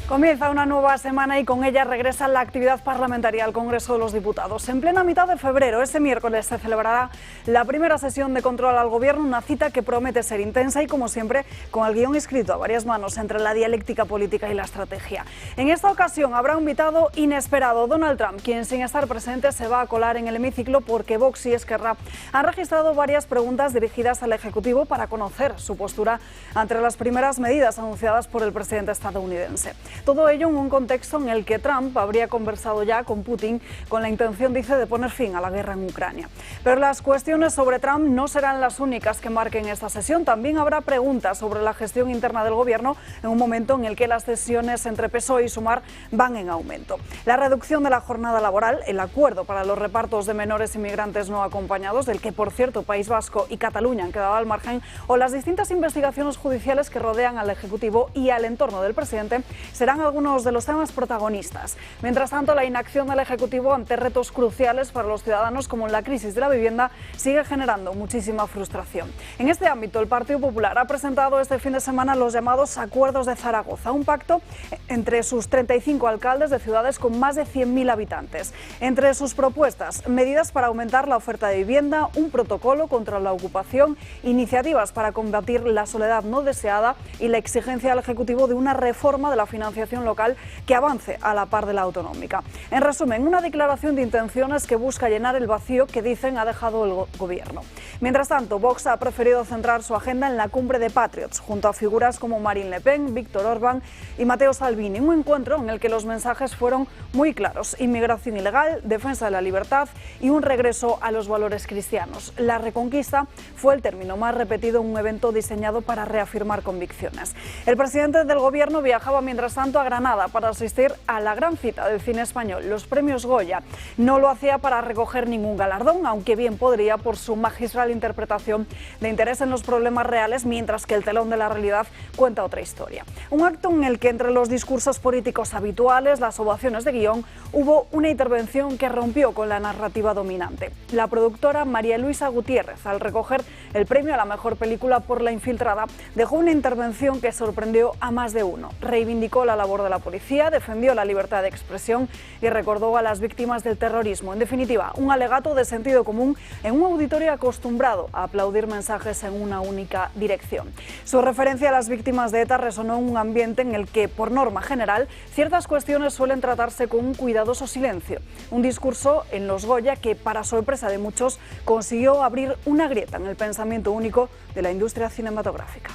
Comienza una nueva semana y con ella regresa la actividad parlamentaria al Congreso de los Diputados. En plena mitad de febrero, este miércoles, se celebrará la primera sesión de control al Gobierno, una cita que promete ser intensa y, como siempre, con el guión escrito a varias manos entre la dialéctica política y la estrategia. En esta ocasión habrá un invitado inesperado, Donald Trump, quien sin estar presente se va a colar en el hemiciclo porque Vox y Esquerra han registrado varias preguntas dirigidas al Ejecutivo para conocer su postura ante las primeras medidas anunciadas por el presidente estadounidense. Todo ello en un contexto en el que Trump habría conversado ya con Putin con la intención, dice, de poner fin a la guerra en Ucrania. Pero las cuestiones sobre Trump no serán las únicas que marquen esta sesión. También habrá preguntas sobre la gestión interna del Gobierno en un momento en el que las tensiones entre PSOE y Sumar van en aumento. La reducción de la jornada laboral, el acuerdo para los repartos de menores inmigrantes no acompañados, del que, por cierto, País Vasco y Cataluña han quedado al margen, o las distintas investigaciones judiciales que rodean al Ejecutivo y al entorno del presidente serán algunos de los temas protagonistas. Mientras tanto, la inacción del Ejecutivo ante retos cruciales para los ciudadanos, como la crisis de la vivienda, sigue generando muchísima frustración. En este ámbito, el Partido Popular ha presentado este fin de semana los llamados Acuerdos de Zaragoza, un pacto entre sus 35 alcaldes de ciudades con más de 100.000 habitantes. Entre sus propuestas, medidas para aumentar la oferta de vivienda, un protocolo contra la ocupación, iniciativas para combatir la soledad no deseada y la exigencia al Ejecutivo de una reforma de la financiación local que avance a la par de la autonómica. En resumen, una declaración de intenciones que busca llenar el vacío que dicen ha dejado el Gobierno. Mientras tanto, Vox ha preferido centrar su agenda en la cumbre de Patriots, junto a figuras como Marine Le Pen, Víctor Orbán y Matteo Salvini, un encuentro en el que los mensajes fueron muy claros: inmigración ilegal, defensa de la libertad y un regreso a los valores cristianos. La reconquista fue el término más repetido en un evento diseñado para reafirmar convicciones. El presidente del Gobierno viajaba mientras tanto a Granada para asistir a la gran cita del cine español, los premios Goya. No lo hacía para recoger ningún galardón, aunque bien podría por su magistral interpretación de interés en los problemas reales, mientras que el telón de la realidad cuenta otra historia. Un acto en el que, entre los discursos políticos habituales, las ovaciones de guión, hubo una intervención que rompió con la narrativa dominante. La productora María Luisa Gutiérrez, al recoger el premio a la mejor película por La Infiltrada, dejó una intervención que sorprendió a más de uno. Reivindicó la labor de la policía, defendió la libertad de expresión y recordó a las víctimas del terrorismo. En definitiva, un alegato de sentido común en un auditorio acostumbrado a aplaudir mensajes en una única dirección. Su referencia a las víctimas de ETA resonó en un ambiente en el que, por norma general, ciertas cuestiones suelen tratarse con un cuidadoso silencio. Un discurso en los Goya que, para sorpresa de muchos, consiguió abrir una grieta en el pensamiento único de la industria cinematográfica.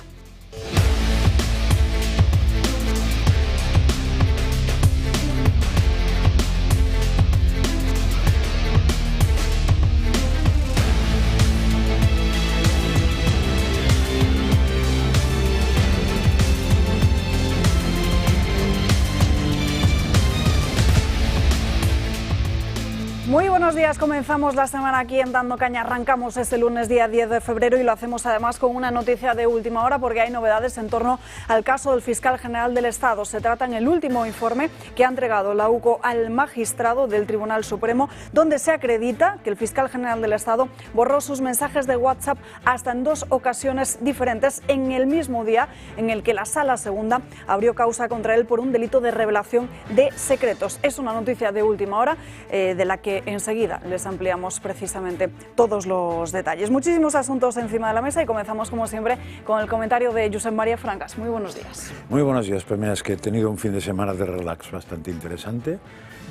Muy buenos días, comenzamos la semana aquí en Dando Caña. Arrancamos este lunes día 10 de febrero y lo hacemos además con una noticia de última hora porque hay novedades en torno al caso del fiscal general del Estado. Se trata en el último informe que ha entregado la UCO al magistrado del Tribunal Supremo, donde se acredita que el fiscal general del Estado borró sus mensajes de WhatsApp hasta en 2 ocasiones diferentes en el mismo día en el que la Sala Segunda abrió causa contra él por un delito de revelación de secretos. Es una noticia de última hora de la que enseguida les ampliamos precisamente todos los detalles. Muchísimos asuntos encima de la mesa y comenzamos, como siempre, con el comentario de Josep María Francas. Muy buenos días. Muy buenos días. Pues mira, es que he tenido un fin de semana de relax bastante interesante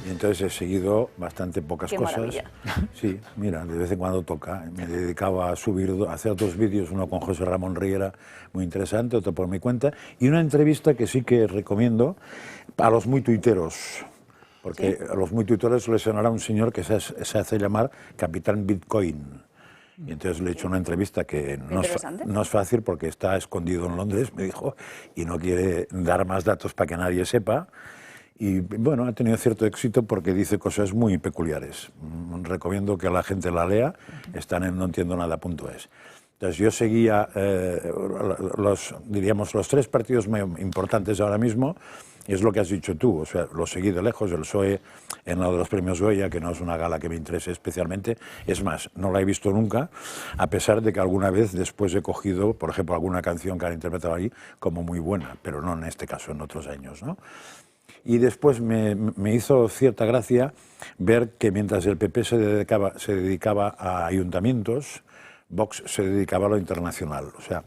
y entonces he seguido bastante pocas Qué cosas. Maravilla. Sí, mira, de vez en cuando toca. Me dedicaba a hacer 2 vídeos, uno con José Ramón Riera, muy interesante, otro por mi cuenta, y una entrevista que sí que recomiendo a los muy tuiteros. Porque a los muy tuiteros les sonará un señor que se hace llamar Capitán Bitcoin. Y entonces le he hecho una entrevista que no es fácil porque está escondido en Londres, me dijo, y no quiere dar más datos para que nadie sepa. Y bueno, ha tenido cierto éxito porque dice cosas muy peculiares. Recomiendo que la gente la lea, están en noentiendonada.es. Entonces yo seguía los 3 partidos más importantes ahora mismo, y es lo que has dicho tú, o sea, lo seguí de lejos, el PSOE en lo de los premios Goya, que no es una gala que me interese especialmente, es más, no la he visto nunca, a pesar de que alguna vez después he cogido, por ejemplo, alguna canción que han interpretado ahí como muy buena, pero no en este caso, en otros años, ¿no? Y después me hizo cierta gracia ver que mientras el PP se dedicaba a ayuntamientos, Vox se dedicaba a lo internacional. O sea,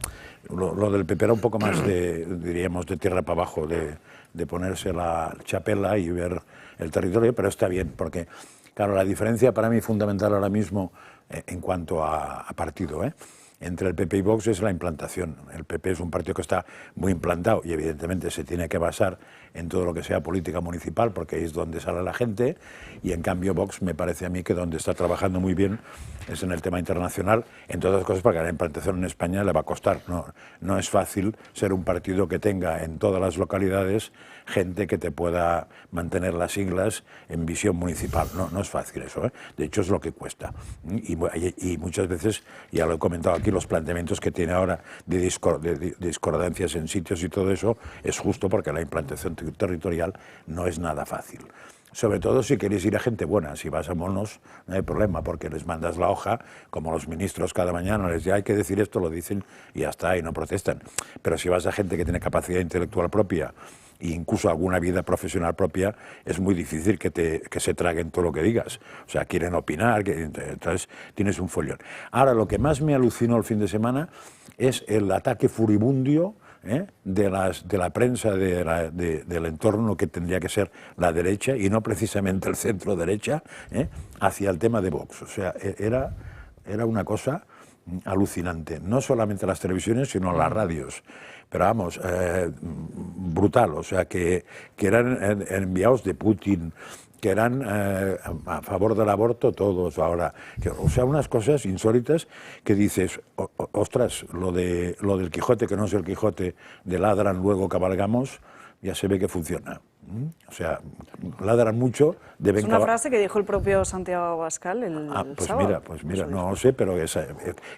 lo del PP era un poco más diríamos, de tierra para abajo, de ponerse la chapela y ver el territorio, pero está bien, porque, claro, la diferencia para mí fundamental ahora mismo en cuanto a partido, entre el PP y Vox es la implantación. El PP es un partido que está muy implantado y evidentemente se tiene que basar en todo lo que sea política municipal porque es donde sale la gente, y en cambio Vox me parece a mí que donde está trabajando muy bien es en el tema internacional, entre otras cosas porque la implantación en España le va a costar. No es fácil ser un partido que tenga en todas las localidades gente que te pueda mantener las siglas en visión municipal. No es fácil eso, De hecho es lo que cuesta. Y muchas veces, ya lo he comentado aquí, los planteamientos que tiene ahora de discordancias en sitios y todo eso es justo porque la implantación territorial no es nada fácil. Sobre todo si queréis ir a gente buena. Si vas a monos no hay problema porque les mandas la hoja, como los ministros cada mañana les dicen hay que decir esto, lo dicen y ya está, y no protestan. Pero si vas a gente que tiene capacidad intelectual propia e incluso alguna vida profesional propia, es muy difícil que se traguen todo lo que digas. O sea, quieren opinar, entonces tienes un follón. Ahora, lo que más me alucinó el fin de semana es el ataque furibundio de la prensa del entorno que tendría que ser la derecha y no precisamente el centro derecha, hacia el tema de Vox. O sea, era una cosa alucinante, no solamente las televisiones sino las radios, pero vamos, brutal. O sea, que eran enviados de Putin, que eran a favor del aborto todos ahora, o sea, unas cosas insólitas que dices, ostras, lo del Quijote, que no es el Quijote de ladran, luego cabalgamos, ya se ve que funciona. O sea, ladran mucho, deben... Es una frase que dijo el propio Santiago Abascal el sábado. Pues mira, no lo sé, pero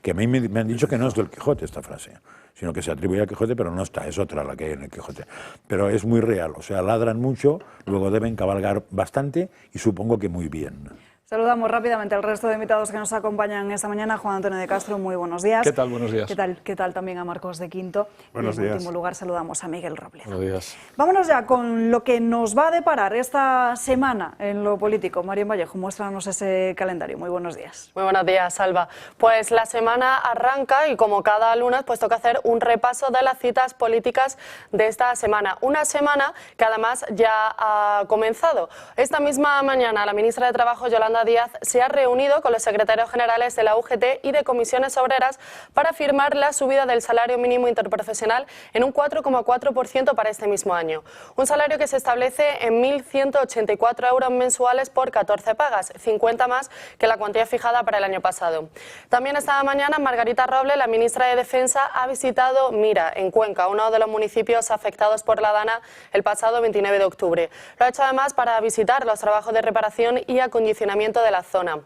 que a mí me han dicho que no es del Quijote esta frase, sino que se atribuye al Quijote, pero no está, es otra la que hay en el Quijote. Pero es muy real, o sea, ladran mucho, luego deben cabalgar bastante y supongo que muy bien. Saludamos rápidamente al resto de invitados que nos acompañan esta mañana. Juan Antonio de Castro, muy buenos días. ¿Qué tal? Buenos días. ¿Qué tal también a Marcos de Quinto? Buenos días. Y en último lugar saludamos a Miguel Robledo. Buenos días. Vámonos ya con lo que nos va a deparar esta semana en lo político. Marién Vallejo, muéstranos ese calendario. Muy buenos días. Muy buenos días, Salva. Pues la semana arranca y como cada lunes pues toca hacer un repaso de las citas políticas de esta semana. Una semana que además ya ha comenzado. Esta misma mañana la ministra de Trabajo, Yolanda Díaz, se ha reunido con los secretarios generales de la UGT y de comisiones obreras para firmar la subida del salario mínimo interprofesional en un 4,4% para este mismo año. Un salario que se establece en 1.184 euros mensuales por 14 pagas, 50 más que la cuantía fijada para el año pasado. También esta mañana Margarita Robles, la ministra de Defensa, ha visitado Mira, en Cuenca, uno de los municipios afectados por la Dana el pasado 29 de octubre. Lo ha hecho además para visitar los trabajos de reparación y acondicionamiento de la zona.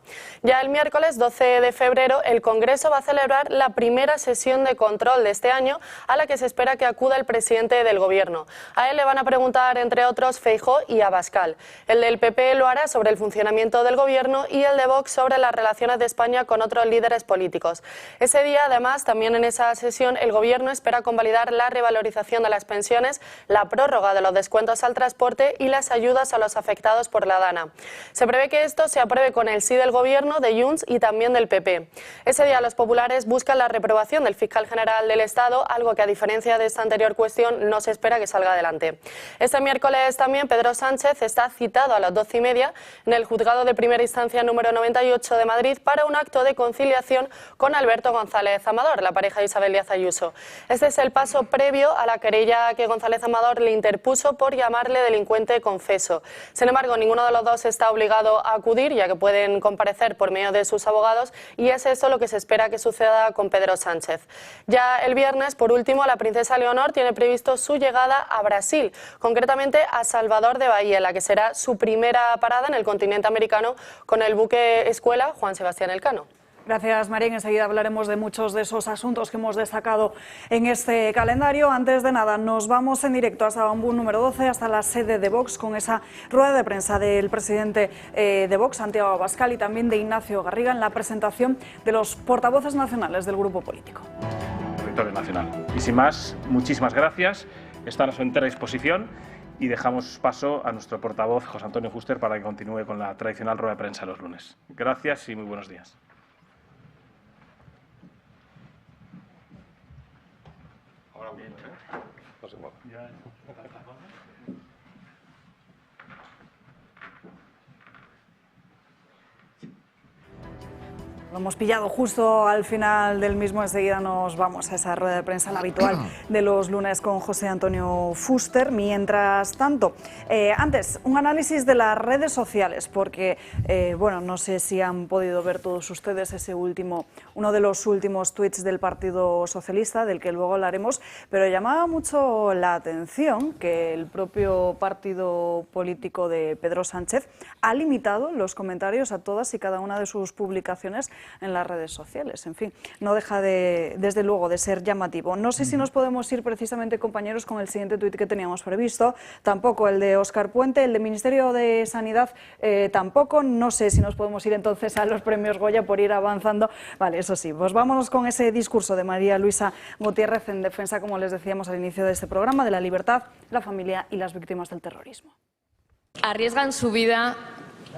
Ya el miércoles 12 de febrero el Congreso va a celebrar la primera sesión de control de este año, a la que se espera que acuda el presidente del Gobierno. A él le van a preguntar, entre otros, Feijóo y Abascal. El del PP lo hará sobre el funcionamiento del Gobierno y el de Vox sobre las relaciones de España con otros líderes políticos. Ese día, además, también en esa sesión, el Gobierno espera convalidar la revalorización de las pensiones, la prórroga de los descuentos al transporte y las ayudas a los afectados por la Dana. Se prevé que esto se apruebe con el sí del Gobierno, de Junts y también del PP. Ese día los populares buscan la reprobación del fiscal general del Estado, algo que a diferencia de esta anterior cuestión no se espera que salga adelante. Este miércoles también Pedro Sánchez está citado a las 12:30 en el Juzgado de Primera Instancia número 98 de Madrid para un acto de conciliación con Alberto González Amador, la pareja de Isabel Díaz Ayuso. Este es el paso previo a la querella que González Amador le interpuso por llamarle delincuente confeso. Sin embargo, ninguno de los dos está obligado a acudir, ya que pueden comparecer por medio de sus abogados, y es eso lo que se espera que suceda con Pedro Sánchez. Ya el viernes, por último, la princesa Leonor tiene previsto su llegada a Brasil, concretamente a Salvador de Bahía, la que será su primera parada en el continente americano con el buque escuela Juan Sebastián Elcano. Gracias, María. Enseguida hablaremos de muchos de esos asuntos que hemos destacado en este calendario. Antes de nada, nos vamos en directo hasta Bambú número 12, hasta la sede de Vox, con esa rueda de prensa del presidente de Vox, Santiago Abascal, y también de Ignacio Garriga, en la presentación de los portavoces nacionales del grupo político. Territorio nacional. Y sin más, muchísimas gracias. Están a su entera disposición y dejamos paso a nuestro portavoz, José Antonio Fuster, para que continúe con la tradicional rueda de prensa los lunes. Gracias y muy buenos días. Ahora bien, no se mueva. Lo hemos pillado justo al final del mismo, enseguida nos vamos a esa rueda de prensa, la habitual de los lunes con José Antonio Fuster. Mientras tanto, antes, un análisis de las redes sociales, porque, bueno, no sé si han podido ver todos ustedes uno de los últimos tuits del Partido Socialista, del que luego hablaremos, pero llamaba mucho la atención que el propio partido político de Pedro Sánchez ha limitado los comentarios a todas y cada una de sus publicaciones en las redes sociales. En fin, no deja desde luego de ser llamativo. No sé si nos podemos ir precisamente, compañeros, con el siguiente tuit que teníamos previsto. Tampoco el de Óscar Puente, el de Ministerio de Sanidad tampoco. No sé si nos podemos ir entonces a los premios Goya por ir avanzando. Vale, eso sí, pues vámonos con ese discurso de María Luisa Gutiérrez en defensa, como les decíamos al inicio de este programa, de la libertad, la familia y las víctimas del terrorismo. Arriesgan su vida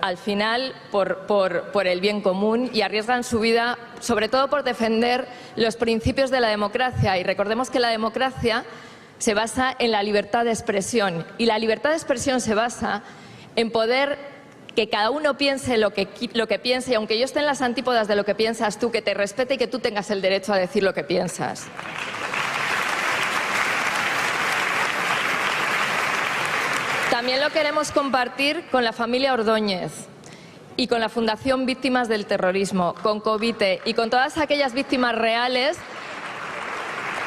al final por el bien común y arriesgan su vida sobre todo por defender los principios de la democracia. Y recordemos que la democracia se basa en la libertad de expresión y la libertad de expresión se basa en poder que cada uno piense lo que piense y aunque yo esté en las antípodas de lo que piensas tú, que te respete y que tú tengas el derecho a decir lo que piensas. También lo queremos compartir con la familia Ordóñez y con la Fundación Víctimas del Terrorismo, con Covite y con todas aquellas víctimas reales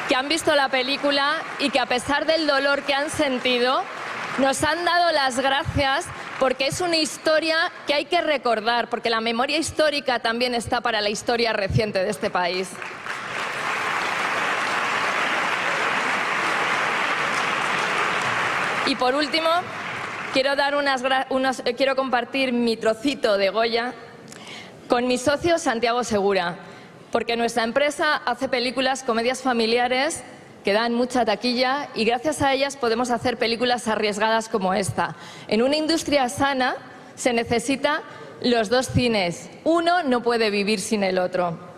que han visto la película y que a pesar del dolor que han sentido, nos han dado las gracias porque es una historia que hay que recordar, porque la memoria histórica también está para la historia reciente de este país. Y por último, quiero compartir mi trocito de Goya con mi socio Santiago Segura, porque nuestra empresa hace películas, comedias familiares que dan mucha taquilla y gracias a ellas podemos hacer películas arriesgadas como esta. En una industria sana se necesitan los dos cines, uno no puede vivir sin el otro.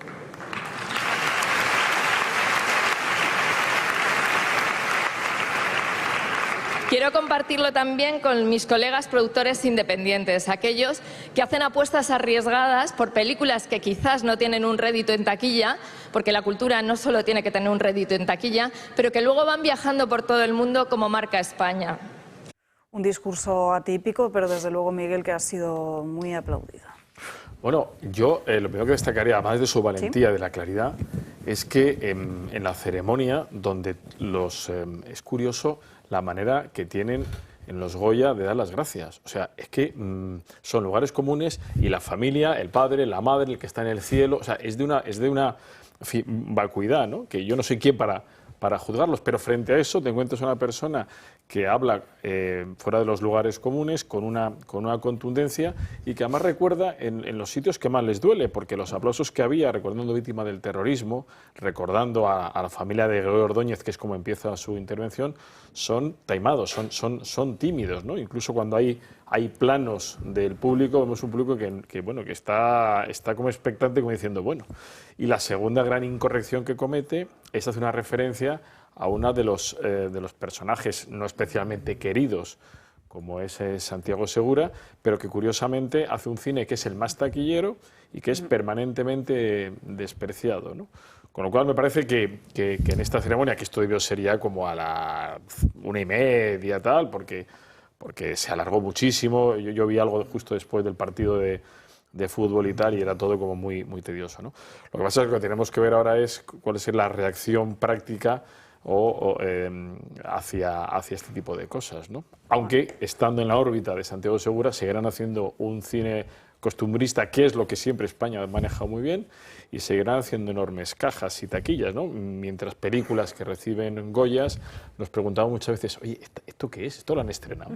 Quiero compartirlo también con mis colegas productores independientes, aquellos que hacen apuestas arriesgadas por películas que quizás no tienen un rédito en taquilla, porque la cultura no solo tiene que tener un rédito en taquilla, pero que luego van viajando por todo el mundo como marca España. Un discurso atípico, pero desde luego, Miguel, que ha sido muy aplaudido. Bueno, yo lo primero que destacaría, además de su valentía, ¿sí?, de la claridad, es que en la ceremonia, donde es curioso la manera que tienen en los Goya de dar las gracias. O sea, es que son lugares comunes y la familia, el padre, la madre, el que está en el cielo, o sea, es de una vacuidad, ¿no? Que yo no soy quién para juzgarlos, pero frente a eso te encuentras una persona que habla fuera de los lugares comunes con una contundencia y que además recuerda en los sitios que más les duele, porque los aplausos que había recordando víctimas del terrorismo, recordando a la familia de Gregorio Ordóñez, que es como empieza su intervención, son taimados, son tímidos, ¿no? Incluso cuando hay planos del público, vemos un público que está como expectante, como diciendo, bueno. Y la segunda gran incorrección que comete es hacer una referencia a uno de los personajes no especialmente queridos, como es Santiago Segura, pero que curiosamente hace un cine que es el más taquillero y que es permanentemente despreciado, ¿no? Con lo cual me parece que en esta ceremonia, que esto debió ser ya como a la 1:30 tal, porque se alargó muchísimo, yo vi algo justo después del partido de fútbol y tal, y era todo como muy, muy tedioso, ¿no? Lo que pasa es que lo que tenemos que ver ahora es cuál es la reacción práctica hacia este tipo de cosas, ¿no? Aunque estando en la órbita de Santiago Segura seguirán haciendo un cine costumbrista, que es lo que siempre España ha manejado muy bien, y seguirán haciendo enormes cajas y taquillas, ¿no? Mientras películas que reciben Goyas nos preguntamos muchas veces, oye, ¿esto qué es? ¿Esto lo han estrenado?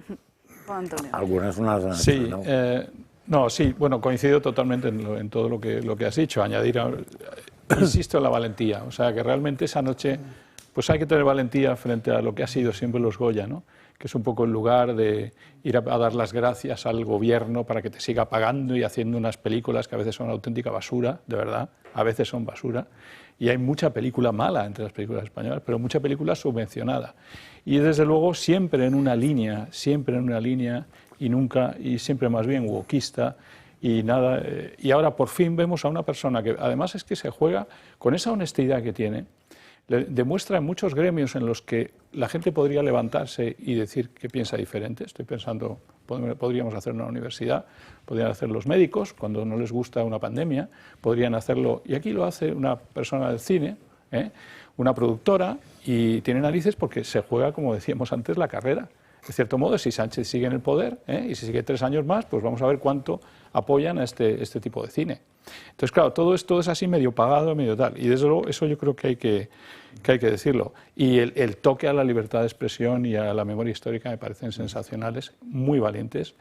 Algunas no las han sí, estrenado. No, sí, bueno, coincido totalmente en todo lo que has dicho. Añadir, insisto, en la valentía. O sea, que realmente esa noche pues hay que tener valentía frente a lo que ha sido siempre los Goya, ¿no? que es un poco el lugar de ir a dar las gracias al gobierno para que te siga pagando y haciendo unas películas que a veces son auténtica basura, de verdad, a veces son basura, y hay mucha película mala entre las películas españolas, pero mucha película subvencionada. Y desde luego siempre en una línea, y siempre más bien wokista, y nada, y ahora por fin vemos a una persona que además es que se juega con esa honestidad que tiene, demuestra en muchos gremios en los que la gente podría levantarse y decir que piensa diferente. Estoy pensando, podríamos hacerlo en la universidad, podrían hacer los médicos cuando no les gusta una pandemia, podrían hacerlo, y aquí lo hace una persona del cine, una productora, y tiene narices porque se juega, como decíamos antes, la carrera. De cierto modo, si Sánchez sigue en el poder, y si sigue 3 años más, pues vamos a ver cuánto apoyan a este tipo de cine. Entonces, claro, todo esto es así medio pagado, medio tal. Y desde luego eso yo creo que hay que decirlo. Y el toque a la libertad de expresión y a la memoria histórica me parecen sensacionales, muy valientes.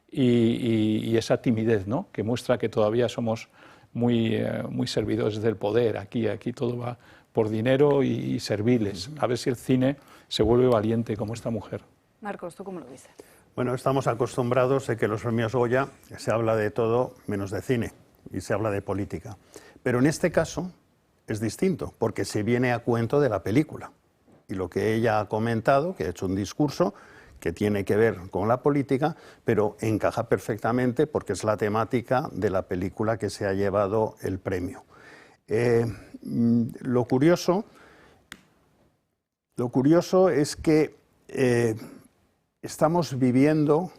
Y esa timidez, ¿no?, que muestra que todavía somos muy servidores del poder. Aquí todo va por dinero y serviles. A ver si el cine se vuelve valiente como esta mujer. Marcos, ¿tú cómo lo dices? Bueno, estamos acostumbrados a que los premios Goya se habla de todo menos de cine y se habla de política. Pero en este caso es distinto, porque se viene a cuento de la película. Y lo que ella ha comentado, que ha hecho un discurso que tiene que ver con la política, pero encaja perfectamente porque es la temática de la película que se ha llevado el premio. Lo curioso es que estamos viviendo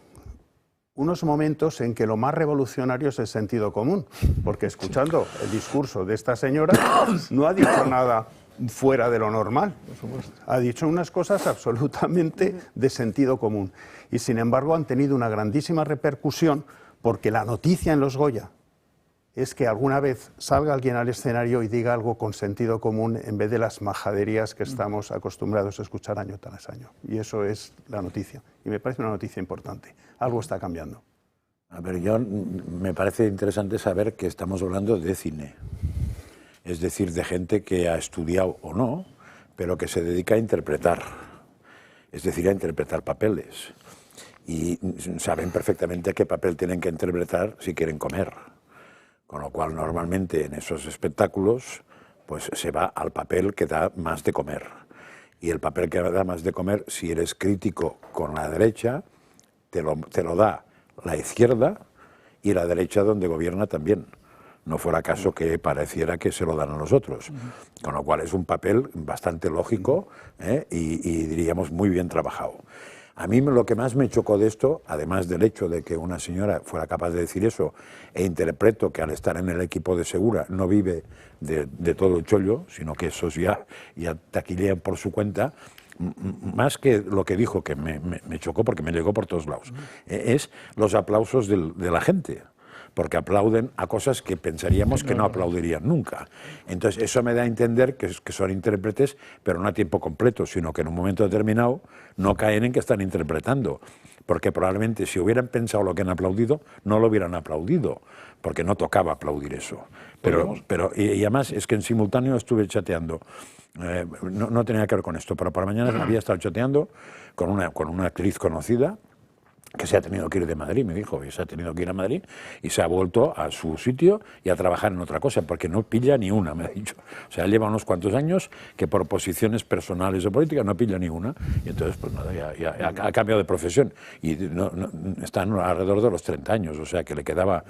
unos momentos en que lo más revolucionario es el sentido común, porque escuchando el discurso de esta señora no ha dicho nada fuera de lo normal, ha dicho unas cosas absolutamente de sentido común y sin embargo han tenido una grandísima repercusión porque la noticia en los Goya es que alguna vez salga alguien al escenario y diga algo con sentido común en vez de las majaderías que estamos acostumbrados a escuchar año tras año. Y eso es la noticia. Y me parece una noticia importante. Algo está cambiando. A ver, me parece interesante saber que estamos hablando de cine. Es decir, de gente que ha estudiado o no, pero que se dedica a interpretar. Es decir, a interpretar papeles. Y saben perfectamente qué papel tienen que interpretar si quieren comer. Con lo cual, normalmente en esos espectáculos pues se va al papel que da más de comer. Y el papel que da más de comer, si eres crítico con la derecha, te lo da la izquierda y la derecha donde gobierna también. No fuera caso que pareciera que se lo dan a los otros. Con lo cual es un papel bastante lógico y diríamos muy bien trabajado. A mí lo que más me chocó de esto, además del hecho de que una señora fuera capaz de decir eso, e interpreto que al estar en el equipo de Segura no vive de todo el chollo, sino que esos ya taquillean por su cuenta, más que lo que dijo, que me chocó porque me llegó por todos lados, es los aplausos de la gente. Porque aplauden a cosas que pensaríamos que no aplaudirían nunca. Entonces, eso me da a entender que son intérpretes, pero no a tiempo completo, sino que en un momento determinado no caen en que están interpretando. Porque probablemente si hubieran pensado lo que han aplaudido, no lo hubieran aplaudido, porque no tocaba aplaudir eso. Y además es que en simultáneo estuve chateando, no tenía que ver con esto, pero por la mañana había estado chateando con una actriz conocida, que se ha tenido que ir de Madrid, me dijo, que se ha tenido que ir a Madrid y se ha vuelto a su sitio y a trabajar en otra cosa, porque no pilla ni una, me ha dicho. O sea, lleva unos cuantos años que por posiciones personales o políticas no pilla ni una, y entonces pues nada, ya ha cambiado de profesión y están alrededor de los 30 años, o sea que le quedaba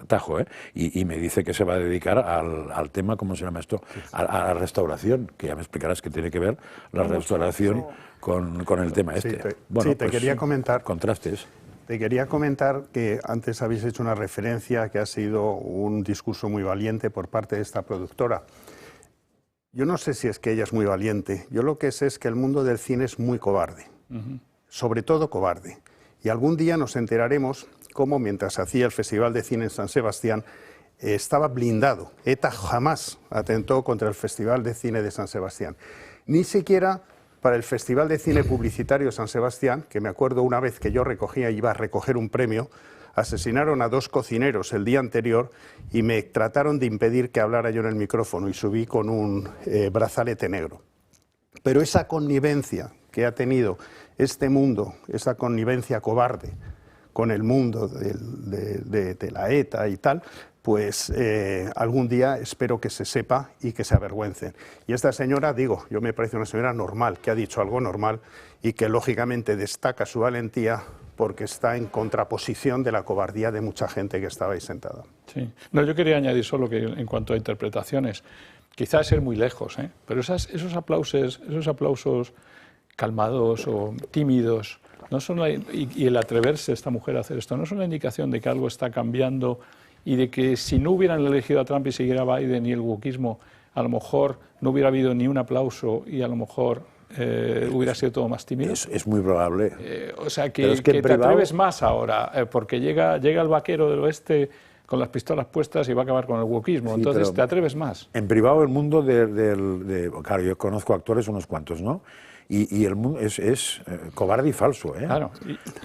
tajo, y me dice que se va a dedicar al tema, ¿cómo se llama esto? A la restauración, que ya me explicarás que tiene que ver la restauración con el tema este. Sí, te quería comentar. Contrastes. Te quería comentar que antes habéis hecho una referencia que ha sido un discurso muy valiente por parte de esta productora. Yo no sé si es que ella es muy valiente. Yo lo que sé es que el mundo del cine es muy cobarde. Sobre todo cobarde. Y algún día nos enteraremos cómo, mientras hacía el Festival de Cine en San Sebastián, estaba blindado. ETA jamás atentó contra el Festival de Cine de San Sebastián. Ni siquiera para el Festival de Cine Publicitario de San Sebastián, que me acuerdo una vez que yo iba a recoger un premio, asesinaron a 2 cocineros el día anterior y me trataron de impedir que hablara yo en el micrófono y subí con un brazalete negro. Pero esa connivencia que ha tenido este mundo, esa connivencia cobarde con el mundo de la ETA y tal, pues algún día espero que se sepa y que se avergüencen. Y esta señora, digo, yo me parece una señora normal, que ha dicho algo normal y que lógicamente destaca su valentía porque está en contraposición de la cobardía de mucha gente que estaba ahí sentada. Sí. No, yo quería añadir solo que en cuanto a interpretaciones, quizás ir muy lejos, pero esos aplausos calmados o tímidos, no son y el atreverse esta mujer a hacer esto, no son la indicación de que algo está cambiando y de que si no hubieran elegido a Trump y siguiera Biden y el wokismo, a lo mejor no hubiera habido ni un aplauso y a lo mejor hubiera sido todo más tímido. Es muy probable. O sea, que te atreves más ahora, porque llega el vaquero del oeste con las pistolas puestas y va a acabar con el wokismo, sí, entonces te atreves más. En privado el mundo claro, yo conozco actores unos cuantos, ¿no? Y el mundo es cobarde y falso, ¿eh? Claro,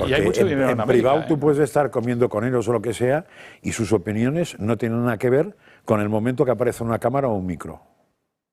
y hay mucho dinero en América, privado tú puedes estar comiendo con ellos o lo que sea y sus opiniones no tienen nada que ver con el momento que aparece una cámara o un micro.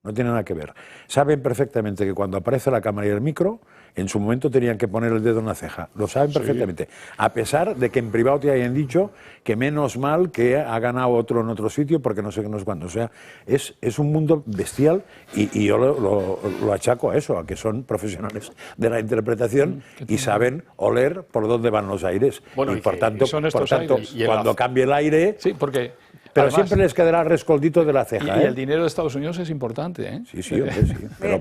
No tiene nada que ver. Saben perfectamente que cuando aparece la cámara y el micro, en su momento tenían que poner el dedo en la ceja. Lo saben perfectamente. A pesar de que en privado te hayan dicho que menos mal que ha ganado otro en otro sitio porque no sé qué, no sé cuándo. O sea, es un mundo bestial y yo lo achaco a eso, a que son profesionales de la interpretación y saben oler por dónde van los aires. Bueno, y por tanto aires. Cuando cambie el aire... Sí, porque... Pero además, siempre les quedará el rescoldito de la ceja. Y el dinero de Estados Unidos es importante, ¿eh? Sí, hombre, sí. Pero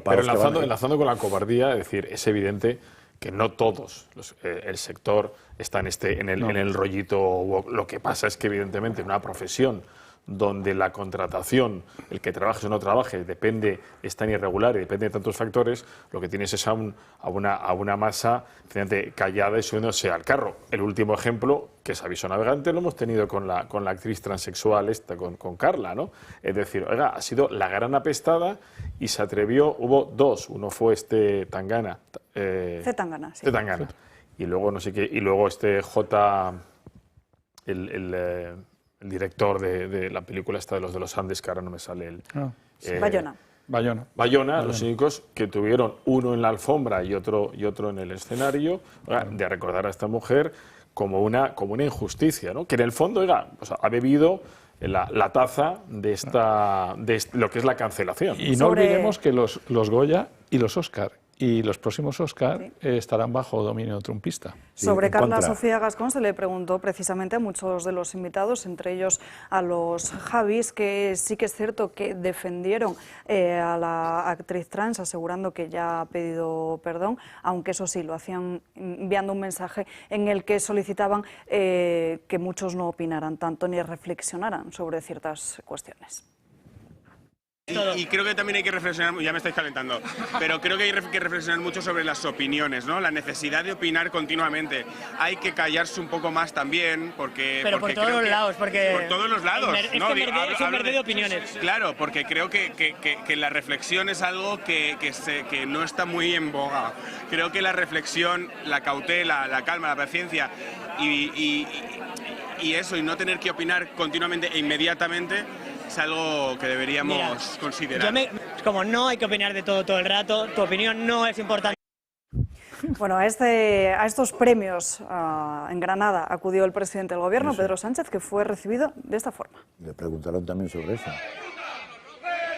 enlazando con la cobardía, es decir, es evidente que no todos el sector está en el rollito. Lo que pasa es que, evidentemente, una profesión donde la contratación, el que trabajes o no trabajes, es tan irregular y depende de tantos factores, lo que tienes es a una masa callada y subiéndose al carro. El último ejemplo, que es Aviso Navegante, lo hemos tenido con la actriz transexual con Carla, ¿no? Es decir, oiga, ha sido la gran apestada y se atrevió, hubo dos, uno fue Tangana. Tangana, sí. Tangana. Y luego no sé qué, y luego el director de la película esta de los Andes, que ahora no me sale el... Bayona, los únicos que tuvieron uno en la alfombra y otro en el escenario, de recordar a esta mujer como una injusticia, ¿no? Que en el fondo ha bebido la taza de lo que es la cancelación. Y no olvidemos que los Goya y los Oscar y los próximos Oscar estarán bajo dominio trumpista. Sobre Carla Sofía Gascón se le preguntó precisamente a muchos de los invitados, entre ellos a los Javis, que sí que es cierto que defendieron a la actriz trans, asegurando que ya ha pedido perdón, aunque eso sí, lo hacían enviando un mensaje en el que solicitaban que muchos no opinaran tanto ni reflexionaran sobre ciertas cuestiones. Y creo que también hay que reflexionar, ya me estáis calentando, pero creo que hay que reflexionar mucho sobre las opiniones, ¿no? La necesidad de opinar continuamente. Hay que callarse un poco más también, porque... Pero por todos los lados, porque... Por todos los lados. Es un verde de opiniones. Claro, porque creo que la reflexión es algo que no está muy en boga. Creo que la reflexión, la cautela, la calma, la paciencia y eso, y no tener que opinar continuamente e inmediatamente, es algo que deberíamos considerar. Como no hay que opinar de todo el rato, tu opinión no es importante. Bueno, a estos premios en Granada acudió el presidente del Gobierno, Pedro Sánchez, que fue recibido de esta forma. Le preguntaron también sobre eso.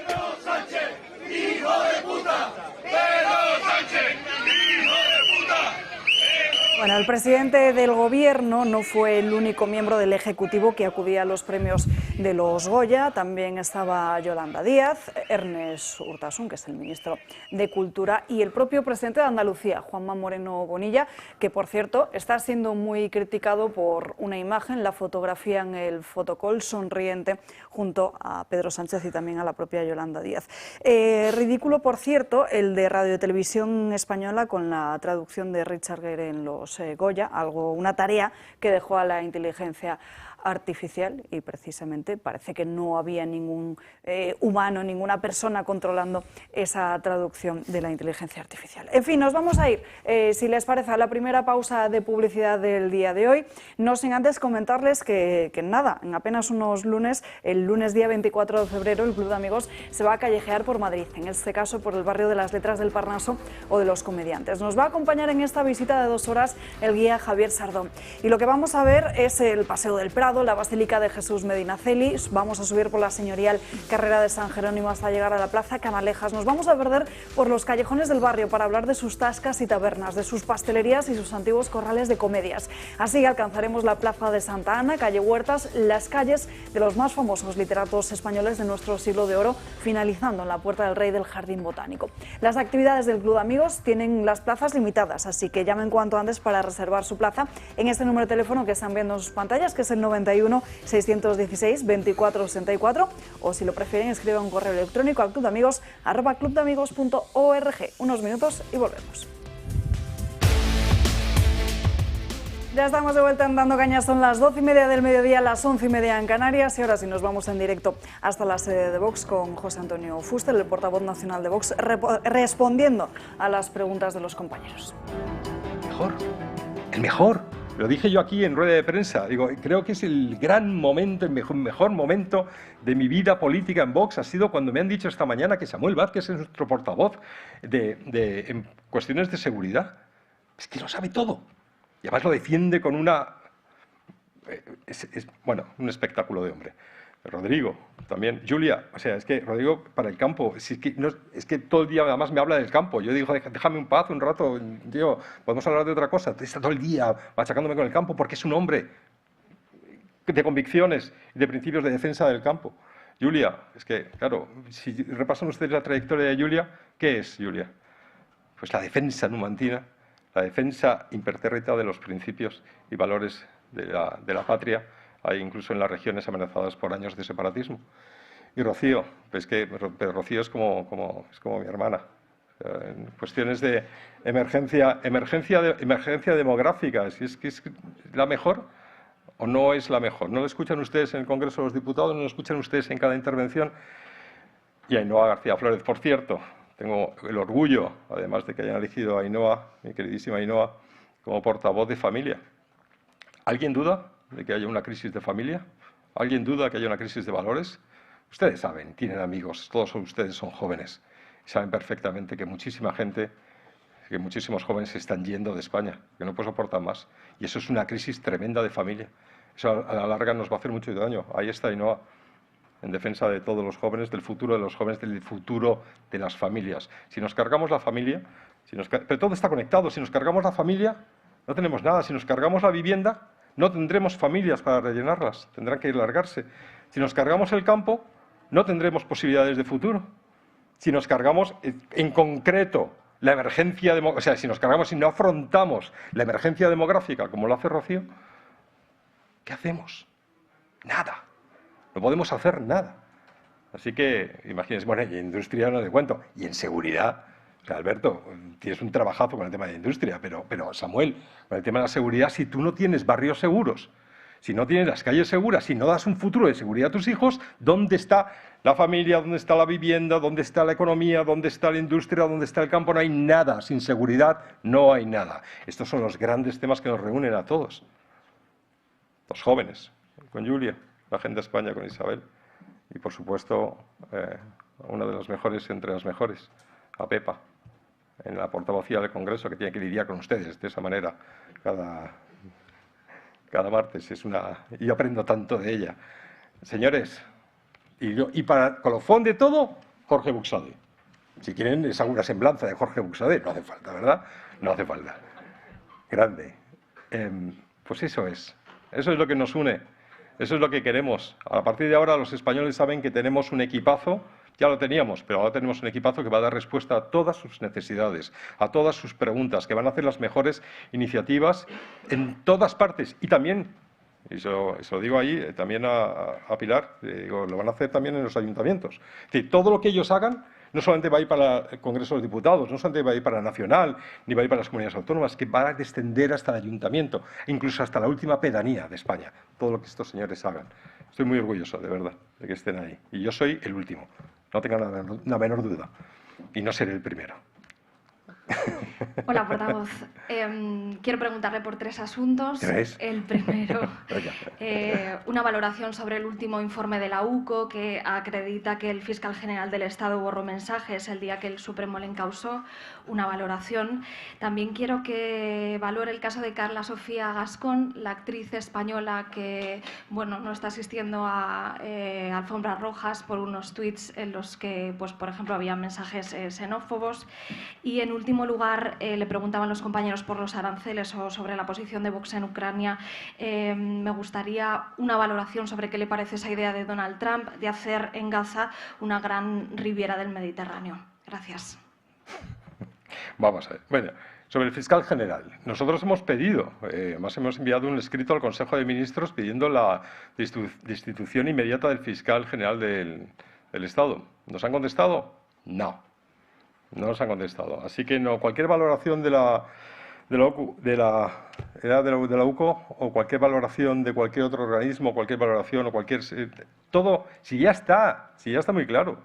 ¡Pedro Sánchez, hijo de puta! ¡Pedro Sánchez, hijo de puta! Bueno, el presidente del Gobierno no fue el único miembro del Ejecutivo que acudía a los premios de los Goya. También estaba Yolanda Díaz, Ernest Urtasun, que es el ministro de Cultura, y el propio presidente de Andalucía, Juanma Moreno Bonilla, que, por cierto, está siendo muy criticado por una imagen, la fotografía en el fotocall sonriente junto a Pedro Sánchez y también a la propia Yolanda Díaz. Ridículo, por cierto, el de Radio y Televisión Española con la traducción de Richard Gere en los premios Goya, una tarea que dejó a la inteligencia artificial, y precisamente parece que no había ningún humano, ninguna persona controlando esa traducción de la inteligencia artificial. En fin, nos vamos a ir, si les parece, a la primera pausa de publicidad del día de hoy, no sin antes comentarles que nada, en apenas unos lunes, el lunes día 24 de febrero, el Club de Amigos se va a callejear por Madrid, en este caso por el barrio de las Letras del Parnaso o de los Comediantes. Nos va a acompañar en esta visita de 2 horas el guía Javier Sardón, y lo que vamos a ver es el Paseo del Prado, la Basílica de Jesús Medinaceli, vamos a subir por la señorial carrera de San Jerónimo hasta llegar a la Plaza Canalejas, nos vamos a perder por los callejones del barrio para hablar de sus tascas y tabernas, de sus pastelerías y sus antiguos corrales de comedias. Así alcanzaremos la Plaza de Santa Ana, calle Huertas, las calles de los más famosos literatos españoles de nuestro siglo de oro, finalizando en la Puerta del Rey del Jardín Botánico. Las actividades del Club de Amigos tienen las plazas limitadas, así que llamen cuanto antes para reservar su plaza en este número de teléfono que están viendo en sus pantallas, que es el 91 616 2464, o si lo prefieren escriban un correo electrónico al clubdeamigos@clubdeamigos.org. Unos minutos y volvemos. Ya estamos de vuelta en Dando Caña, son las 12:30 del mediodía, las 11:30 en Canarias, y ahora sí nos vamos en directo hasta la sede de Vox con José Antonio Fuster, el portavoz nacional de Vox, respondiendo a las preguntas de los compañeros. El mejor. Lo dije yo aquí en rueda de prensa. Digo, creo que es el gran momento, el mejor momento de mi vida política en Vox ha sido cuando me han dicho esta mañana que Samuel Vázquez es nuestro portavoz en cuestiones de seguridad. Es que lo sabe todo. Y además lo defiende con una... bueno, un espectáculo de hombre. Rodrigo, también. Julia, o sea, es que Rodrigo para el campo, es que todo el día además me habla del campo. Yo digo, déjame un paz un rato, tío, podemos hablar de otra cosa. Está todo el día machacándome con el campo porque es un hombre de convicciones y de principios de defensa del campo. Julia, es que, claro, si repasan ustedes la trayectoria de Julia, ¿qué es Julia? Pues la defensa numantina, la defensa impertérrita de los principios y valores de la patria, hay incluso en las regiones amenazadas por años de separatismo. Y Rocío, pues pero Rocío es como mi hermana. En cuestiones de emergencia demográfica, si es que es la mejor o no es la mejor. No lo escuchan ustedes en el Congreso de los Diputados, no lo escuchan ustedes en cada intervención. Y Ainhoa García Flores, por cierto, tengo el orgullo, además de que hayan elegido a Ainhoa, mi queridísima Ainhoa, como portavoz de familia. ¿Alguien duda de que haya una crisis de familia? ¿Alguien duda que haya una crisis de valores? Ustedes saben, tienen amigos, todos ustedes son jóvenes. Saben perfectamente que muchísima gente, que muchísimos jóvenes se están yendo de España, que no pueden soportar más. Y eso es una crisis tremenda de familia. Eso a la larga nos va a hacer mucho daño. Ahí está Ainhoa, en defensa de todos los jóvenes, del futuro de los jóvenes, del futuro de las familias. Si nos cargamos la familia, pero todo está conectado, si nos cargamos la familia, no tenemos nada. Si nos cargamos la vivienda, no tendremos familias para rellenarlas, tendrán que largarse. Si nos cargamos el campo, no tendremos posibilidades de futuro. Si nos cargamos en concreto la emergencia demográfica, o sea, si no afrontamos la emergencia demográfica como lo hace Rocío, ¿qué hacemos? Nada. No podemos hacer nada. Así que, imagínense, bueno, y en industria no le cuento, y en seguridad. O sea, Alberto, tienes un trabajazo con el tema de industria, pero Samuel, con el tema de la seguridad, si tú no tienes barrios seguros, si no tienes las calles seguras, si no das un futuro de seguridad a tus hijos, ¿dónde está la familia? ¿Dónde está la vivienda? ¿Dónde está la economía? ¿Dónde está la industria? ¿Dónde está el campo? No hay nada. Sin seguridad no hay nada. Estos son los grandes temas que nos reúnen a todos. Los jóvenes, con Julia, la Agenda España con Isabel, y por supuesto, una de las mejores entre las mejores, a Pepa, en la portavocía del Congreso, que tiene que lidiar con ustedes de esa manera cada martes. Y yo aprendo tanto de ella. Señores, y para colofón de todo, Jorge Buxade. Si quieren, les hago una semblanza de Jorge Buxade. No hace falta, ¿verdad? No hace falta. Grande. Pues eso es lo que nos une. Eso es lo que queremos. A partir de ahora los españoles saben que tenemos un equipazo, ya lo teníamos, pero ahora tenemos un equipazo que va a dar respuesta a todas sus necesidades, a todas sus preguntas, que van a hacer las mejores iniciativas en todas partes. Y también, y se lo digo ahí, también a Pilar, lo van a hacer también en los ayuntamientos. Es decir, todo lo que ellos hagan no solamente va a ir para el Congreso de los Diputados, no solamente va a ir para la Nacional, ni va a ir para las comunidades autónomas, que va a descender hasta el Ayuntamiento, incluso hasta la última pedanía de España, todo lo que estos señores hagan. Estoy muy orgulloso, de verdad, de que estén ahí. Y yo soy el último, no tengan la menor duda. Y no seré el primero. Hola, portavoz. Quiero preguntarle por 3 asuntos. ¿Tres? El primero, una valoración sobre el último informe de la UCO que acredita que el fiscal general del Estado borró mensajes el día que el Supremo le encausó. Una valoración. También quiero que valore el caso de Carla Sofía Gascón, la actriz española que no está asistiendo a alfombras rojas por unos tuits en los que, pues, por ejemplo, había mensajes xenófobos. Y en último lugar, le preguntaban los compañeros por los aranceles o sobre la posición de Vox en Ucrania. Me gustaría una valoración sobre qué le parece esa idea de Donald Trump de hacer en Gaza una gran riviera del Mediterráneo. Gracias. Vamos a ver. Bueno, sobre el fiscal general. Nosotros hemos pedido, además hemos enviado un escrito al Consejo de Ministros pidiendo la destitución inmediata del fiscal general del Estado. ¿Nos han contestado? No. No nos han contestado. Así que no, cualquier valoración de la UCO o cualquier valoración de cualquier otro organismo, cualquier valoración o cualquier... todo, si ya está muy claro.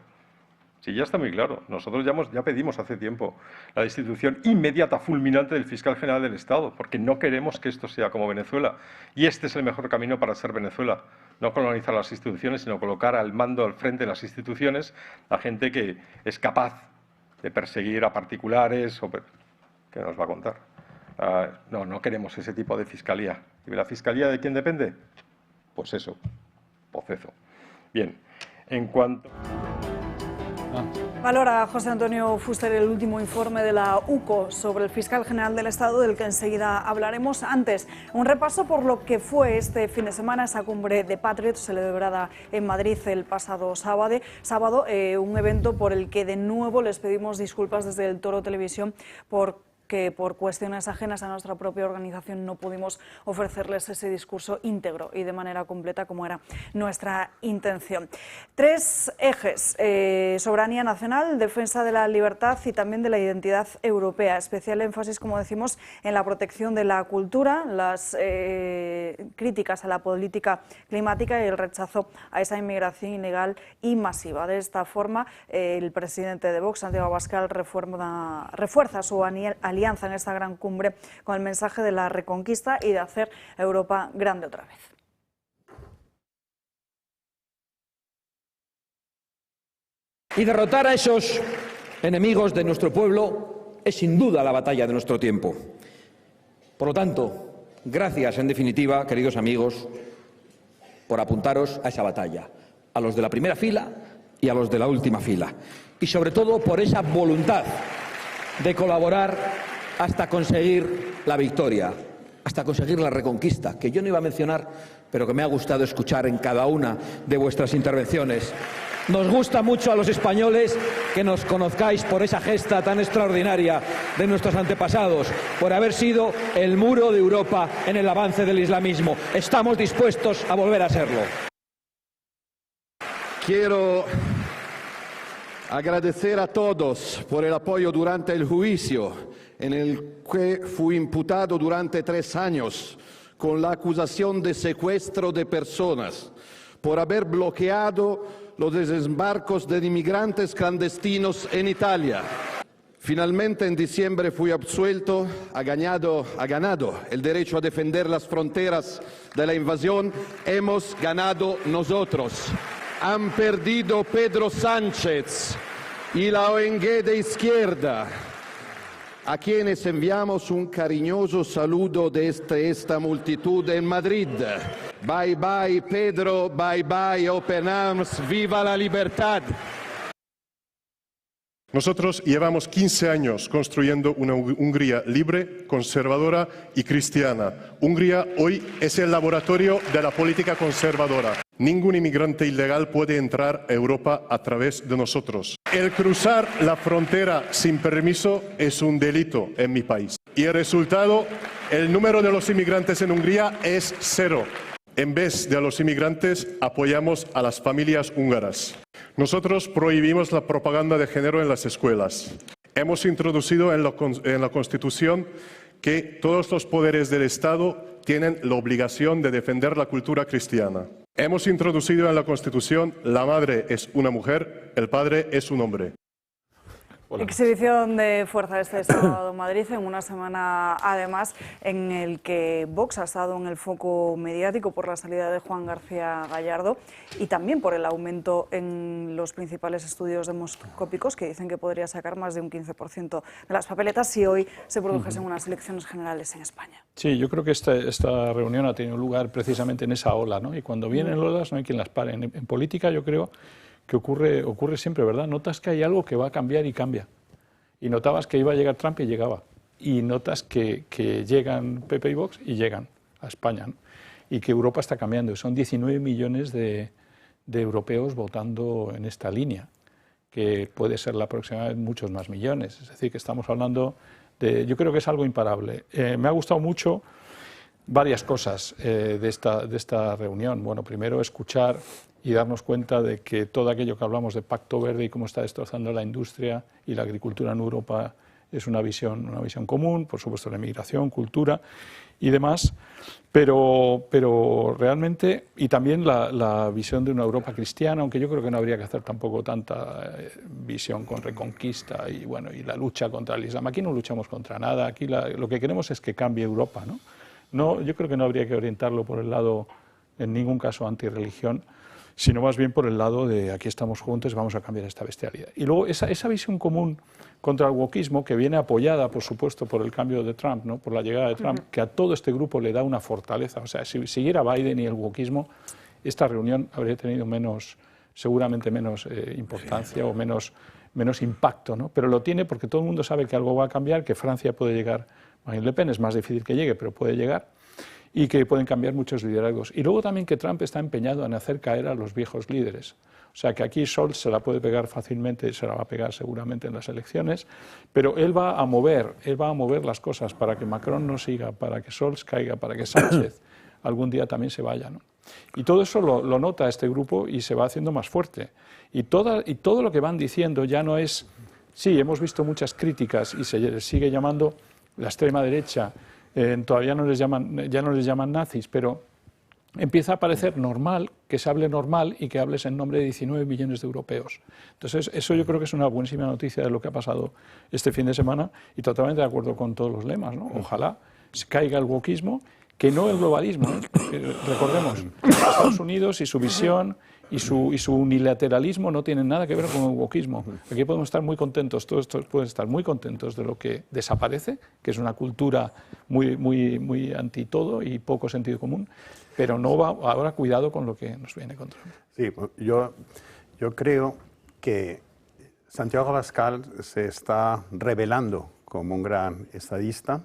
Si ya está muy claro. Nosotros ya pedimos hace tiempo la destitución inmediata, fulminante del fiscal general del Estado, porque no queremos que esto sea como Venezuela. Y este es el mejor camino para ser Venezuela. No colonizar las instituciones, sino colocar al mando, al frente de las instituciones, a gente que es capaz de perseguir a particulares. ¿Qué nos va a contar? No queremos ese tipo de fiscalía. ¿Y la fiscalía de quién depende? Pues eso, Poceso. Bien, en cuanto... Valora José Antonio Fuster el último informe de la UCO sobre el fiscal general del Estado, del que enseguida hablaremos. Antes, un repaso por lo que fue este fin de semana esa cumbre de Patriots celebrada en Madrid el pasado sábado, un evento por el que de nuevo les pedimos disculpas desde el Toro Televisión que por cuestiones ajenas a nuestra propia organización no pudimos ofrecerles ese discurso íntegro y de manera completa como era nuestra intención. 3 ejes, soberanía nacional, defensa de la libertad y también de la identidad europea. Especial énfasis, como decimos, en la protección de la cultura, las críticas a la política climática y el rechazo a esa inmigración ilegal y masiva. De esta forma, el presidente de Vox, Santiago Abascal, refuerza su alianza en esta gran cumbre con el mensaje de la reconquista y de hacer Europa grande otra vez. Y derrotar a esos enemigos de nuestro pueblo es sin duda la batalla de nuestro tiempo. Por lo tanto, gracias en definitiva, queridos amigos, por apuntaros a esa batalla, a los de la primera fila y a los de la última fila. Y sobre todo por esa voluntad de colaborar hasta conseguir la victoria, hasta conseguir la reconquista, que yo no iba a mencionar, pero que me ha gustado escuchar en cada una de vuestras intervenciones. Nos gusta mucho a los españoles que nos conozcáis por esa gesta tan extraordinaria de nuestros antepasados, por haber sido el muro de Europa en el avance del islamismo. Estamos dispuestos a volver a serlo. Quiero agradecer a todos por el apoyo durante el juicio en el que fui imputado durante 3 años con la acusación de secuestro de personas, por haber bloqueado los desembarcos de inmigrantes clandestinos en Italia. Finalmente, en diciembre fui absuelto, ha ganado el derecho a defender las fronteras de la invasión. Hemos ganado nosotros. Han perdido Pedro Sánchez y la ONG de izquierda, a quienes enviamos un cariñoso saludo desde esta multitud en Madrid. Bye bye Pedro, bye bye Open Arms, viva la libertad. Nosotros llevamos 15 años construyendo una Hungría libre, conservadora y cristiana. Hungría hoy es el laboratorio de la política conservadora. Ningún inmigrante ilegal puede entrar a Europa a través de nosotros. El cruzar la frontera sin permiso es un delito en mi país. Y el resultado, el número de los inmigrantes en Hungría es 0. En vez de a los inmigrantes, apoyamos a las familias húngaras. Nosotros prohibimos la propaganda de género en las escuelas. Hemos introducido en la Constitución que todos los poderes del Estado tienen la obligación de defender la cultura cristiana. Hemos introducido en la Constitución la madre es una mujer, el padre es un hombre. Exhibición de fuerza este sábado en Madrid, en una semana además en el que Vox ha estado en el foco mediático por la salida de Juan García Gallardo y también por el aumento en los principales estudios demoscópicos que dicen que podría sacar más de un 15% de las papeletas si hoy se produjesen unas elecciones generales en España. Sí, yo creo que esta reunión ha tenido lugar precisamente en esa ola, ¿no? Y cuando vienen olas no hay quien las pare. En política yo creo que ocurre siempre, ¿verdad? Notas que hay algo que va a cambiar y cambia. Y notabas que iba a llegar Trump y llegaba. Y notas que llegan PP y Vox y llegan a España, ¿no? Y que Europa está cambiando. Son 19 millones de europeos votando en esta línea, que puede ser la próxima vez muchos más millones. Es decir, que estamos hablando de... Yo creo que es algo imparable. Me ha gustado mucho varias cosas de esta reunión. Bueno, primero escuchar y darnos cuenta de que todo aquello que hablamos de Pacto Verde y cómo está destrozando la industria y la agricultura en Europa es una visión común, por supuesto la inmigración, cultura y demás, pero realmente, y también la visión de una Europa cristiana, aunque yo creo que no habría que hacer tampoco tanta visión con Reconquista y la lucha contra el Islam. Aquí no luchamos contra nada, aquí lo que queremos es que cambie Europa, ¿no? No, yo creo que no habría que orientarlo por el lado, en ningún caso, antirreligión, sino más bien por el lado de aquí estamos juntos, vamos a cambiar esta bestialidad. Y luego esa visión común contra el wokismo, que viene apoyada, por supuesto, por el cambio de Trump, ¿no? Por la llegada de Trump, que a todo este grupo le da una fortaleza. O sea, si siguiera Biden y el wokismo, esta reunión habría tenido seguramente menos importancia o menos impacto, ¿no? Pero lo tiene porque todo el mundo sabe que algo va a cambiar, que Francia puede llegar, Marine Le Pen es más difícil que llegue, pero puede llegar, y que pueden cambiar muchos liderazgos. Y luego también que Trump está empeñado en hacer caer a los viejos líderes. O sea, que aquí Scholz se la puede pegar fácilmente, se la va a pegar seguramente en las elecciones, pero él va a mover las cosas para que Macron no siga, para que Scholz caiga, para que Sánchez algún día también se vaya, ¿no? Y todo eso lo nota este grupo y se va haciendo más fuerte. Y todo lo que van diciendo ya no es... Sí, hemos visto muchas críticas y se les sigue llamando la extrema derecha. Todavía ya no les llaman nazis, pero empieza a parecer normal que se hable normal y que hables en nombre de 19 millones de europeos. Entonces, eso yo creo que es una buenísima noticia de lo que ha pasado este fin de semana y totalmente de acuerdo con todos los lemas, ¿no? Ojalá se caiga el wokismo, que no el globalismo, ¿eh? Recordemos, Estados Unidos y su visión y su unilateralismo no tienen nada que ver con el wokismo. Aquí podemos estar muy contentos, todos pueden estar muy contentos de lo que desaparece, que es una cultura muy anti todo y poco sentido común, pero no va, ahora cuidado con lo que nos viene contra. Sí, yo creo que Santiago Abascal se está revelando como un gran estadista.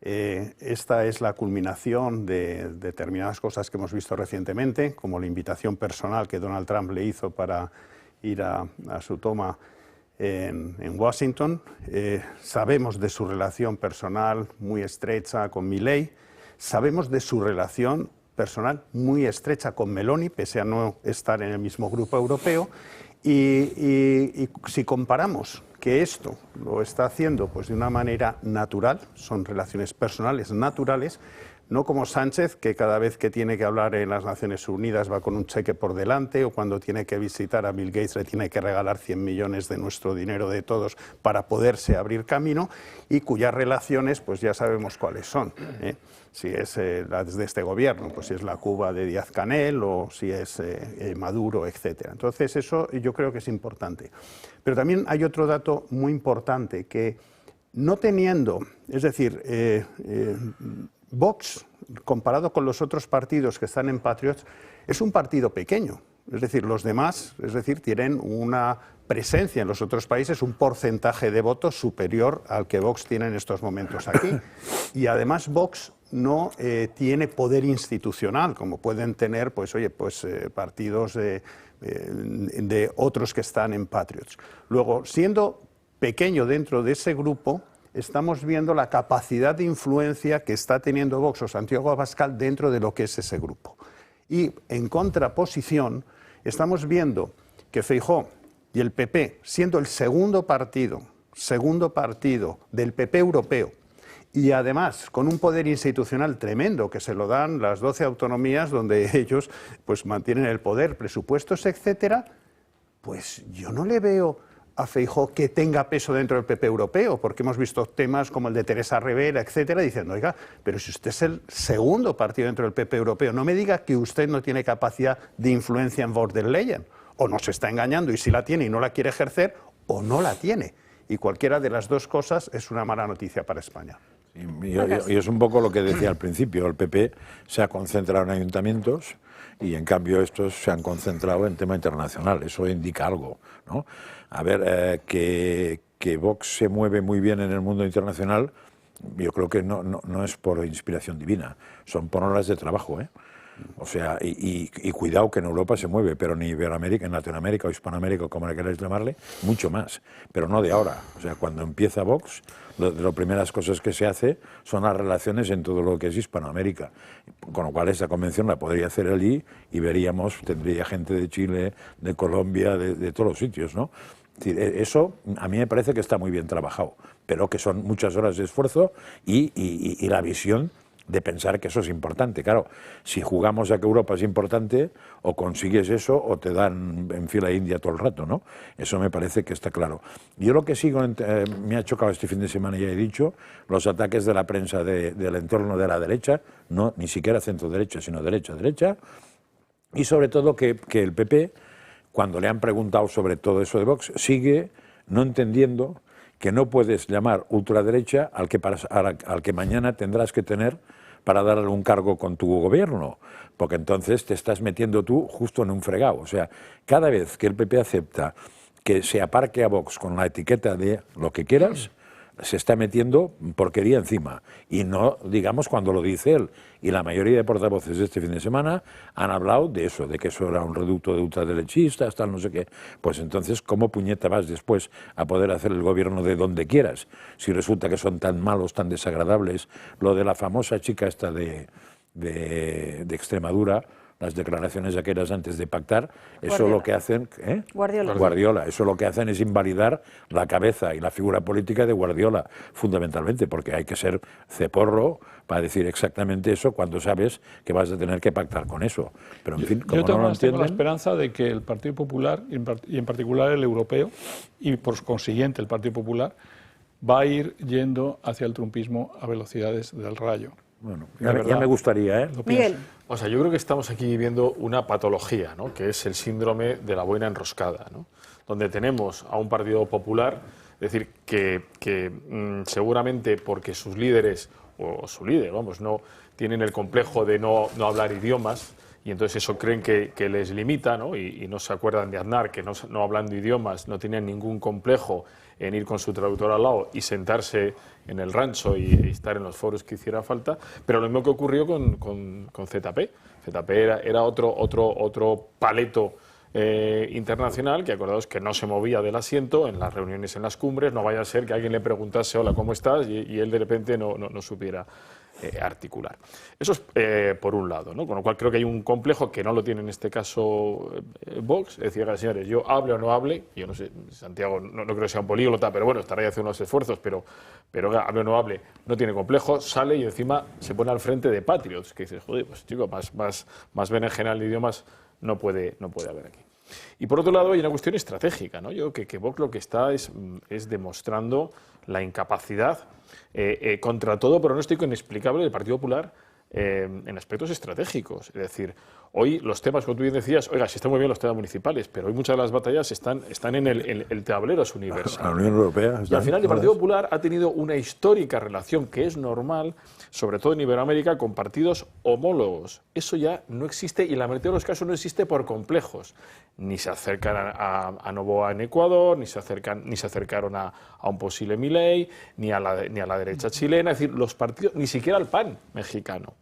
Esta es la culminación de determinadas cosas que hemos visto recientemente, como la invitación personal que Donald Trump le hizo para ir a su toma en Washington. Sabemos de su relación personal muy estrecha con Milei, sabemos de su relación personal muy estrecha con Meloni, pese a no estar en el mismo grupo europeo, y si comparamos que esto lo está haciendo pues de una manera natural, son relaciones personales naturales, no como Sánchez, que cada vez que tiene que hablar en las Naciones Unidas va con un cheque por delante, o cuando tiene que visitar a Bill Gates le tiene que regalar 100 millones de nuestro dinero de todos para poderse abrir camino, y cuyas relaciones pues ya sabemos cuáles son, ¿eh? Si es las de este gobierno, pues si es la Cuba de Díaz-Canel o si es Maduro, etc. Entonces eso yo creo que es importante. Pero también hay otro dato muy importante, que no teniendo, es decir, Vox, comparado con los otros partidos que están en Patriots, es un partido pequeño. Es decir, los demás, tienen una presencia en los otros países, un porcentaje de votos superior al que Vox tiene en estos momentos aquí. Y además Vox no tiene poder institucional, como pueden tener partidos de otros que están en Patriots. Luego, siendo pequeño dentro de ese grupo, estamos viendo la capacidad de influencia que está teniendo Vox o Santiago Abascal dentro de lo que es ese grupo. Y en contraposición estamos viendo que Feijóo y el PP, siendo el segundo partido del PP europeo, y además con un poder institucional tremendo que se lo dan las 12 autonomías donde ellos pues mantienen el poder, presupuestos, etcétera, pues yo no le veo a Feijóo que tenga peso dentro del PP europeo, porque hemos visto temas como el de Teresa Rivera, etcétera, diciendo, oiga, pero si usted es el segundo partido dentro del PP europeo, no me diga que usted no tiene capacidad de influencia en von der Leyen, o nos está engañando y si la tiene y no la quiere ejercer, o no la tiene. Y cualquiera de las dos cosas es una mala noticia para España. Y es un poco lo que decía al principio, el PP se ha concentrado en ayuntamientos y en cambio estos se han concentrado en tema internacional, eso indica algo, ¿no? A ver, que Vox se mueve muy bien en el mundo internacional, yo creo que no es por inspiración divina, son por horas de trabajo, ¿eh? O sea, y cuidado que en Europa se mueve, pero en Iberoamérica, en Latinoamérica o Hispanoamérica, como le queráis llamarle, mucho más, pero no de ahora. O sea, cuando empieza Vox, de las primeras cosas que se hace son las relaciones en todo lo que es Hispanoamérica, con lo cual esta convención la podría hacer allí y veríamos, tendría gente de Chile, de Colombia, de todos los sitios, ¿no? Eso a mí me parece que está muy bien trabajado, pero que son muchas horas de esfuerzo y la visión de pensar que eso es importante. Claro, si jugamos a que Europa es importante, o consigues eso o te dan en fila india todo el rato, ¿no? Eso me parece que está claro. Yo lo que sigo, me ha chocado este fin de semana, ya he dicho, los ataques de la prensa del entorno de la derecha, no ni siquiera centro-derecha, sino derecha, y sobre todo que el PP, cuando le han preguntado sobre todo eso de Vox, sigue no entendiendo que no puedes llamar ultraderecha al que mañana tendrás que tener para darle un cargo con tu gobierno, porque entonces te estás metiendo tú justo en un fregado. O sea, cada vez que el PP acepta que se aparque a Vox con la etiqueta de lo que quieras, se está metiendo porquería encima. Y no, digamos, cuando lo dice él. Y la mayoría de portavoces de este fin de semana han hablado de eso, de que eso era un reducto de ultraderechistas, tal, no sé qué. Pues entonces, ¿cómo puñeta vas después a poder hacer el gobierno de donde quieras? Si resulta que son tan malos, tan desagradables. Lo de la famosa chica esta de Extremadura, las declaraciones aquellas antes de pactar, eso lo que hacen... Guardiola. Eso lo que hacen es invalidar la cabeza y la figura política de Guardiola, fundamentalmente, porque hay que ser ceporro para decir exactamente eso cuando sabes que vas a tener que pactar con eso. Pero en fin, como no lo entienden... Tengo la esperanza de que el Partido Popular, y en particular el europeo, y por consiguiente el Partido Popular, va a ir yendo hacia el trumpismo a velocidades del rayo. Bueno, ya me gustaría, ¿eh? Miguel. O sea, yo creo que estamos aquí viviendo una patología, ¿no? Que es el síndrome de la buena enroscada, ¿no? Donde tenemos a un Partido Popular, es decir, que seguramente porque sus líderes, o su líder, vamos, no tienen el complejo de no hablar idiomas, y entonces eso creen que les limita, ¿no? Y no se acuerdan de Aznar, que no hablando idiomas, no tenían ningún complejo en ir con su traductor al lado y sentarse en el rancho y estar en los foros que hiciera falta, pero lo mismo que ocurrió con ZP. ZP era otro paleto internacional que, acordaos, que no se movía del asiento en las reuniones, en las cumbres, no vaya a ser que alguien le preguntase hola, ¿cómo estás? Y él de repente no supiera articular. Eso es por un lado, ¿no? Con lo cual creo que hay un complejo que no lo tiene en este caso Vox, es decir, señores, yo hable o no hable, yo no sé, Santiago no creo que sea un políglota, pero bueno, estará ahí haciendo unos esfuerzos, pero hable o no hable, no tiene complejo, sale y encima se pone al frente de Patriots, que dices, joder, pues chico, más berenjenal de idiomas no puede haber aquí. Y por otro lado hay una cuestión estratégica, ¿no? Yo creo que Vox lo que está es demostrando la incapacidad contra todo pronóstico inexplicable del Partido Popular en aspectos estratégicos. Es decir, hoy los temas, como tú bien decías, oiga, si están muy bien los temas municipales, pero hoy muchas de las batallas están en el tablero universal. La Unión Europea. Y al final el Partido Popular ha tenido una histórica relación que es normal, sobre todo en Iberoamérica, con partidos homólogos. Eso ya no existe y en la mayoría de los casos no existe por complejos. Ni se acercan a Noboa en Ecuador, ni se acercaron a un posible Milei, ni a la derecha chilena, es decir, los partidos, ni siquiera al PAN mexicano.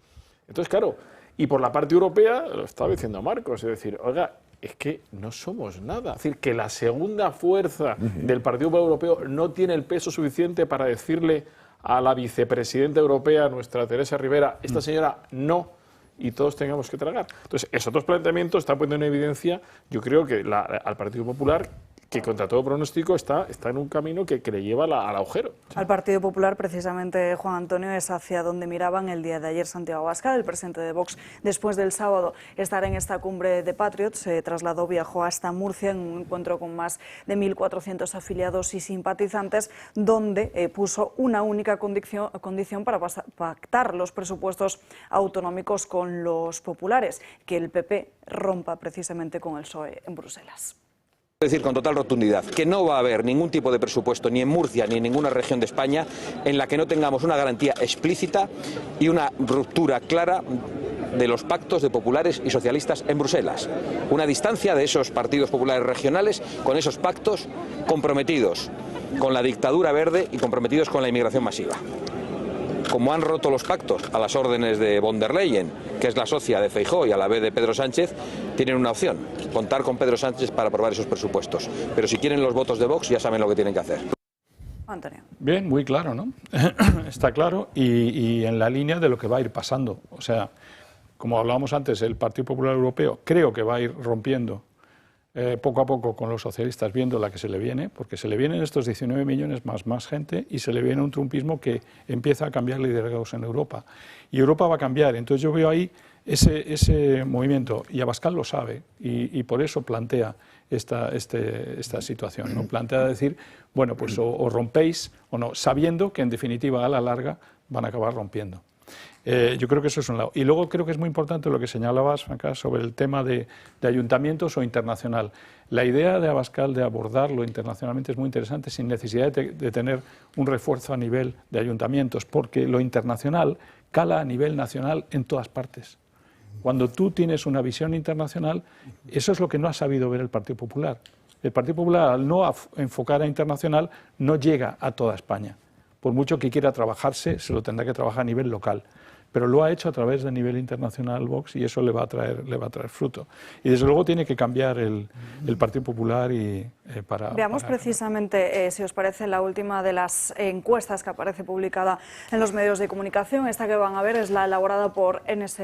Entonces, claro, y por la parte europea, lo estaba diciendo Marcos, es decir, oiga, es que no somos nada. Es decir, que la segunda fuerza del Partido Popular Europeo no tiene el peso suficiente para decirle a la vicepresidenta europea, nuestra Teresa Rivera, esta señora no, y todos tengamos que tragar. Entonces, esos dos planteamientos están poniendo en evidencia, yo creo que al Partido Popular, que contra todo pronóstico está en un camino que le lleva al agujero. Al Partido Popular, precisamente, Juan Antonio, es hacia donde miraban el día de ayer Santiago Abascal, el presidente de Vox, después del sábado estar en esta cumbre de Patriots, se trasladó, viajó hasta Murcia en un encuentro con más de 1.400 afiliados y simpatizantes, donde puso una única condición para pactar los presupuestos autonómicos con los populares, que el PP rompa precisamente con el PSOE en Bruselas. Decir con total rotundidad que no va a haber ningún tipo de presupuesto ni en Murcia ni en ninguna región de España en la que no tengamos una garantía explícita y una ruptura clara de los pactos de populares y socialistas en Bruselas. Una distancia de esos partidos populares regionales con esos pactos comprometidos con la dictadura verde y comprometidos con la inmigración masiva. Como han roto los pactos a las órdenes de von der Leyen, que es la socia de Feijóo y a la vez de Pedro Sánchez, tienen una opción: contar con Pedro Sánchez para aprobar esos presupuestos. Pero si quieren los votos de Vox, ya saben lo que tienen que hacer. Antonio. Bien, muy claro, ¿no? Está claro y en la línea de lo que va a ir pasando. O sea, como hablábamos antes, el Partido Popular Europeo creo que va a ir rompiendo poco a poco con los socialistas, viendo la que se le viene, porque se le vienen estos 19 millones más gente y se le viene un trumpismo que empieza a cambiar liderazgos en Europa. Y Europa va a cambiar, entonces yo veo ahí ese movimiento, y Abascal lo sabe, y por eso plantea esta situación, ¿no? Plantea decir, bueno, pues o rompéis o no, sabiendo que en definitiva a la larga van a acabar rompiendo. Yo creo que eso es un lado. Y luego creo que es muy importante lo que señalabas, Franca, sobre el tema de ayuntamientos o internacional. La idea de Abascal de abordarlo internacionalmente es muy interesante, sin necesidad de tener un refuerzo a nivel de ayuntamientos, porque lo internacional cala a nivel nacional en todas partes. Cuando tú tienes una visión internacional, eso es lo que no ha sabido ver el Partido Popular. El Partido Popular, al no enfocar a internacional, no llega a toda España. Por mucho que quiera trabajarse, se lo tendrá que trabajar a nivel local. Pero lo ha hecho a través de nivel internacional Vox y eso le va a traer fruto. Y desde luego tiene que cambiar el Partido Popular Veamos precisamente, si os parece, la última de las encuestas que aparece publicada en los medios de comunicación. Esta que van a ver es la elaborada por NS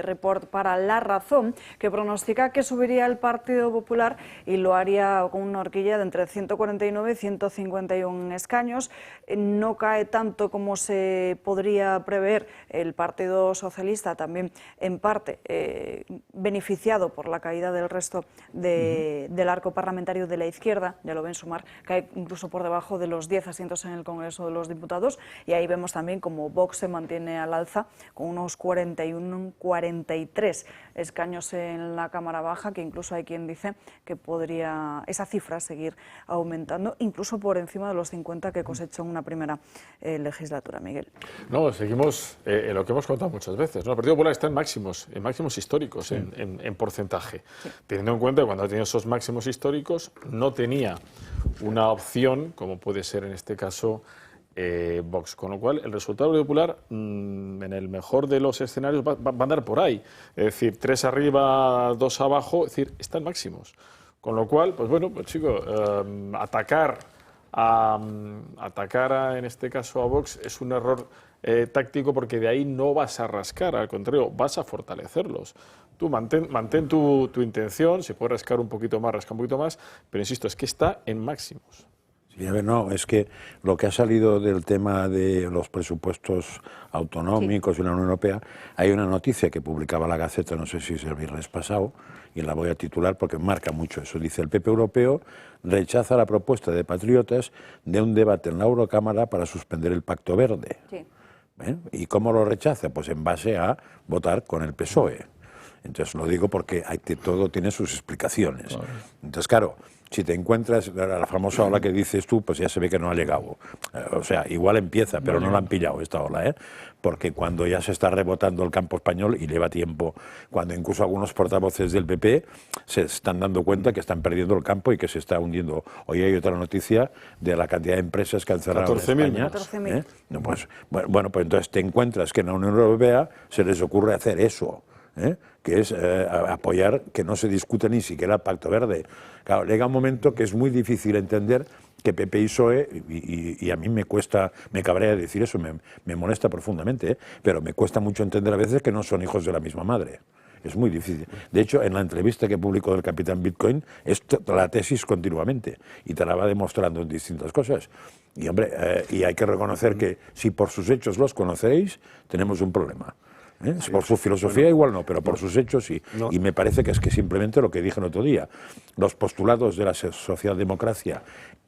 Report para La Razón, que pronostica que subiría el Partido Popular y lo haría con una horquilla de entre 149 y 151 escaños. No cae tanto como se podría prever el Partido Socialista, también en parte beneficiado por la caída del resto del arco parlamentario de la izquierda, ya lo ven sumar, cae incluso por debajo de los 10 asientos en el Congreso de los Diputados, y ahí vemos también como Vox se mantiene al alza con unos 41-43 escaños en la Cámara Baja, que incluso hay quien dice que podría esa cifra seguir aumentando, incluso por encima de los 50 que cosechó en una primera legislatura. Miguel. No, seguimos en lo que hemos contado muchas veces, ¿no? El Partido Popular está en máximos históricos, sí, en porcentaje. Sí. Teniendo en cuenta que cuando ha tenido esos máximos históricos no tenía una opción, como puede ser en este caso Vox. Con lo cual, el resultado del Partido Popular, en el mejor de los escenarios, va a andar por ahí. Es decir, 3 arriba, 2 abajo, es decir, está en máximos. Con lo cual, pues bueno, pues chicos, atacar en este caso a Vox es un error táctico, porque de ahí no vas a rascar, al contrario, vas a fortalecerlos. Tú mantén tu intención, si puedes rascar un poquito más, rasca un poquito más, pero insisto, es que está en máximos. Sí, a ver, no, es que lo que ha salido del tema de los presupuestos autonómicos y la Unión Europea, hay una noticia que publicaba la Gaceta, no sé si es el viernes pasado, y la voy a titular porque marca mucho eso. Dice: el PP europeo rechaza la propuesta de patriotas de un debate en la Eurocámara para suspender el Pacto Verde. Sí. ¿Y cómo lo rechaza? Pues en base a votar con el PSOE. Entonces lo digo porque todo tiene sus explicaciones. Entonces, claro, si te encuentras la famosa ola que dices tú, pues ya se ve que no ha llegado. O sea, igual empieza, pero no la han pillado esta ola, porque cuando ya se está rebotando el campo español, y lleva tiempo, cuando incluso algunos portavoces del PP se están dando cuenta que están perdiendo el campo y que se está hundiendo. Hoy hay otra noticia de la cantidad de empresas que han cerrado en España. 14.000. No, pues, bueno, pues entonces te encuentras que en la Unión Europea se les ocurre hacer eso. que es apoyar que no se discute ni siquiera el Pacto Verde. Claro, llega un momento que es muy difícil entender que PP y PSOE, y a mí me cuesta, me cabrea decir eso, me molesta profundamente, pero me cuesta mucho entender a veces que no son hijos de la misma madre. Es muy difícil. De hecho, en la entrevista que publicó del Capitán Bitcoin, es la tesis continuamente, y te la va demostrando en distintas cosas. Y hombre, y hay que reconocer que si por sus hechos los conocéis, tenemos un problema. Por su filosofía igual no, pero por sus hechos sí. Y me parece que es que simplemente lo que dije el otro día, los postulados de la socialdemocracia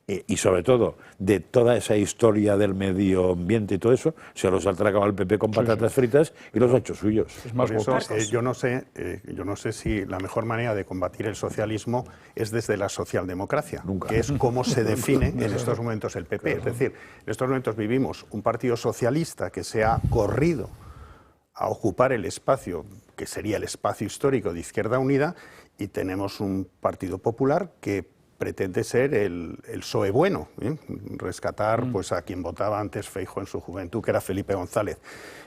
y sobre todo de toda esa historia del medio ambiente y todo eso, se los ha tragado al PP con patatas fritas y los ha hecho suyos. Por eso, yo no sé si la mejor manera de combatir el socialismo es desde la socialdemocracia, que es cómo se define en estos momentos el PP. Es decir, en estos momentos vivimos un partido socialista que se ha corrido a ocupar el espacio que sería el espacio histórico de Izquierda Unida, y tenemos un Partido Popular que pretende ser el PSOE bueno, rescatar pues a quien votaba antes Feijóo en su juventud, que era Felipe González.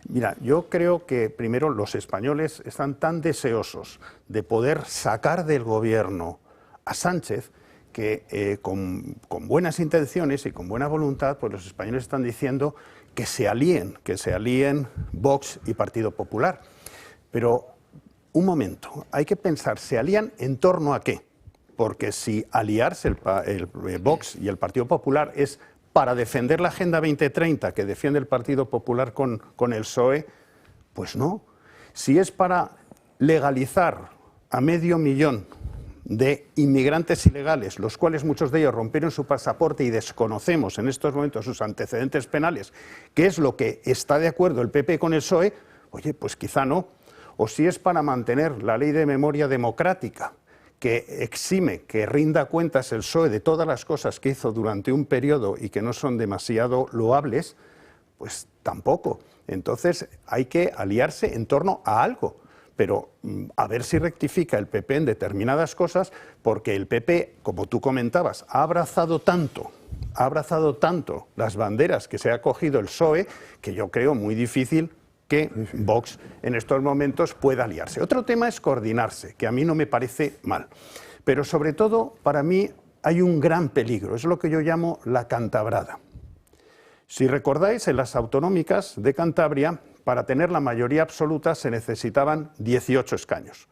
Mira, yo creo que primero los españoles están tan deseosos de poder sacar del gobierno a Sánchez que con buenas intenciones y con buena voluntad, pues los españoles están diciendo que se alíen Vox y Partido Popular. Pero un momento, hay que pensar, ¿se alían en torno a qué? Porque si aliarse el Vox y el Partido Popular es para defender la Agenda 2030 que defiende el Partido Popular con el PSOE, pues no. Si es para legalizar a 500.000 de inmigrantes ilegales, los cuales muchos de ellos rompieron su pasaporte y desconocemos en estos momentos sus antecedentes penales, que es lo que está de acuerdo el PP con el PSOE, oye, pues quizá no. O si es para mantener la ley de memoria democrática, que exime, que rinda cuentas el PSOE de todas las cosas que hizo durante un periodo y que no son demasiado loables, pues tampoco. Entonces hay que aliarse en torno a algo, pero a ver si rectifica el PP en determinadas cosas, porque el PP, como tú comentabas, ha abrazado tanto las banderas que se ha cogido el PSOE, que yo creo muy difícil que Vox en estos momentos pueda aliarse. Otro tema es coordinarse, que a mí no me parece mal. Pero sobre todo, para mí, hay un gran peligro, es lo que yo llamo la cantabrada. Si recordáis, en las autonómicas de Cantabria, para tener la mayoría absoluta se necesitaban 18 escaños.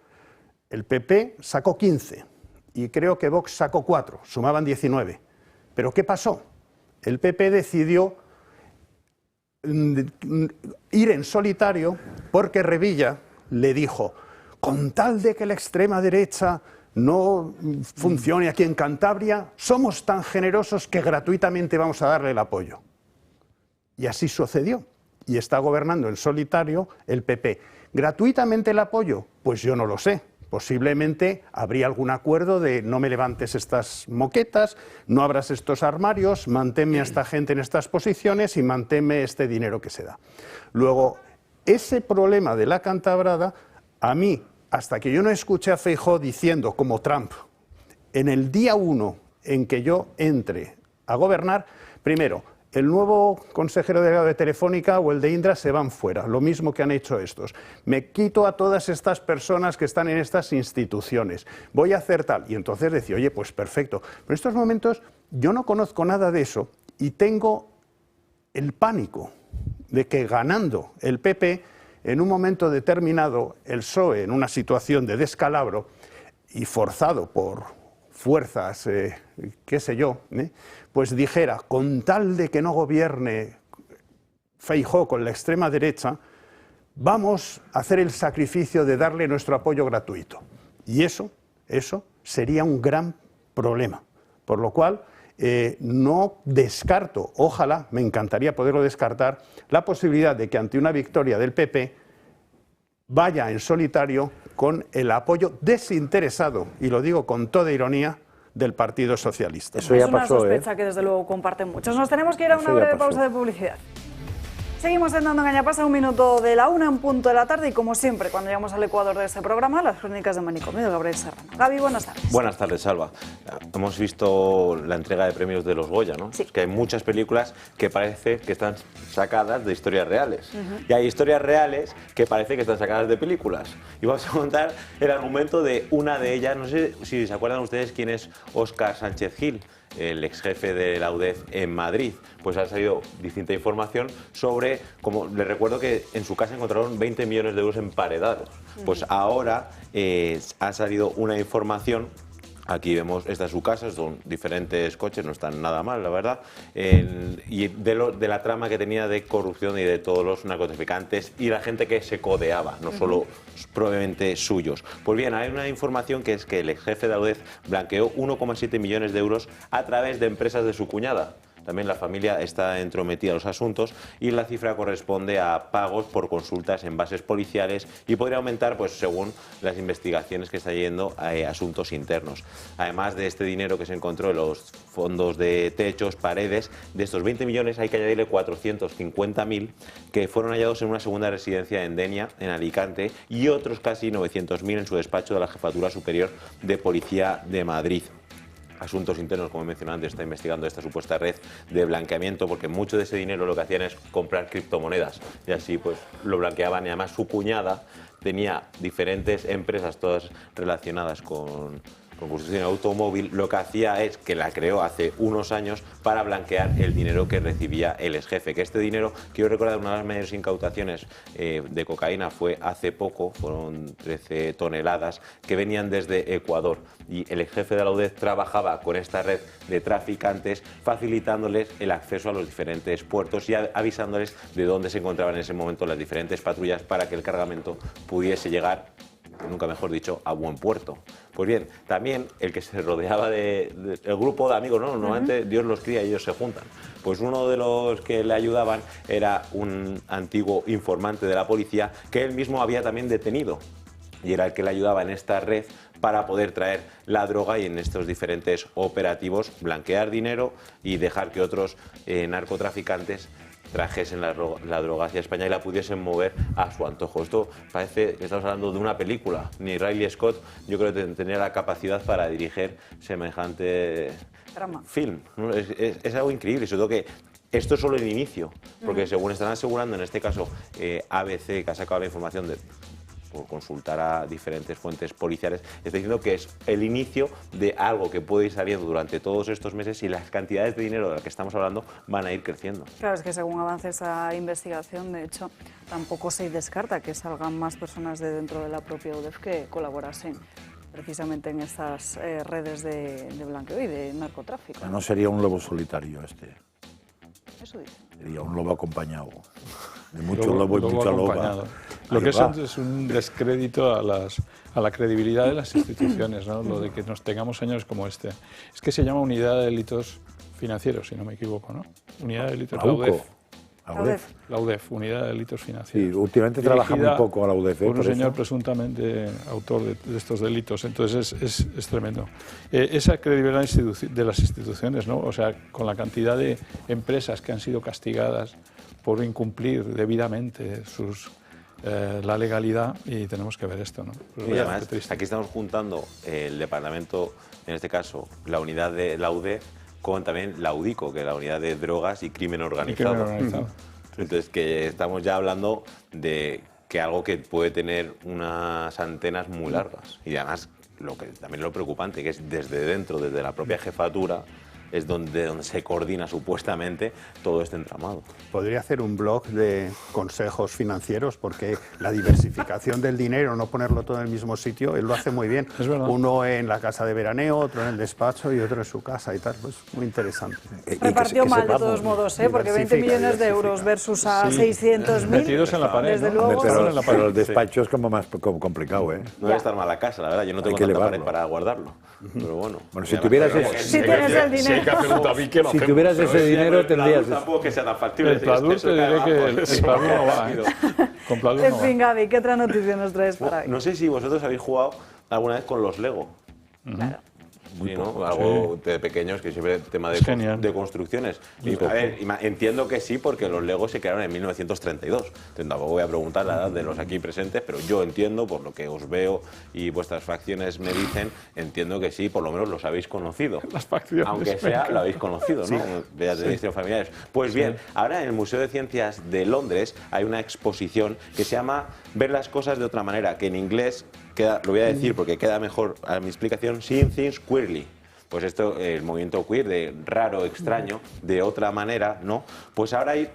El PP sacó 15 y creo que Vox sacó 4, sumaban 19. ¿Pero qué pasó? El PP decidió ir en solitario porque Revilla le dijo, con tal de que la extrema derecha no funcione aquí en Cantabria, somos tan generosos que gratuitamente vamos a darle el apoyo. Y así sucedió. Y está gobernando en solitario el PP. ¿Gratuitamente el apoyo? Pues yo no lo sé. Posiblemente habría algún acuerdo de no me levantes estas moquetas, no abras estos armarios, manténme a esta gente en estas posiciones y manténme este dinero que se da. Luego, ese problema de la cantabrada, a mí, hasta que yo no escuché a Feijóo diciendo, como Trump, en el día 1 en que yo entre a gobernar, primero, el nuevo consejero delegado de Telefónica o el de Indra se van fuera, lo mismo que han hecho estos. Me quito a todas estas personas que están en estas instituciones, voy a hacer tal. Y entonces decía, oye, pues perfecto. Pero en estos momentos yo no conozco nada de eso y tengo el pánico de que ganando el PP, en un momento determinado, el PSOE, en una situación de descalabro y forzado por fuerzas, qué sé yo, pues dijera, con tal de que no gobierne Feijóo con la extrema derecha, vamos a hacer el sacrificio de darle nuestro apoyo gratuito. Y eso sería un gran problema. Por lo cual, no descarto, ojalá, me encantaría poderlo descartar, la posibilidad de que ante una victoria del PP vaya en solitario con el apoyo desinteresado, y lo digo con toda ironía, del Partido Socialista. Eso ya pasó, es una sospecha que desde luego comparten muchos. Nos tenemos que ir a una breve pausa de publicidad. Seguimos en Dando Caña, pasa 1 minuto de la 1 en punto de la tarde y como siempre, cuando llegamos al ecuador de este programa, las crónicas de Manicomio de Gabriel Serrano. Gaby, buenas tardes. Buenas tardes, Salva. Hemos visto la entrega de premios de los Goya, ¿no? Sí. Es que hay muchas películas que parece que están sacadas de historias reales. Y hay historias reales que parece que están sacadas de películas. Y vamos a contar el argumento de una de ellas. No sé si se acuerdan ustedes quién es Óscar Sánchez Gil, el ex jefe de la UDEF en Madrid. Pues ha salido distinta información sobre, como les recuerdo que en su casa encontraron 20 millones de euros emparedados. Pues ahora ha salido una información. Aquí vemos, esta es su casa, son diferentes coches, no están nada mal, la verdad, y de la trama que tenía de corrupción y de todos los narcotraficantes y la gente que se codeaba, no solo probablemente suyos. Pues bien, hay una información que es que el ex jefe de la UDEF blanqueó 1,7 millones de euros a través de empresas de su cuñada. También la familia está entrometida en los asuntos y la cifra corresponde a pagos por consultas en bases policiales y podría aumentar pues según las investigaciones que está yendo a asuntos internos. Además de este dinero que se encontró en los fondos de techos, paredes, de estos 20 millones hay que añadirle 450.000 que fueron hallados en una segunda residencia en Denia, en Alicante, y otros casi 900.000 en su despacho de la Jefatura Superior de Policía de Madrid. Asuntos Internos, como he mencionado antes, está investigando esta supuesta red de blanqueamiento porque mucho de ese dinero lo que hacían es comprar criptomonedas y así pues lo blanqueaban. Y además su cuñada tenía diferentes empresas todas relacionadas con construcción automóvil. Lo que hacía es que la creó hace unos años para blanquear el dinero que recibía el ex jefe. Que este dinero, quiero recordar, una de las mayores incautaciones de cocaína fue hace poco, fueron 13 toneladas que venían desde Ecuador. Y el ex jefe de la UDEF trabajaba con esta red de traficantes, facilitándoles el acceso a los diferentes puertos y avisándoles de dónde se encontraban en ese momento las diferentes patrullas para que el cargamento pudiese llegar, nunca mejor dicho, a buen puerto. Pues bien, también el que se rodeaba el grupo de amigos, ¿no? Normalmente Dios los cría y ellos se juntan. Pues uno de los que le ayudaban era un antiguo informante de la policía que él mismo había también detenido. Y era el que le ayudaba en esta red para poder traer la droga y en estos diferentes operativos blanquear dinero y dejar que otros narcotraficantes trajesen la droga hacia España y la pudiesen mover a su antojo. Esto parece que estamos hablando de una película. Ni Riley Scott yo creo que tenía la capacidad para dirigir semejante film. Es algo increíble, sobre todo que esto es solo el inicio, porque según están asegurando, en este caso ABC, que ha sacado la información por consultar a diferentes fuentes policiales, está diciendo que es el inicio de algo que puede ir saliendo durante todos estos meses y las cantidades de dinero de las que estamos hablando van a ir creciendo. Claro, es que según avance esa investigación, de hecho, tampoco se descarta que salgan más personas de dentro de la propia UDEF que colaborasen precisamente en estas redes de blanqueo y de narcotráfico. No sería un lobo solitario este. Eso dice. Sería un lobo acompañado. De mucho lobo y mucha loba. Lo que es un descrédito a la credibilidad de las instituciones, ¿no? Lo de que nos tengamos señores como este. Es que se llama Unidad de Delitos Financieros, si no me equivoco, ¿no? Unidad de Delitos, la UDEF, Unidad de Delitos Financieros. Sí, últimamente trabaja muy poco la UDEF. Por un señor presuntamente autor de estos delitos, entonces es tremendo. Esa credibilidad de las instituciones, ¿no? O sea, con la cantidad de empresas que han sido castigadas por incumplir debidamente la legalidad, y tenemos que ver esto, ¿no? Y además, aquí estamos juntando el departamento, en este caso, la unidad de la UDEF, con también la UDICO, que es la unidad de drogas y crimen organizado. Entonces, que estamos ya hablando de que algo que puede tener unas antenas muy largas. Y además, también lo preocupante, que es desde dentro, desde la propia jefatura, es donde se coordina supuestamente todo este entramado. Podría hacer un blog de consejos financieros, porque la diversificación del dinero, no ponerlo todo en el mismo sitio, él lo hace muy bien. Es verdad. Uno en la casa de veraneo, otro en el despacho y otro en su casa y tal. Pues muy interesante. Repartió mal de todos modos, porque 20 millones de euros versus a 600.000. Metidos en la pared, desde ¿no? luego. Pero el despacho es como más complicado, ¿eh? No debe estar mal la casa, la verdad. Yo no tengo tanta pared para guardarlo. Pero bueno. Bueno, si tuvieras si tienes el dinero. Si tuvieras ese dinero, tendrías. Tampoco que sea tan factible. El Pladur te diré que el Pladur no va. Con Pladur no En fin, Gaby, ¿qué otra noticia nos traes para hoy? No sé si vosotros habéis jugado alguna vez con los Lego. Claro. Sí, ¿no? Algo de pequeños, que siempre el tema de construcciones. Y, a ver, entiendo que sí, porque los Legos se crearon en 1932. Entonces, tampoco voy a preguntar la edad de los aquí presentes, pero yo entiendo, por lo que os veo y vuestras facciones me dicen, entiendo que sí, por lo menos los habéis conocido. Las facciones. Aunque sea, lo habéis conocido, ¿no? Sí. Ya tenéis familiares. Pues bien, ahora en el Museo de Ciencias de Londres hay una exposición que se llama Ver las cosas de otra manera, que en inglés queda, lo voy a decir porque queda mejor a mi explicación, Seeing Things Queerly. Pues esto, el movimiento queer, de raro, extraño, de otra manera, ¿no? Pues ahora hay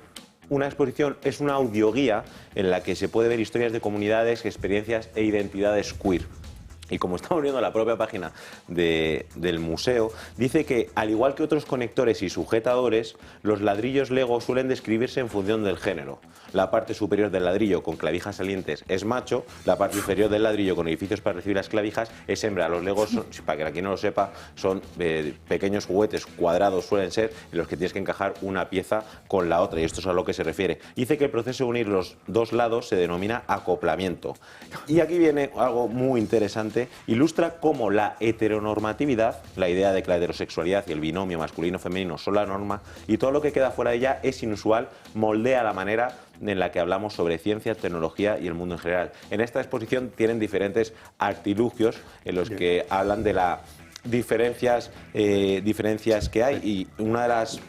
una exposición, es una audioguía en la que se puede ver historias de comunidades, experiencias e identidades queer. Y como estamos viendo la propia página del museo, dice que, al igual que otros conectores y sujetadores, los ladrillos Lego suelen describirse en función del género. La parte superior del ladrillo con clavijas salientes es macho, la parte inferior del ladrillo con orificios para recibir las clavijas es hembra. Los Legos, para que aquí no lo sepa, son pequeños juguetes cuadrados, suelen ser, en los que tienes que encajar una pieza con la otra, y esto es a lo que se refiere. Dice que el proceso de unir los dos lados se denomina acoplamiento. Y aquí viene algo muy interesante. Ilustra cómo la heteronormatividad, la idea de que la heterosexualidad y el binomio masculino-femenino son la norma, y todo lo que queda fuera de ella es inusual, moldea la manera en la que hablamos sobre ciencias, tecnología y el mundo en general. En esta exposición tienen diferentes artilugios en los que hablan de las diferencias que hay, y una de las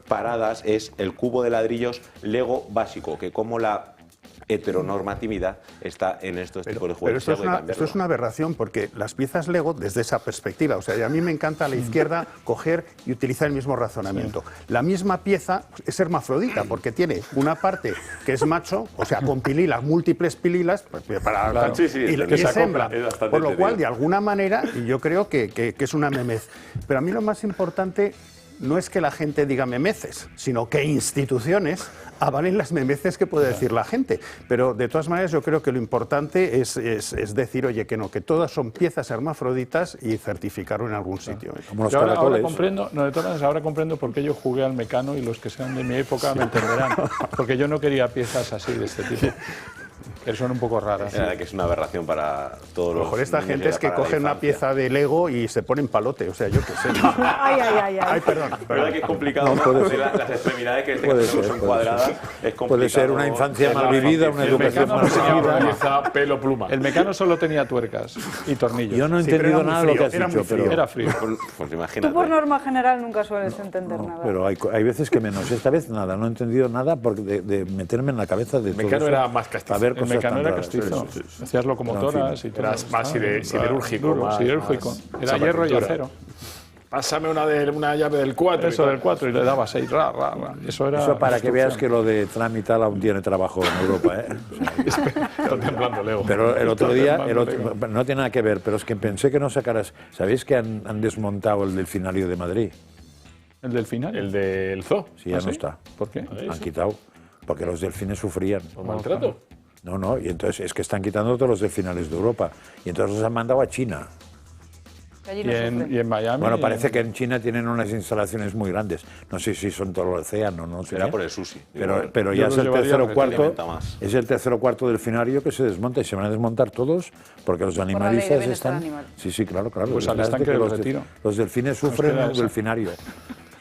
paradas es el cubo de ladrillos Lego básico, que como la heteronormatividad está en estos tipos de juegos. Pero esto es una aberración, porque las piezas Lego, desde esa perspectiva, o sea, y a mí me encanta a la izquierda coger y utilizar el mismo razonamiento. La misma pieza es hermafrodita, porque tiene una parte que es macho, o sea, con pililas, múltiples pililas, y es hembra. Por lo cual, de alguna manera, y yo creo que es una memez. Pero a mí lo más importante no es que la gente diga memeces, sino que instituciones avalen las memeces que puede decir la gente. Pero de todas maneras yo creo que lo importante es decir, oye, que no, que todas son piezas hermafroditas y certificarlo en algún sitio. Como los ahora comprendo, no, de todas maneras, ahora comprendo por qué yo jugué al Mecano, y los que sean de mi época me entenderán. Porque yo no quería piezas así, de este tipo. Que son un poco raras. Que es una aberración para todos los... A lo mejor esta gente es que cogen una pieza de Lego y se ponen palote, o sea, yo qué sé. Ay, perdón. La verdad que es complicado, ¿no? Las extremidades que en este caso son cuadradas, es complicado. Puede ser una infancia mal vivida, una educación mal vivida. Pelo pluma. El Mecano solo tenía tuercas y tornillos. Yo no he entendido nada de lo que has dicho, pero... Era frío. Pues imagínate. Tú por norma general nunca sueles entender nada. Pero hay veces que menos. Esta vez nada, no he entendido nada de meterme en la cabeza de todo. Mecano era más castizo. A ver cosas Mecano tan era raras. castizo. Hacías locomotoras y todo. Era más siderúrgico. Siderúrgico. Era hierro y acero. Pásame una llave del 4. Eso del 4 y le daba 6. Eso para que veas que lo de tram y tal aún tiene trabajo en Europa. Contemplando Lego. Pero el otro día, no tiene nada que ver, pero es que pensé que no sacaras... ¿Sabéis que han desmontado el Delfinario de Madrid? ¿El Delfinario? ¿El del zoo? Sí, ya no está. ¿Por qué? Han quitado, porque los delfines sufrían. ¿Por maltrato? No, y entonces es que están quitando todos los delfinarios de Europa. Y entonces los han mandado a China. Y en Miami. Bueno, parece que en China tienen unas instalaciones muy grandes. No sé si son todo el océano, no sé. Será por el sushi. Pero ya es el tercero o cuarto. Es el tercero o cuarto delfinario que se desmonta, y se van a desmontar todos porque los animalistas están. Sí, claro. Pues al estanque del Retiro. Los delfines sufren un delfinario.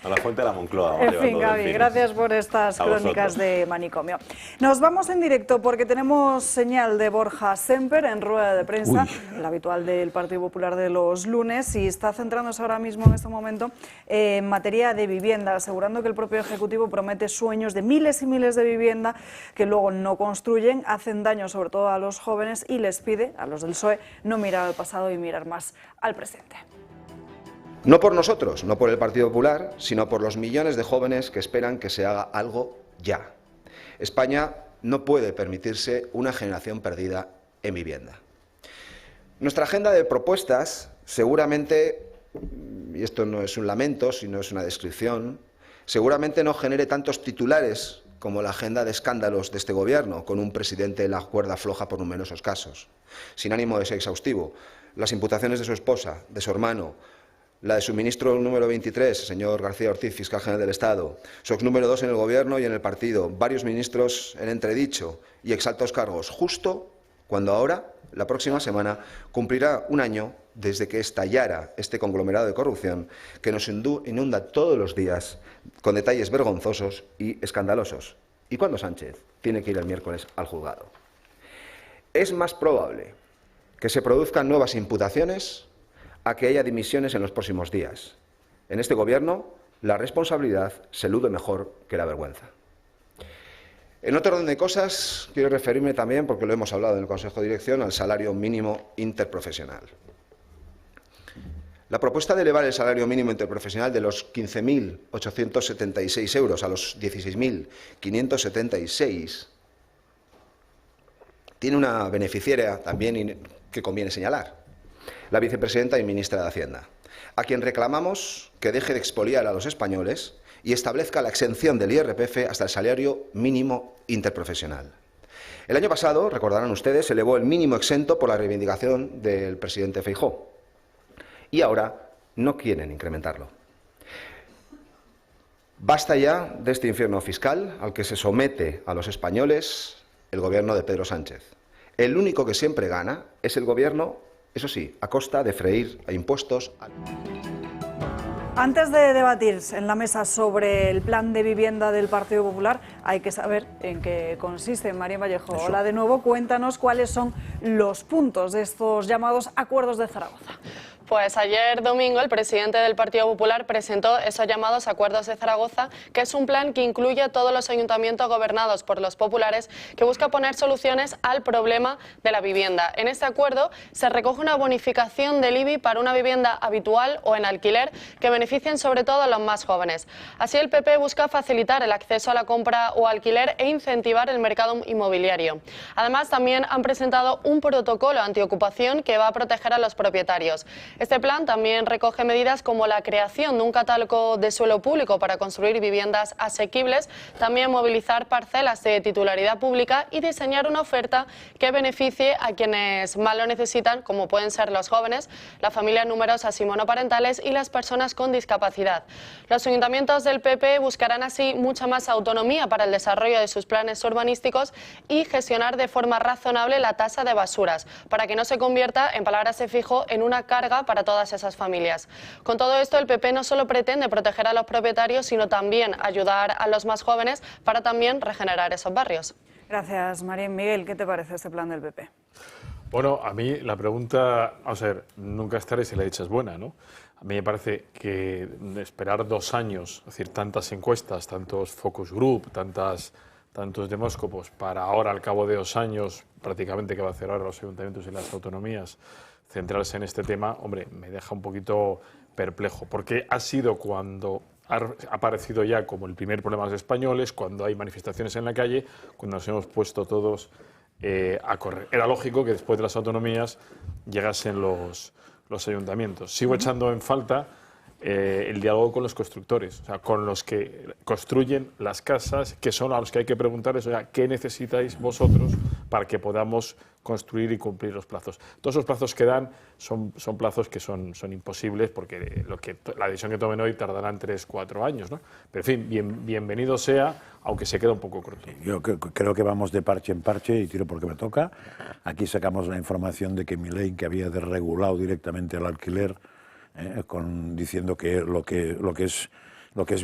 A la fuente de la Moncloa. En fin, Gaby, gracias por estas crónicas de manicomio. Nos vamos en directo porque tenemos señal de Borja Semper en rueda de prensa, el habitual del Partido Popular de los lunes, y está centrándose ahora mismo en este momento en materia de vivienda, asegurando que el propio Ejecutivo promete sueños de miles y miles de vivienda que luego no construyen, hacen daño sobre todo a los jóvenes, y les pide a los del PSOE no mirar al pasado y mirar más al presente. No por nosotros, no por el Partido Popular, sino por los millones de jóvenes que esperan que se haga algo ya. España no puede permitirse una generación perdida en vivienda. Nuestra agenda de propuestas seguramente, y esto no es un lamento, sino es una descripción, seguramente no genere tantos titulares como la agenda de escándalos de este Gobierno, con un presidente en la cuerda floja por numerosos casos. Sin ánimo de ser exhaustivo, las imputaciones de su esposa, de su hermano, la de su ministro número 23, señor García Ortiz, fiscal general del Estado, su ex número 2 en el Gobierno y en el partido, varios ministros en entredicho y exaltos cargos, justo cuando ahora la próxima semana, cumplirá un año desde que estallara este conglomerado de corrupción que nos inunda todos los días con detalles vergonzosos y escandalosos. ¿Y cuándo Sánchez tiene que ir el miércoles al juzgado? Es más probable que se produzcan nuevas imputaciones a que haya dimisiones en los próximos días. En este Gobierno, la responsabilidad se elude mejor que la vergüenza. En otro orden de cosas, quiero referirme también, porque lo hemos hablado en el Consejo de Dirección, al salario mínimo interprofesional. La propuesta de elevar el salario mínimo interprofesional de los 15.876 euros a los 16.576 tiene una beneficiaria también que conviene señalar, la vicepresidenta y ministra de Hacienda, a quien reclamamos que deje de expoliar a los españoles y establezca la exención del IRPF hasta el salario mínimo interprofesional. El año pasado, recordarán ustedes, se elevó el mínimo exento por la reivindicación del presidente Feijóo y ahora no quieren incrementarlo. Basta ya de este infierno fiscal al que se somete a los españoles el Gobierno de Pedro Sánchez. El único que siempre gana es el Gobierno, eso sí, a costa de freír a impuestos. Antes de debatir en la mesa sobre el plan de vivienda del Partido Popular, hay que saber en qué consiste. María Vallejo, hola de nuevo, cuéntanos cuáles son los puntos de estos llamados acuerdos de Zaragoza. Pues ayer domingo el presidente del Partido Popular presentó esos llamados Acuerdos de Zaragoza, que es un plan que incluye a todos los ayuntamientos gobernados por los populares, que busca poner soluciones al problema de la vivienda. En este acuerdo se recoge una bonificación del IBI para una vivienda habitual o en alquiler que beneficien sobre todo a los más jóvenes. Así el PP busca facilitar el acceso a la compra o alquiler e incentivar el mercado inmobiliario. Además, también han presentado un protocolo antiocupación que va a proteger a los propietarios. Este plan también recoge medidas como la creación de un catálogo de suelo público para construir viviendas asequibles, también movilizar parcelas de titularidad pública y diseñar una oferta que beneficie a quienes más lo necesitan, como pueden ser los jóvenes, las familias numerosas y monoparentales y las personas con discapacidad. Los ayuntamientos del PP buscarán así mucha más autonomía para el desarrollo de sus planes urbanísticos y gestionar de forma razonable la tasa de basuras, para que no se convierta, en palabras de Feijóo, en una carga para todas esas familias. Con todo esto, el PP no solo pretende proteger a los propietarios, sino también ayudar a los más jóvenes para también regenerar esos barrios. Gracias, María. Miguel, ¿qué te parece este plan del PP? Bueno, a mí la pregunta, a ver, nunca es tarde si la dicha es buena, ¿no? A mí me parece que esperar 2 años, es decir, tantas encuestas, tantos focus group, tantos demóscopos, para ahora, al cabo de 2 años, prácticamente que va a hacer ahora los ayuntamientos y las autonomías, centrarse en este tema, hombre, me deja un poquito perplejo, porque ha sido cuando ha aparecido ya como el primer problema de los españoles, cuando hay manifestaciones en la calle, cuando nos hemos puesto todos a correr. Era lógico que después de las autonomías llegasen los ayuntamientos. Sigo echando en falta el diálogo con los constructores, o sea, con los que construyen las casas, que son a los que hay que preguntarles, o sea, ¿qué necesitáis vosotros para que podamos construir y cumplir los plazos? Todos esos plazos que dan son plazos que son imposibles, porque la decisión que tomen hoy tardarán 3-4 años, ¿no? Pero en fin, bienvenido sea, aunque se queda un poco corto. Yo creo que vamos de parche en parche y tiro porque me toca. Aquí sacamos la información de que Milei, que había desregulado directamente el alquiler, diciendo que lo que es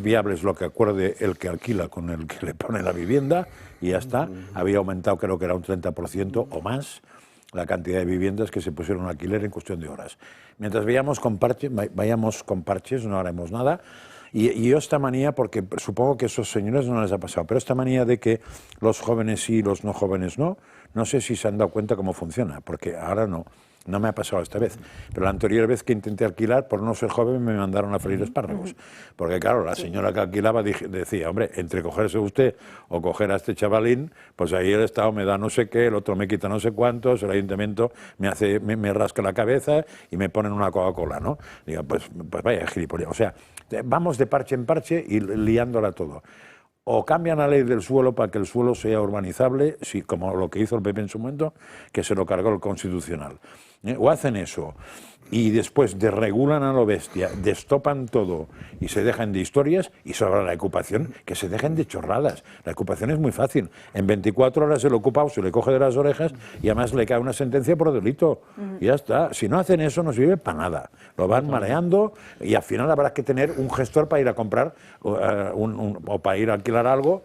viable es lo que acuerde el que alquila con el que le pone la vivienda, y ya está. Había aumentado, creo que era un 30% o más, la cantidad de viviendas que se pusieron a alquiler en cuestión de horas. Mientras vayamos con parches, no haremos nada. Y yo esta manía, porque supongo que a esos señores no les ha pasado, pero esta manía de que los jóvenes sí y los no jóvenes no sé si se han dado cuenta cómo funciona, porque ahora no me ha pasado esta vez. Pero la anterior vez que intenté alquilar, por no ser joven, me mandaron a freír espárragos. Porque claro, la señora que alquilaba decía, hombre, entre cogerse usted o coger a este chavalín, pues ahí el Estado me da no sé qué, el otro me quita no sé cuántos, el ayuntamiento me rasca la cabeza y me ponen una Coca-Cola, ¿no? Digo, pues vaya gilipollas. O sea, vamos de parche en parche y liándola todo. O cambian la ley del suelo para que el suelo sea urbanizable, como lo que hizo el PP en su momento, que se lo cargó el Constitucional. O hacen eso, y después desregulan a lo bestia, destopan todo y se dejan de historias, y sobre la ocupación que se dejen de chorradas. La ocupación es muy fácil. En 24 horas el ocupado se le coge de las orejas y además le cae una sentencia por delito. Y ya está. Si no hacen eso no sirve para nada. Lo van mareando y al final habrá que tener un gestor para ir a comprar o para ir a alquilar algo,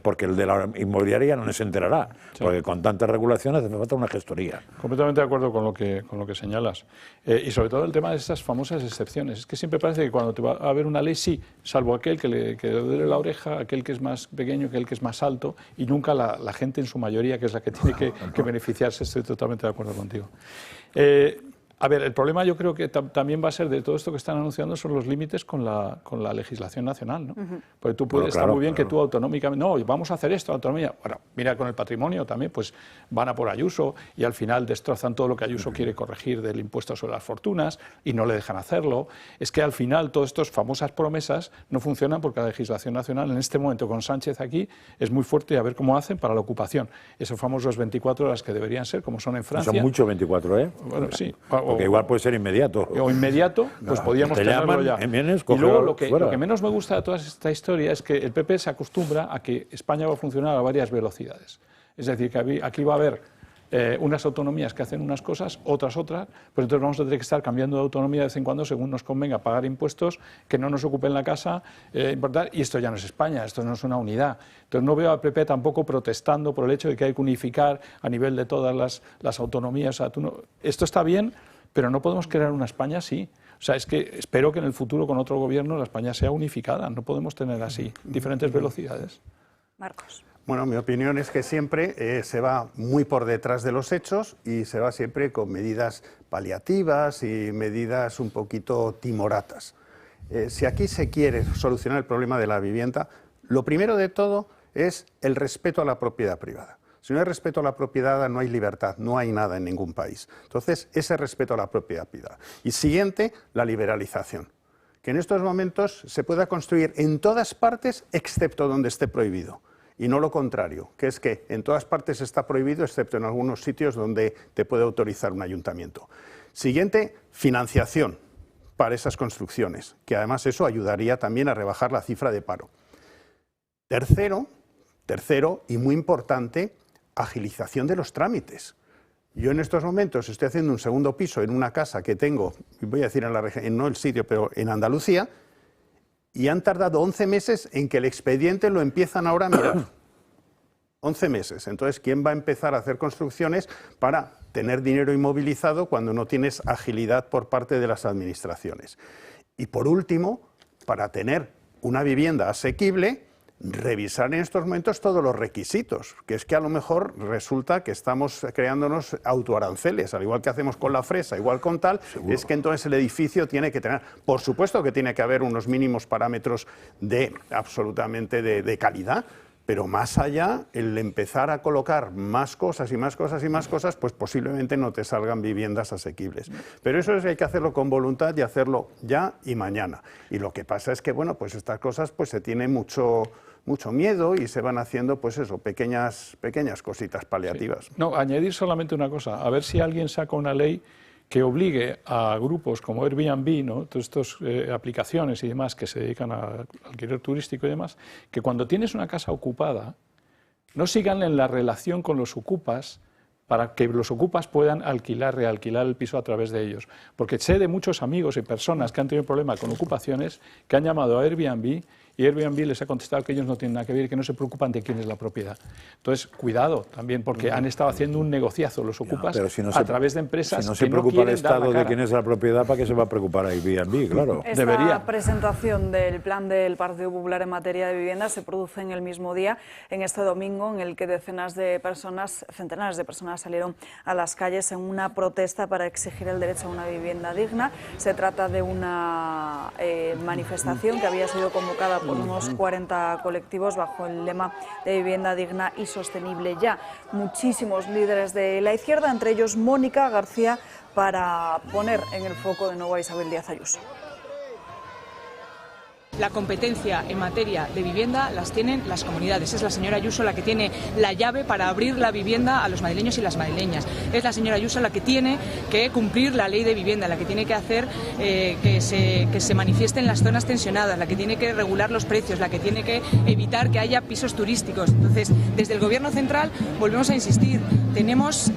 porque el de la inmobiliaria no se enterará, porque con tantas regulaciones hace falta una gestoría. Completamente de acuerdo con lo que señalas. Y sobre todo el tema de esas famosas excepciones. Es que siempre parece que cuando te va a haber una ley, sí, salvo aquel que le duele la oreja, aquel que es más pequeño, aquel que es más alto, y nunca la gente en su mayoría, que es la que tiene que beneficiarse. Estoy totalmente de acuerdo contigo. A ver, el problema yo creo que también va a ser de todo esto que están anunciando son los límites con la legislación nacional, ¿no? Porque tú puedes estar muy bien que tú autonómicamente, no, vamos a hacer esto, autonomía. Bueno, mira con el patrimonio también, pues van a por Ayuso y al final destrozan todo lo que Ayuso quiere corregir del impuesto sobre las fortunas y no le dejan hacerlo. Es que al final todas estas famosas promesas no funcionan porque la legislación nacional en este momento con Sánchez aquí es muy fuerte y a ver cómo hacen para la ocupación. Esos famosos 24 horas que deberían ser, como son en Francia. Son mucho 24, ¿eh? Bueno, sí. Porque igual puede ser inmediato. O inmediato, pues podíamos tenerlo ya. Y luego lo que menos me gusta de toda esta historia es que el PP se acostumbra a que España va a funcionar a varias velocidades. Es decir, que aquí va a haber unas autonomías que hacen unas cosas, otras, pues entonces vamos a tener que estar cambiando de autonomía de vez en cuando según nos convenga, pagar impuestos, que no nos ocupen la casa, importar, y esto ya no es España, esto no es una unidad. Entonces no veo al PP tampoco protestando por el hecho de que hay que unificar a nivel de todas las autonomías. O sea, esto está bien, pero no podemos crear una España así. O sea, es que espero que en el futuro con otro gobierno la España sea unificada. No podemos tener así diferentes velocidades. Marcos. Bueno, mi opinión es que siempre se va muy por detrás de los hechos y se va siempre con medidas paliativas y medidas un poquito timoratas. Si aquí se quiere solucionar el problema de la vivienda, lo primero de todo es el respeto a la propiedad privada. Si no hay respeto a la propiedad, no hay libertad, no hay nada en ningún país. Entonces, ese respeto a la propiedad privada. Y siguiente, la liberalización. Que en estos momentos se pueda construir en todas partes, excepto donde esté prohibido. Y no lo contrario, que es que en todas partes está prohibido, excepto en algunos sitios donde te puede autorizar un ayuntamiento. Siguiente, financiación para esas construcciones, que además eso ayudaría también a rebajar la cifra de paro. Tercero, y muy importante, agilización de los trámites. Yo en estos momentos estoy haciendo un segundo piso en una casa que tengo, voy a decir en la región, no el sitio, pero en Andalucía, y han tardado 11 meses en que el expediente lo empiezan ahora a mirar. 11 meses. Entonces, ¿quién va a empezar a hacer construcciones para tener dinero inmovilizado cuando no tienes agilidad por parte de las administraciones? Y por último, para tener una vivienda asequible, revisar en estos momentos todos los requisitos, que es que a lo mejor resulta que estamos creándonos autoaranceles, al igual que hacemos con la fresa, igual con tal, seguro. Es que entonces el edificio tiene que tener, por supuesto que tiene que haber unos mínimos parámetros absolutamente de calidad, pero más allá, el empezar a colocar más cosas y más cosas y más cosas, pues posiblemente no te salgan viviendas asequibles. Pero eso es que hay que hacerlo con voluntad y hacerlo ya y mañana. Y lo que pasa es que, bueno, pues estas cosas pues se tiene mucho miedo y se van haciendo, pues eso, pequeñas cositas paliativas. Sí. No, añadir solamente una cosa, a ver si alguien saca una ley que obligue a grupos como Airbnb, ¿no? Todas estas aplicaciones y demás que se dedican al alquiler turístico y demás, que cuando tienes una casa ocupada, no sigan en la relación con los ocupas para que los ocupas puedan realquilar el piso a través de ellos. Porque sé de muchos amigos y personas que han tenido problemas con ocupaciones, que han llamado a Airbnb y Airbnb les ha contestado que ellos no tienen nada que ver y que no se preocupan de quién es la propiedad. Entonces, cuidado también, porque han estado haciendo un negociazo los ocupas a través de empresas si no se preocupa el Estado de quién es la propiedad, ¿para qué se va a preocupar Airbnb? Claro. Esta presentación del plan del Partido Popular en materia de vivienda se produce en el mismo día, en este domingo, en el que centenares de personas salieron a las calles en una protesta para exigir el derecho a una vivienda digna. Se trata de una manifestación que había sido convocada por unos 40 colectivos bajo el lema de vivienda digna y sostenible ya. Muchísimos líderes de la izquierda, entre ellos Mónica García, para poner en el foco de nuevo a Isabel Díaz Ayuso. la competencia en materia de vivienda las tienen las comunidades. Es la señora Ayuso la que tiene la llave para abrir la vivienda a los madrileños y las madrileñas. Es la señora Ayuso la que tiene que cumplir la ley de vivienda, la que tiene que hacer que se manifieste en las zonas tensionadas, la que tiene que regular los precios, la que tiene que evitar que haya pisos turísticos. Entonces, desde el Gobierno central volvemos a insistir, tenemos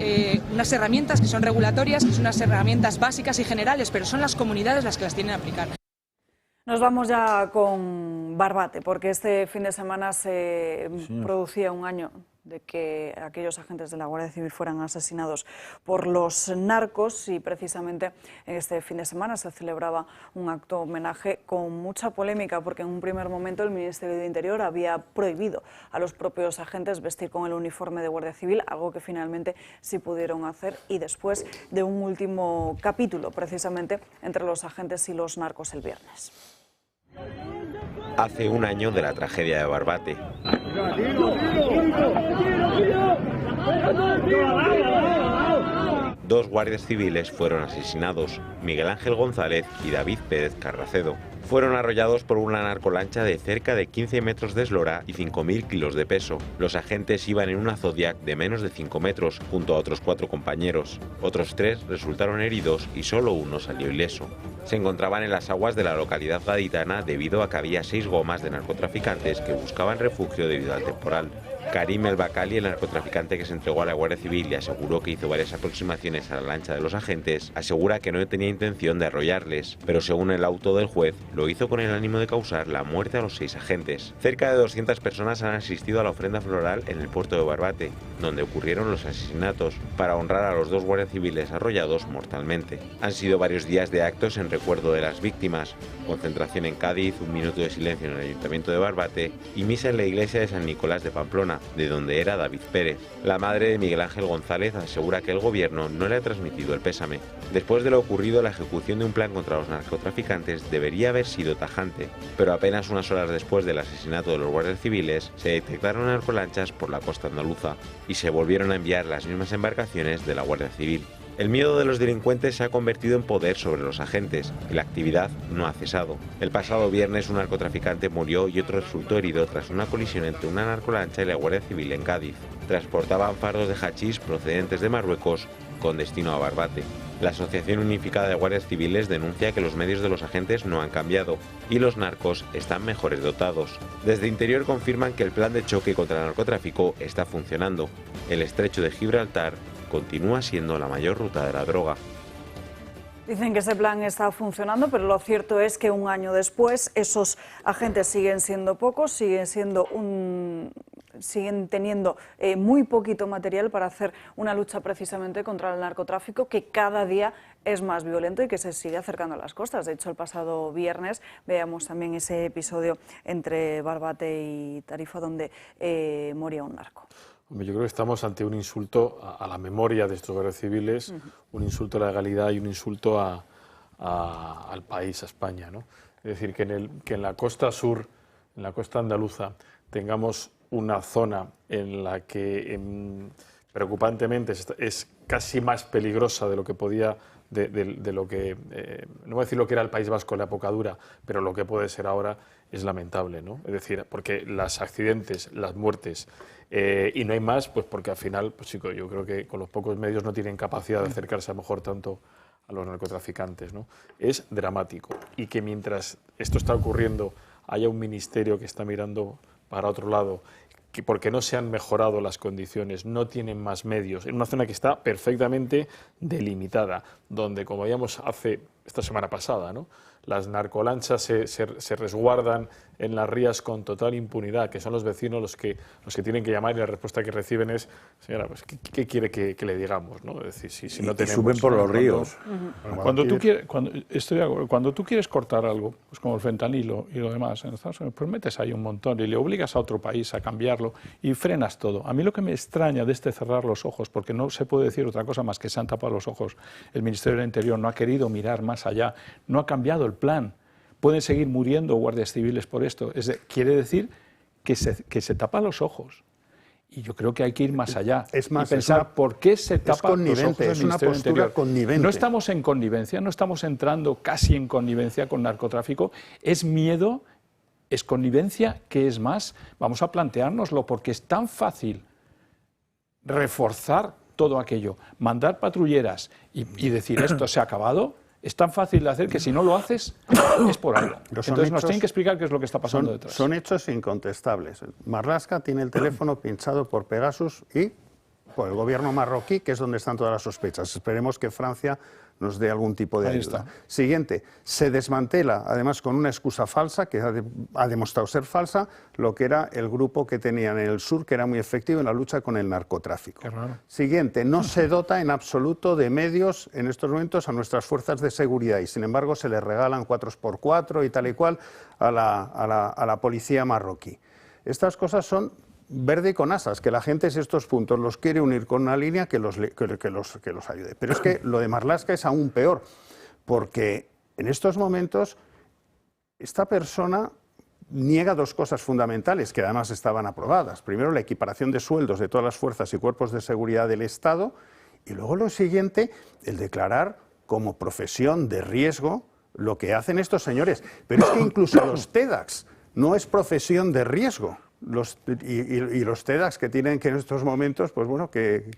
unas herramientas que son regulatorias, que son unas herramientas básicas y generales, pero son las comunidades las que las tienen que aplicar. Nos vamos ya con Barbate, porque este fin de semana se producía un año de que aquellos agentes de la Guardia Civil fueran asesinados por los narcos y precisamente este fin de semana se celebraba un acto homenaje con mucha polémica porque en un primer momento el Ministerio de Interior había prohibido a los propios agentes vestir con el uniforme de Guardia Civil, algo que finalmente sí pudieron hacer y después de un último capítulo precisamente entre los agentes y los narcos el viernes. Hace un año de la tragedia de Barbate. Dos guardias civiles fueron asesinados, Miguel Ángel González y David Pérez Carracedo. Fueron arrollados por una narcolancha de cerca de 15 metros de eslora y 5.000 kilos de peso. Los agentes iban en una Zodiac de menos de 5 metros, junto a otros 4 compañeros. Otros 3 resultaron heridos y solo uno salió ileso. Se encontraban en las aguas de la localidad gaditana debido a que había 6 gomas de narcotraficantes que buscaban refugio debido al temporal. Karim El Bacali, el narcotraficante que se entregó a la Guardia Civil y aseguró que hizo varias aproximaciones a la lancha de los agentes, asegura que no tenía intención de arrollarles, pero según el auto del juez, lo hizo con el ánimo de causar la muerte a los 6 agentes. Cerca de 200 personas han asistido a la ofrenda floral en el puerto de Barbate, donde ocurrieron los asesinatos, para honrar a los 2 guardias civiles arrollados mortalmente. Han sido varios días de actos en recuerdo de las víctimas, concentración en Cádiz, un minuto de silencio en el Ayuntamiento de Barbate y misa en la iglesia de San Nicolás de Pamplona, de donde era David Pérez. La madre de Miguel Ángel González asegura que el gobierno no le ha transmitido el pésame. Después de lo ocurrido, la ejecución de un plan contra los narcotraficantes debería haber sido tajante, pero apenas unas horas después del asesinato de los guardias civiles, se detectaron narcolanchas por la costa andaluza y se volvieron a enviar las mismas embarcaciones de la Guardia Civil. El miedo de los delincuentes se ha convertido en poder sobre los agentes y la actividad no ha cesado. El pasado viernes un narcotraficante murió y otro resultó herido tras una colisión entre una narcolancha y la Guardia Civil en Cádiz. Transportaban fardos de hachís procedentes de Marruecos con destino a Barbate. La Asociación Unificada de Guardias Civiles denuncia que los medios de los agentes no han cambiado y los narcos están mejores dotados. Desde Interior confirman que el plan de choque contra el narcotráfico está funcionando. El estrecho de Gibraltar continúa siendo la mayor ruta de la droga. Dicen que ese plan está funcionando, pero lo cierto es que un año después esos agentes siguen siendo pocos, siguen teniendo muy poquito material para hacer una lucha precisamente contra el narcotráfico que cada día es más violento y que se sigue acercando a las costas. De hecho, el pasado viernes veíamos también ese episodio entre Barbate y Tarifa donde moría un narco. Yo creo que estamos ante un insulto a la memoria de estos guardias civiles, un insulto a la legalidad y un insulto al país, a España, ¿no? Es decir, que en la costa sur, en la costa andaluza, tengamos una zona en la que preocupantemente es casi más peligrosa de lo que podía, de lo que, no voy a decir lo que era el País Vasco en la época dura, pero lo que puede ser ahora es lamentable, ¿no? Es decir, porque los accidentes, las muertes, y no hay más, pues porque al final, pues chico, yo creo que con los pocos medios no tienen capacidad de acercarse a lo mejor tanto a los narcotraficantes, ¿no? Es dramático y que mientras esto está ocurriendo haya un ministerio que está mirando para otro lado, que porque no se han mejorado las condiciones, no tienen más medios, en una zona que está perfectamente delimitada, donde, como veíamos esta semana pasada, ¿no? Las narcolanchas se resguardan en las rías con total impunidad, que son los vecinos los que tienen que llamar y la respuesta que reciben es, señora, pues, ¿qué quiere que le digamos? ¿No? Es decir, si no tenemos, suben por los ríos. Cuando tú quieres cortar algo, pues como el fentanilo y lo demás, en Estados Unidos, pues metes ahí un montón y le obligas a otro país a cambiarlo y frenas todo. A mí lo que me extraña de cerrar los ojos, porque no se puede decir otra cosa más que se han tapado los ojos, el Ministerio del Interior no ha querido mirar más allá, no ha cambiado el plan. Pueden seguir muriendo guardias civiles por esto. Quiere decir que se tapan los ojos. Y yo creo que hay que ir más allá y pensar por qué se tapan los ojos del Ministerio del Interior. Connivente. No estamos en connivencia, no estamos entrando casi en connivencia con narcotráfico. Es miedo ¿Es connivencia? ¿Qué es más? Vamos a planteárnoslo, porque es tan fácil reforzar todo aquello, mandar patrulleras y decir esto se ha acabado. Es tan fácil de hacer que si no lo haces es por algo. Entonces nos tienen que explicar qué es lo que está pasando detrás. Son hechos incontestables. Marlaska tiene el teléfono pinchado por Pegasus y por el gobierno marroquí, que es donde están todas las sospechas. Esperemos que Francia nos dé algún tipo de ayuda. Siguiente, se desmantela, además con una excusa falsa, que ha demostrado ser falsa, lo que era el grupo que tenían en el sur, que era muy efectivo en la lucha con el narcotráfico. Siguiente, no se dota en absoluto de medios en estos momentos a nuestras fuerzas de seguridad y sin embargo se les regalan 4x4 y tal y cual a la policía marroquí. Estas cosas son verde con asas, que la gente, si estos puntos los quiere unir con una línea, que los ayude. Pero es que lo de Marlaska es aún peor, porque en estos momentos esta persona niega dos cosas fundamentales, que además estaban aprobadas. Primero, la equiparación de sueldos de todas las fuerzas y cuerpos de seguridad del Estado, y luego lo siguiente, el declarar como profesión de riesgo lo que hacen estos señores. Pero es que incluso los TEDx no es profesión de riesgo. Los TEDx que tienen que en estos momentos, pues bueno, que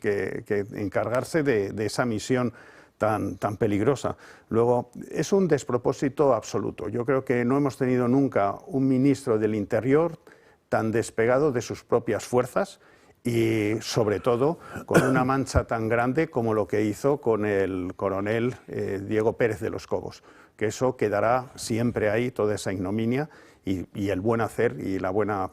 encargarse de esa misión tan peligrosa. Luego, es un despropósito absoluto. Yo creo que no hemos tenido nunca un ministro del Interior tan despegado de sus propias fuerzas y, sobre todo, con una mancha tan grande como lo que hizo con el coronel Diego Pérez de los Cobos, que eso quedará siempre ahí, toda esa ignominia, y el buen hacer y la buena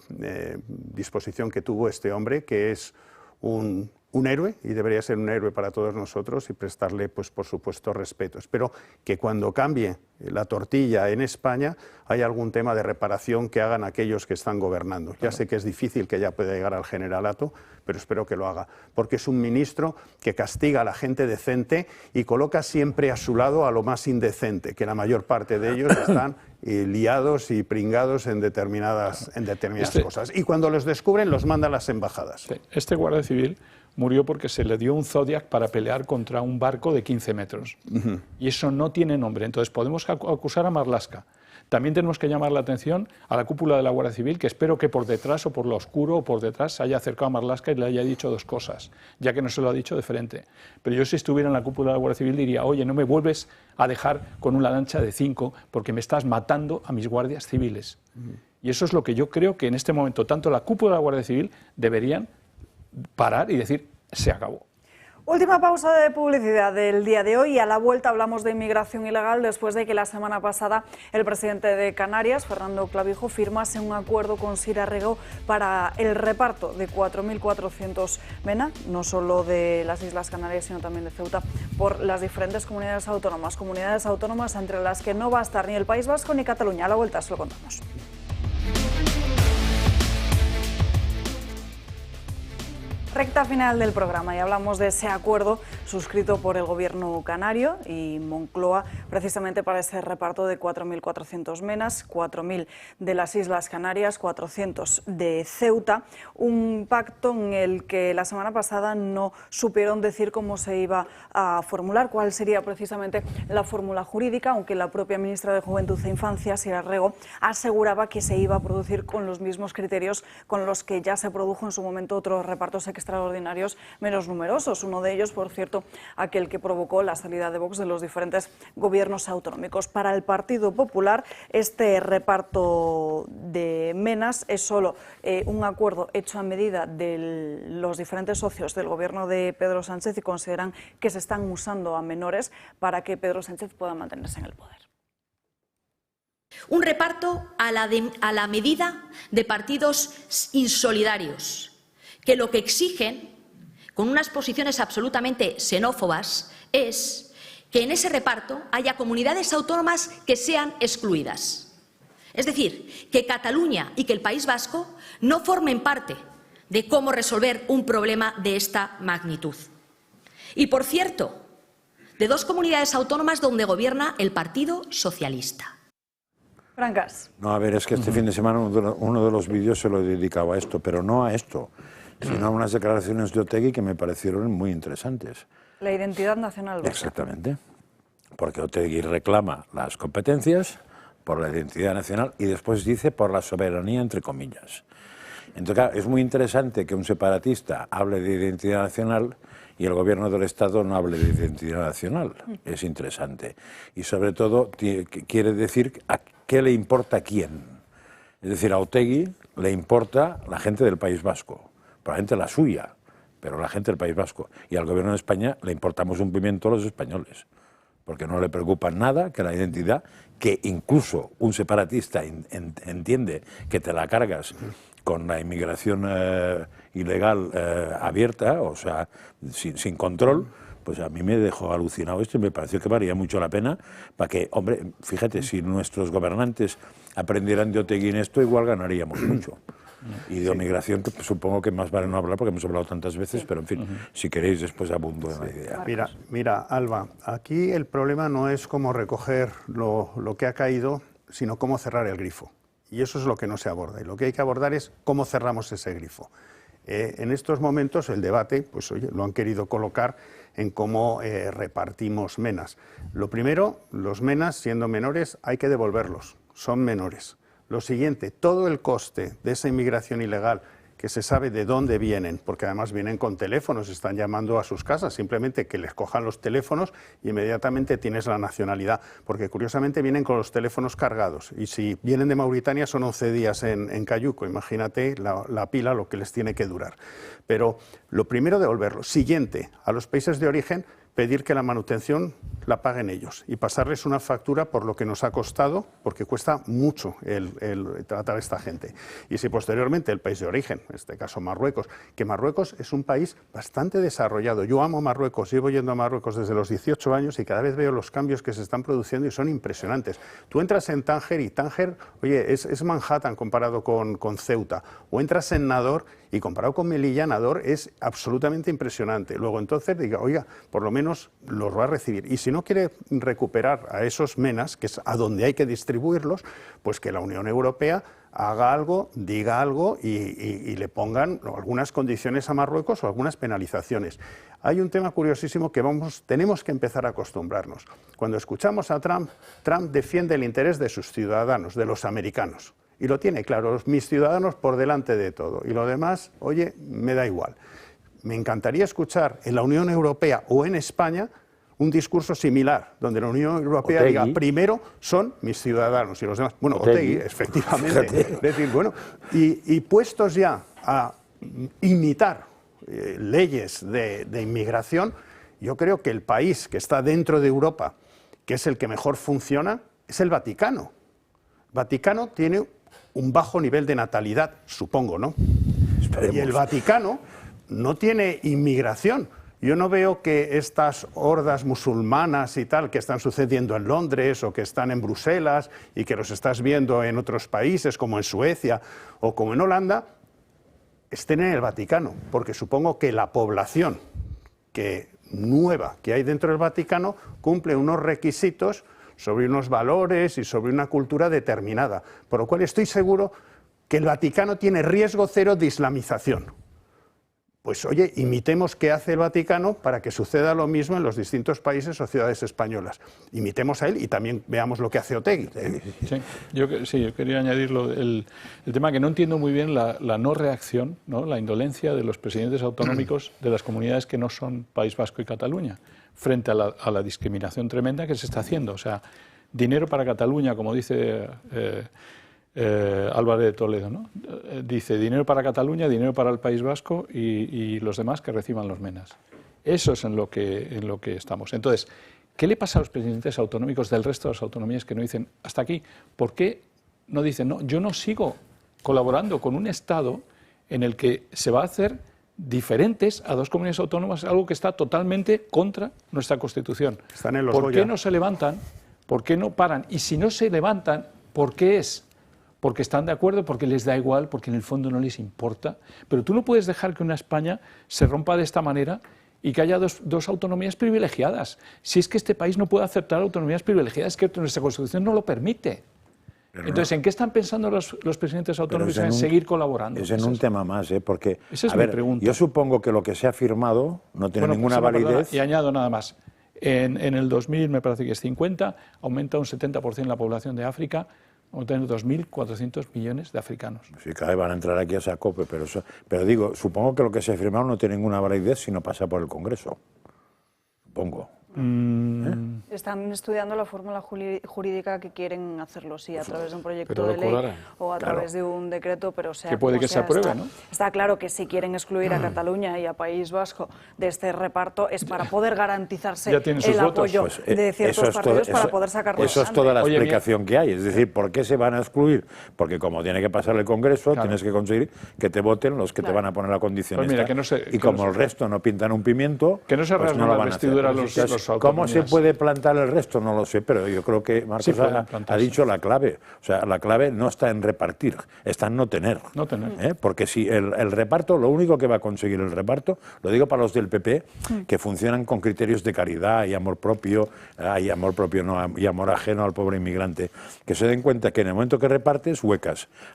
disposición que tuvo este hombre, que es un héroe y debería ser un héroe para todos nosotros y prestarle, pues por supuesto, respeto. Espero que cuando cambie la tortilla en España haya algún tema de reparación que hagan aquellos que están gobernando. Ya sé que es difícil que ya pueda llegar al generalato, pero espero que lo haga, porque es un ministro que castiga a la gente decente y coloca siempre a su lado a lo más indecente, que la mayor parte de ellos están liados y pringados en determinadas cosas. Y cuando los descubren, los manda a las embajadas. Este guardia civil murió porque se le dio un Zodiac para pelear contra un barco de 15 metros. Y eso no tiene nombre. Entonces podemos acusar a Marlaska. También tenemos que llamar la atención a la cúpula de la Guardia Civil, que espero que por detrás o por lo oscuro o por detrás se haya acercado a Marlaska y le haya dicho dos cosas, ya que no se lo ha dicho de frente. Pero yo, si estuviera en la cúpula de la Guardia Civil, diría: oye, no me vuelves a dejar con una lancha de 5 porque me estás matando a mis guardias civiles. Y eso es lo que yo creo que en este momento tanto la cúpula de la Guardia Civil deberían parar y decir: se acabó. Última pausa de publicidad del día de hoy y a la vuelta hablamos de inmigración ilegal después de que la semana pasada el presidente de Canarias, Fernando Clavijo, firmase un acuerdo con Sira Rego para el reparto de 4.400 MENA, no solo de las Islas Canarias sino también de Ceuta, por las diferentes comunidades autónomas entre las que no va a estar ni el País Vasco ni Cataluña. A la vuelta se lo contamos. Recta final del programa y hablamos de ese acuerdo suscrito por el gobierno canario y Moncloa precisamente para ese reparto de 4.400 MENAs, 4.000 de las Islas Canarias, 400 de Ceuta, un pacto en el que la semana pasada no supieron decir cómo se iba a formular, cuál sería precisamente la fórmula jurídica, aunque la propia ministra de Juventud e Infancia, Sira Rego, aseguraba que se iba a producir con los mismos criterios con los que ya se produjo en su momento otros repartos extraordinarios menos numerosos. Uno de ellos, por cierto, aquel que provocó la salida de Vox de los diferentes gobiernos autonómicos. Para el Partido Popular, este reparto de MENAs es solo un acuerdo hecho a medida de los diferentes socios del gobierno de Pedro Sánchez y consideran que se están usando a menores para que Pedro Sánchez pueda mantenerse en el poder. Un reparto a la medida de partidos insolidarios, que lo que exigen, con unas posiciones absolutamente xenófobas, es que en ese reparto haya comunidades autónomas que sean excluidas. Es decir, que Cataluña y que el País Vasco no formen parte de cómo resolver un problema de esta magnitud. Y, por cierto, de dos comunidades autónomas donde gobierna el Partido Socialista. Francas. No, a ver, es que este fin de semana uno de los vídeos se lo dedicaba a esto, pero no a esto, sino a unas declaraciones de Otegi que me parecieron muy interesantes. La identidad nacional vasca. Exactamente, porque Otegi reclama las competencias por la identidad nacional y después dice por la soberanía, entre comillas. Entonces, claro, es muy interesante que un separatista hable de identidad nacional y el gobierno del Estado no hable de identidad nacional. Es interesante. Y sobre todo quiere decir a qué le importa a quién. Es decir, a Otegi le importa la gente del País Vasco, probablemente la suya, pero la gente del País Vasco. Y al gobierno de España le importamos un pimiento a los españoles, porque no le preocupa nada que la identidad, que incluso un separatista entiende que te la cargas con la inmigración ilegal abierta, o sea, sin control, pues a mí me dejó alucinado esto y me pareció que valía mucho la pena para que, hombre, fíjate, si nuestros gobernantes aprendieran de Otegi en esto, igual ganaríamos mucho. Y de migración supongo que más vale no hablar porque hemos hablado tantas veces, pero en fin, si queréis después abundo en la idea. Mira, Alba, aquí el problema no es cómo recoger lo que ha caído, sino cómo cerrar el grifo. Y eso es lo que no se aborda. Y lo que hay que abordar es cómo cerramos ese grifo. En estos momentos el debate, pues oye, lo han querido colocar en cómo repartimos menas. Lo primero, los menas, siendo menores, hay que devolverlos. Son menores. Lo siguiente, todo el coste de esa inmigración ilegal, que se sabe de dónde vienen, porque además vienen con teléfonos, están llamando a sus casas, simplemente que les cojan los teléfonos y inmediatamente tienes la nacionalidad, porque curiosamente vienen con los teléfonos cargados, y si vienen de Mauritania son 11 días en Cayuco, imagínate la pila, lo que les tiene que durar. Pero lo primero, devolverlo. Siguiente, a los países de origen, pedir que la manutención la paguen ellos y pasarles una factura por lo que nos ha costado, porque cuesta mucho el tratar a esta gente. Y si posteriormente el país de origen, en este caso Marruecos, que Marruecos es un país bastante desarrollado. Yo amo Marruecos, llevo yendo a Marruecos desde los 18 años y cada vez veo los cambios que se están produciendo y son impresionantes. Tú entras en Tánger y Tánger, oye, es Manhattan comparado con Ceuta, o entras en Nador y comparado con Melilla, Nador es absolutamente impresionante. Luego entonces diga, oiga, por lo menos los va a recibir. Y si no quiere recuperar a esos menas, que es a donde hay que distribuirlos, pues que la Unión Europea haga algo, diga algo y le pongan algunas condiciones a Marruecos o algunas penalizaciones. Hay un tema curiosísimo que tenemos que empezar a acostumbrarnos. Cuando escuchamos a Trump, Trump defiende el interés de sus ciudadanos, de los americanos. Y lo tiene claro, mis ciudadanos por delante de todo. Y lo demás, oye, me da igual. Me encantaría escuchar en la Unión Europea o en España un discurso similar, donde la Unión Europea diga, primero son mis ciudadanos y los demás. Bueno, Otegi, efectivamente. Es decir, bueno, y puestos ya a imitar leyes de inmigración, yo creo que el país que está dentro de Europa, que es el que mejor funciona, es el Vaticano. Vaticano tiene un bajo nivel de natalidad, supongo, ¿no? Esperemos. Y el Vaticano no tiene inmigración. Yo no veo que estas hordas musulmanas y tal que están sucediendo en Londres o que están en Bruselas y que los estás viendo en otros países como en Suecia o como en Holanda, estén en el Vaticano, porque supongo que la población nueva que hay dentro del Vaticano cumple unos requisitos sobre unos valores y sobre una cultura determinada, por lo cual estoy seguro que el Vaticano tiene riesgo cero de islamización. Pues oye, imitemos qué hace el Vaticano para que suceda lo mismo en los distintos países o ciudades españolas. Imitemos a él y también veamos lo que hace Otegi. Sí, yo quería añadirlo, el tema que no entiendo muy bien la no reacción, ¿no? La indolencia de los presidentes autonómicos de las comunidades que no son País Vasco y Cataluña, frente a la discriminación tremenda que se está haciendo. O sea, dinero para Cataluña, como dice Álvarez de Toledo, ¿no? Dice dinero para Cataluña, dinero para el País Vasco y los demás que reciban los menas. Eso es en lo que estamos. Entonces, ¿qué le pasa a los presidentes autonómicos del resto de las autonomías que no dicen hasta aquí? ¿Por qué no dicen, no, yo no sigo colaborando con un Estado en el que se va a hacer diferentes a dos comunidades autónomas, algo que está totalmente contra nuestra Constitución? Están en los ¿Por Goya. qué no se levantan? ¿Por qué no paran? Y si no se levantan, ¿por qué es? Porque están de acuerdo, porque les da igual, porque en el fondo no les importa. Pero tú no puedes dejar que una España se rompa de esta manera y que haya dos autonomías privilegiadas. Si es que este país no puede aceptar autonomías privilegiadas, es que nuestra Constitución no lo permite. Pero entonces, ¿en qué están pensando los presidentes autonómicos en seguir colaborando? Es en un tema más, porque, esa es mi pregunta. Yo supongo que lo que se ha firmado no tiene ninguna validez. Y añado nada más. En el 2000, me parece que es 50, aumenta un 70% la población de África. Vamos a tener 2.400 millones de africanos. Sí, cada vez van a entrar aquí a esa COPE, pero digo, supongo que lo que se ha firmado no tiene ninguna validez si no pasa por el Congreso. Supongo. Están estudiando la fórmula jurídica que quieren hacerlo, sí, a través de un proyecto de ley o a través de un decreto, pero sea que puede que se apruebe, ¿no? Está claro que si quieren excluir a Cataluña y a País Vasco de este reparto es para poder garantizarse el apoyo de ciertos partidos para poder sacarlo adelante. Eso es toda la explicación que hay. Es decir, ¿por qué se van a excluir? Porque como tiene que pasar el Congreso, tienes que conseguir que te voten los que te van a poner la condición y como el resto no pintan un pimiento, que no se pues no lo van a hacer. ¿Cómo se puede plantar el resto? No lo sé, pero yo creo que Marcos ha dicho la clave. O sea, la clave no está en repartir, está en no tener. Porque si el reparto, lo único que va a conseguir el reparto, lo digo para los del PP, que funcionan con criterios de caridad y amor propio, y amor ajeno al pobre inmigrante, que se den cuenta que en el momento que repartes,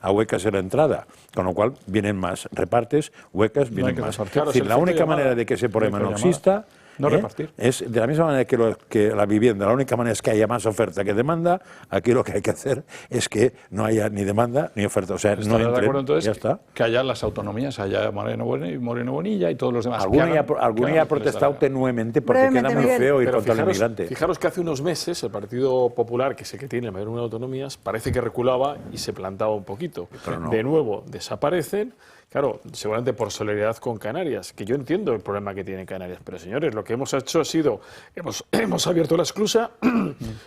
a huecas en la entrada, con lo cual vienen más. Repartes, huecas, vienen más. Es decir, la única manera de que ese problema no exista repartir. Es de la misma manera que la vivienda, la única manera es que haya más oferta que demanda. Aquí lo que hay que hacer es que no haya ni demanda ni oferta. O sea, no de acuerdo, entonces, que haya las autonomías, haya Moreno Bonilla y todos los demás. Alguno ha protestado tenuemente porque queda muy feo ir contra el inmigrante. Fijaros que hace unos meses el Partido Popular, que es el que tiene la mayor número de autonomías, parece que reculaba y se plantaba un poquito. De nuevo desaparecen. Claro, seguramente por solidaridad con Canarias, que yo entiendo el problema que tiene Canarias, pero señores, lo que hemos hecho ha sido, hemos abierto la esclusa,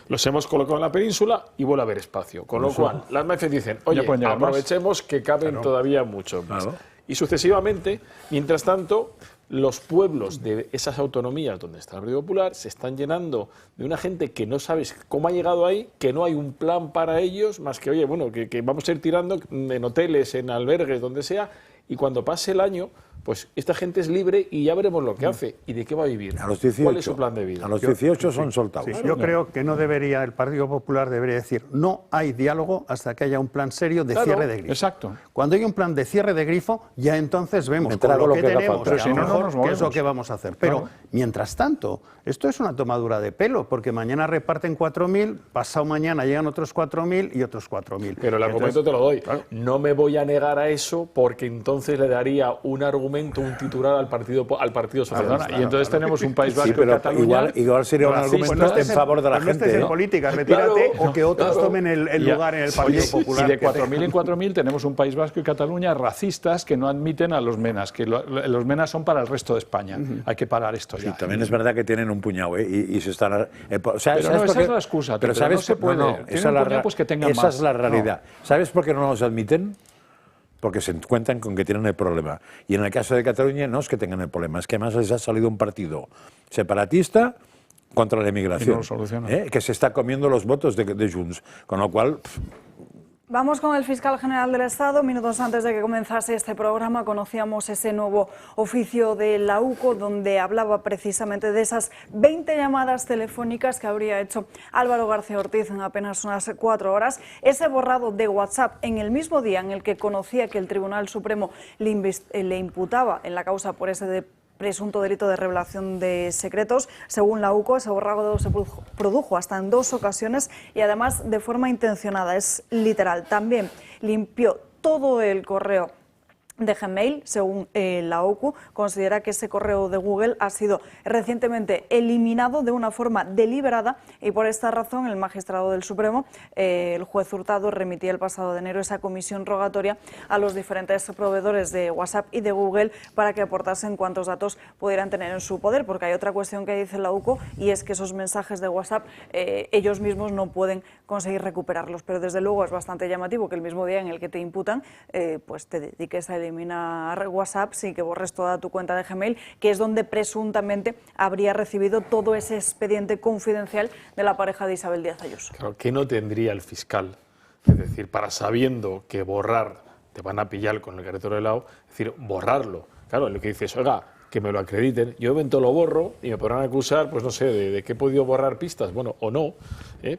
los hemos colocado en la península y vuelve a haber espacio. Con lo cual, las mafias dicen, oye, aprovechemos que caben todavía muchos más. Y sucesivamente, mientras tanto, los pueblos de esas autonomías donde está el Partido Popular se están llenando de una gente que no sabes cómo ha llegado ahí, que no hay un plan para ellos, más que, oye, bueno, que vamos a ir tirando en hoteles, en albergues, donde sea, y cuando pase el año, pues esta gente es libre y ya veremos lo que hace y de qué va a vivir. A los 18, ¿cuál es su plan de vida? A los 18 son soltados. Sí, yo creo que no debería, el Partido Popular debería decir, no hay diálogo hasta que haya un plan serio de cierre de grifo. Exacto. Cuando hay un plan de cierre de grifo, ya entonces vemos con lo que tenemos, pero si no, qué es lo que vamos a hacer. Pero, mientras tanto, esto es una tomadura de pelo, porque mañana reparten 4.000, pasado mañana llegan otros 4.000 y otros 4.000. Pero el argumento te lo doy. No me voy a negar a eso, porque entonces le daría un argumento, un titular al Partido Socialista. Y entonces tenemos un País Vasco y Cataluña. Igual sería un argumento en favor de la gente. No estés en política, retírate o que otros tomen el lugar en el Partido Popular. Y de 4.000 en 4.000 tenemos un País Vasco y Cataluña racistas que no admiten a los menas, que los menas son para el resto de España. Hay que parar esto ya. También es verdad que tienen un puñado y se están... pero no, esa es la excusa. Pero ¿sabes? No se puede. Esa es la realidad. ¿Sabes por qué no los admiten? Porque se encuentran con que tienen el problema. Y en el caso de Cataluña no es que tengan el problema, es que además les ha salido un partido separatista contra la inmigración, que se está comiendo los votos de Junts. Con lo cual... Vamos con el fiscal general del Estado. Minutos antes de que comenzase este programa conocíamos ese nuevo oficio de la UCO donde hablaba precisamente de esas 20 llamadas telefónicas que habría hecho Álvaro García Ortiz en apenas unas 4 horas. Ese borrado de WhatsApp en el mismo día en el que conocía que el Tribunal Supremo le imputaba en la causa por ese presunto delito de revelación de secretos. Según la UCO, ese borrado se produjo hasta en 2 ocasiones y además de forma intencionada, es literal. También limpió todo el correo de Gmail, según la OCU, considera que ese correo de Google ha sido recientemente eliminado de una forma deliberada y por esta razón el magistrado del Supremo, el juez Hurtado, remitía el pasado de enero esa comisión rogatoria a los diferentes proveedores de WhatsApp y de Google para que aportasen cuántos datos pudieran tener en su poder, porque hay otra cuestión que dice la UCO y es que esos mensajes de WhatsApp ellos mismos no pueden conseguir recuperarlos, pero desde luego es bastante llamativo que el mismo día en el que te imputan pues te dediques a eliminar WhatsApp sin que borres toda tu cuenta de Gmail, que es donde presuntamente habría recibido todo ese expediente confidencial de la pareja de Isabel Díaz Ayuso. Claro, ¿qué no tendría el fiscal? Es decir, para sabiendo que borrar te van a pillar con el carretero de lado, es decir, borrarlo. Claro, lo que dices, oiga, que me lo acrediten, yo de momento lo borro y me podrán acusar, pues no sé, de que he podido borrar pistas, bueno, o no,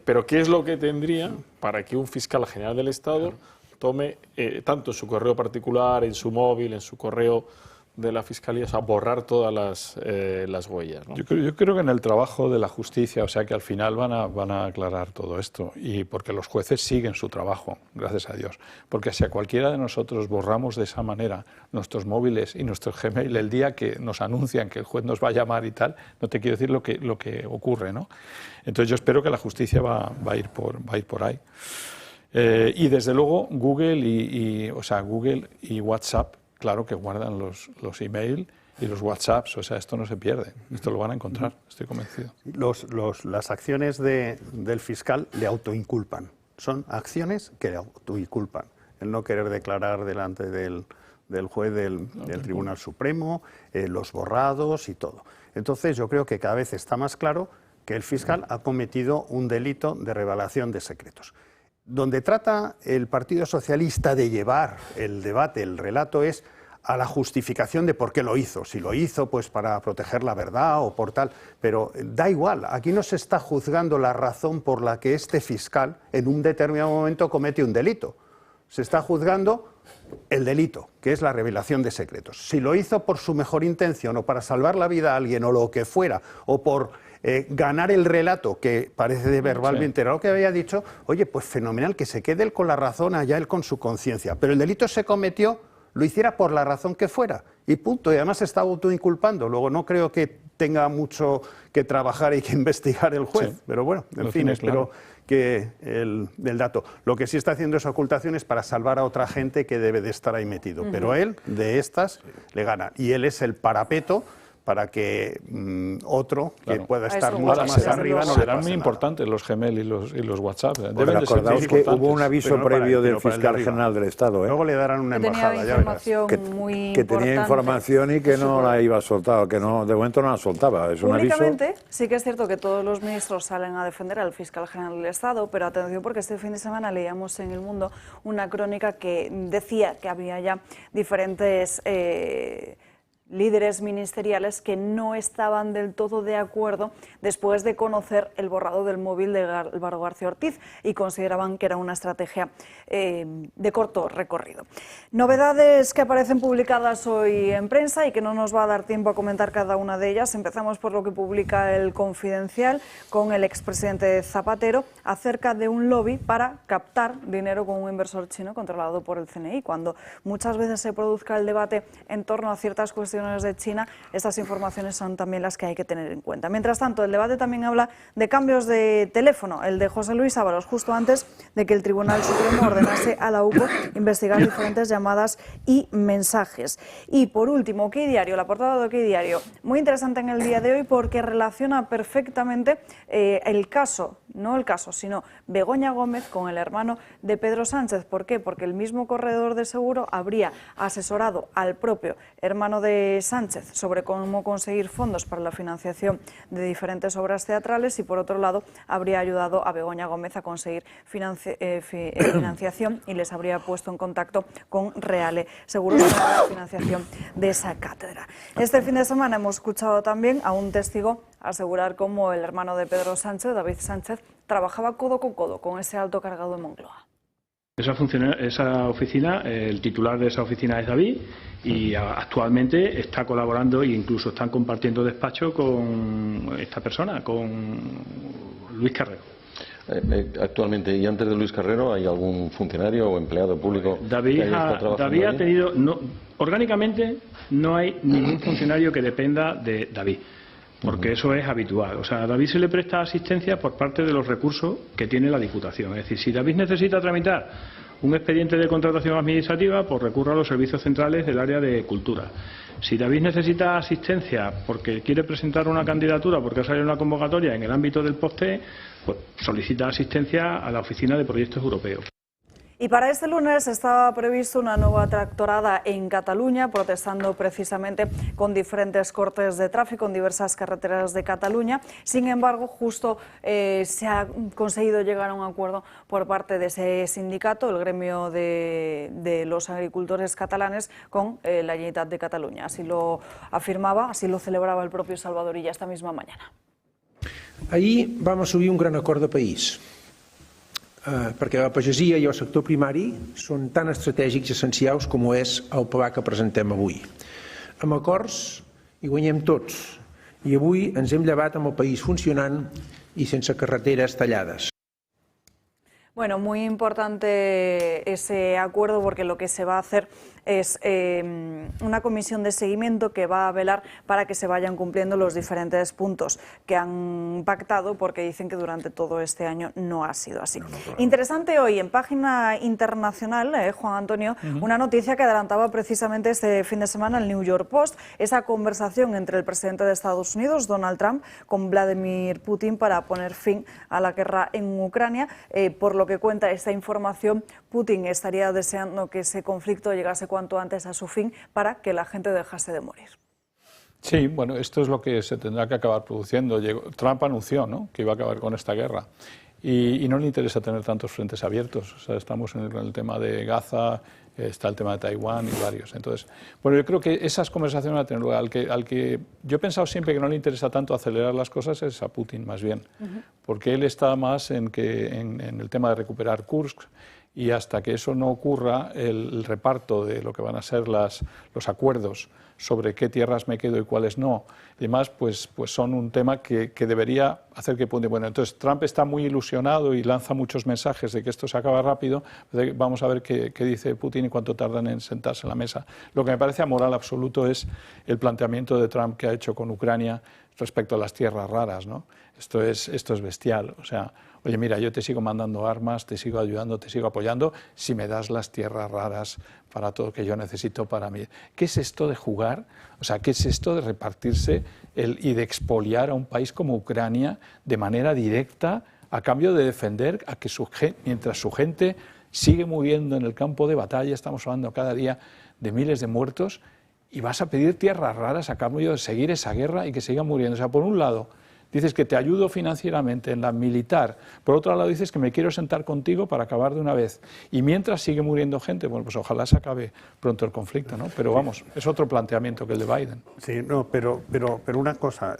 pero ¿qué es lo que tendría para que un fiscal general del Estado tome tanto en su correo particular, en su móvil, en su correo de la Fiscalía, o sea, borrar todas las huellas, ¿no? Yo creo que en el trabajo de la justicia, o sea, que al final van a aclarar todo esto, y porque los jueces siguen su trabajo, gracias a Dios. Porque si a cualquiera de nosotros borramos de esa manera nuestros móviles y nuestros Gmail el día que nos anuncian que el juez nos va a llamar y tal, no te quiero decir lo que ocurre, ¿no? Entonces yo espero que la justicia va a ir por ahí. Y desde luego Google Google y WhatsApp, claro que guardan los email y los WhatsApps, o sea, esto no se pierde, esto lo van a encontrar, estoy convencido. Las acciones del fiscal le autoinculpan, son acciones que le autoinculpan. El no querer declarar delante del juez del Tribunal Supremo, los borrados y todo. Entonces yo creo que cada vez está más claro que el fiscal ha cometido un delito de revelación de secretos. Donde trata el Partido Socialista de llevar el debate, el relato, es a la justificación de por qué lo hizo. Si lo hizo pues para proteger la verdad o por tal, pero da igual, aquí no se está juzgando la razón por la que este fiscal en un determinado momento comete un delito. Se está juzgando el delito, que es la revelación de secretos. Si lo hizo por su mejor intención o para salvar la vida a alguien o lo que fuera, o por ganar el relato, que parece de verbalmente era lo que había dicho, oye, pues fenomenal, que se quede él con la razón, allá él con su conciencia. Pero el delito se cometió, lo hiciera por la razón que fuera, y punto. Y además se está autoinculpando. Luego no creo que tenga mucho que trabajar y que investigar el juez, pero bueno, en fin, espero que el dato. Lo que sí está haciendo es ocultaciones para salvar a otra gente que debe de estar ahí metido, pero él, de estas, le gana. Y él es el parapeto para que otro que pueda estar mucho más arriba no le serán muy importantes los Gmail y los WhatsApp. Deben acordaos que hubo un aviso previo del fiscal general del Estado. Luego le darán una embajada, ya verás. Que tenía información y que no la iba a soltar, que no, de momento no la soltaba. Es un aviso. Públicamente sí que es cierto que todos los ministros salen a defender al fiscal general del Estado, pero atención porque este fin de semana leíamos en El Mundo una crónica que decía que había ya diferentes líderes ministeriales que no estaban del todo de acuerdo después de conocer el borrado del móvil de Álvaro García Ortiz y consideraban que era una estrategia de corto recorrido. Novedades que aparecen publicadas hoy en prensa y que no nos va a dar tiempo a comentar cada una de ellas. Empezamos por lo que publica El Confidencial con el expresidente Zapatero acerca de un lobby para captar dinero con un inversor chino controlado por el CNI. Cuando muchas veces se produzca el debate en torno a ciertas cuestiones de China, estas informaciones son también las que hay que tener en cuenta. Mientras tanto, el debate también habla de cambios de teléfono, el de José Luis Ábalos, justo antes de que el Tribunal Supremo ordenase a la UCO investigar diferentes llamadas y mensajes. Y por último, OK Diario, la portada de OK Diario, muy interesante en el día de hoy porque relaciona perfectamente el caso, no el caso, sino Begoña Gómez con el hermano de Pedro Sánchez. ¿Por qué? Porque el mismo corredor de seguro habría asesorado al propio hermano de Sánchez sobre cómo conseguir fondos para la financiación de diferentes obras teatrales y, por otro lado, habría ayudado a Begoña Gómez a conseguir financiación y les habría puesto en contacto con Reale Seguros para la financiación de esa cátedra. Este fin de semana hemos escuchado también a un testigo asegurar cómo el hermano de Pedro Sánchez, David Sánchez, trabajaba codo con ese alto cargado de Moncloa. Esa oficina, el titular de esa oficina es David y actualmente está colaborando e incluso están compartiendo despacho con esta persona, con Luis Carrero. Actualmente, y antes de Luis Carrero, ¿hay algún funcionario o empleado público David que haya estado trabajando David ha ahí? tenido, orgánicamente no hay ningún funcionario que dependa de David, porque eso es habitual. O sea, a David se le presta asistencia por parte de los recursos que tiene la Diputación. Es decir, si David necesita tramitar un expediente de contratación administrativa, pues recurra a los servicios centrales del área de cultura. Si David necesita asistencia porque quiere presentar una candidatura, porque ha salido una convocatoria en el ámbito del POSTE, pues solicita asistencia a la Oficina de Proyectos Europeos. Y para este lunes estaba previsto una nueva tractorada en Cataluña, protestando precisamente con diferentes cortes de tráfico en diversas carreteras de Cataluña. Sin embargo, justo se ha conseguido llegar a un acuerdo por parte de ese sindicato, el gremio de los agricultores catalanes, con la Generalitat de Cataluña. Así lo afirmaba, así lo celebraba el propio Salvador Illa esta misma mañana. Ahir vam assolir un gran acord de país. Perquè la pagesia i el sector primari són tan estratègics i essencials com ho és el pla que presentem avui. amb acords hi guanyem tots. I avui ens hem llevat amb el país funcionant i sense carreteres tallades. Bueno, muy importante ese acuerdo porque lo que se va a hacer es una comisión de seguimiento que va a velar para que se vayan cumpliendo los diferentes puntos que han pactado, porque dicen que durante todo este año no ha sido así. Interesante hoy en página internacional, Juan Antonio, una noticia que adelantaba precisamente este fin de semana el New York Post, esa conversación entre el presidente de Estados Unidos, Donald Trump, con Vladimir Putin para poner fin a la guerra en Ucrania. Por lo que cuenta esta información, Putin estaría deseando que ese conflicto llegase cuanto antes a su fin para que la gente dejase de morir. Sí, bueno, esto es lo que se tendrá que acabar produciendo. Trump anunció, ¿no?, que iba a acabar con esta guerra y no le interesa tener tantos frentes abiertos. O sea, estamos en el tema de Gaza, está el tema de Taiwán y varios. Entonces, bueno, yo creo que esas conversaciones van a tener lugar. Al que yo he pensado siempre que no le interesa tanto acelerar las cosas es a Putin, más bien, porque él está más en el tema de recuperar Kursk, y hasta que eso no ocurra, el reparto de lo que van a ser los acuerdos sobre qué tierras me quedo y cuáles no, y demás, pues son un tema que debería hacer que Putin... Bueno, entonces Trump está muy ilusionado y lanza muchos mensajes de que esto se acaba rápido. Vamos a ver qué dice Putin y cuánto tardan en sentarse en la mesa. Lo que me parece amoral absoluto es el planteamiento de Trump que ha hecho con Ucrania respecto a las tierras raras, ¿no? Esto es bestial. O sea, oye, mira, yo te sigo mandando armas, te sigo ayudando, te sigo apoyando, si me das las tierras raras para todo lo que yo necesito para mí. ¿Qué es esto de jugar? O sea, ¿qué es esto de repartirse y de expoliar a un país como Ucrania de manera directa a cambio de defender a que mientras su gente sigue muriendo en el campo de batalla, estamos hablando cada día de miles de muertos, y vas a pedir tierras raras a cambio de seguir esa guerra y que sigan muriendo? O sea, por un lado dices que te ayudo financieramente en la militar, por otro lado dices que me quiero sentar contigo para acabar de una vez, y mientras sigue muriendo gente, bueno, pues ojalá se acabe pronto el conflicto, ¿no? Pero vamos, es otro planteamiento que el de Biden. Sí, no, pero una cosa,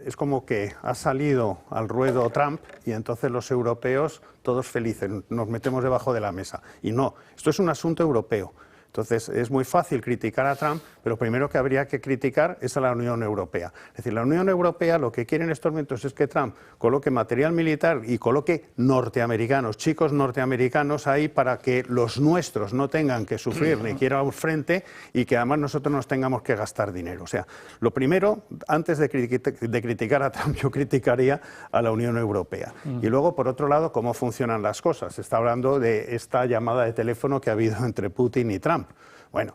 es como que ha salido al ruedo Trump y entonces los europeos todos felices, nos metemos debajo de la mesa. Y no, esto es un asunto europeo. Entonces, es muy fácil criticar a Trump, pero primero que habría que criticar es a la Unión Europea. Es decir, la Unión Europea lo que quiere en estos momentos es que Trump coloque material militar y coloque norteamericanos, chicos norteamericanos ahí para que los nuestros no tengan que sufrir ni que ir al frente y que además nosotros nos tengamos que gastar dinero. O sea, lo primero, antes de criticar a Trump, yo criticaría a la Unión Europea. Y luego, por otro lado, cómo funcionan las cosas. Se está hablando de esta llamada de teléfono que ha habido entre Putin y Trump. Bueno,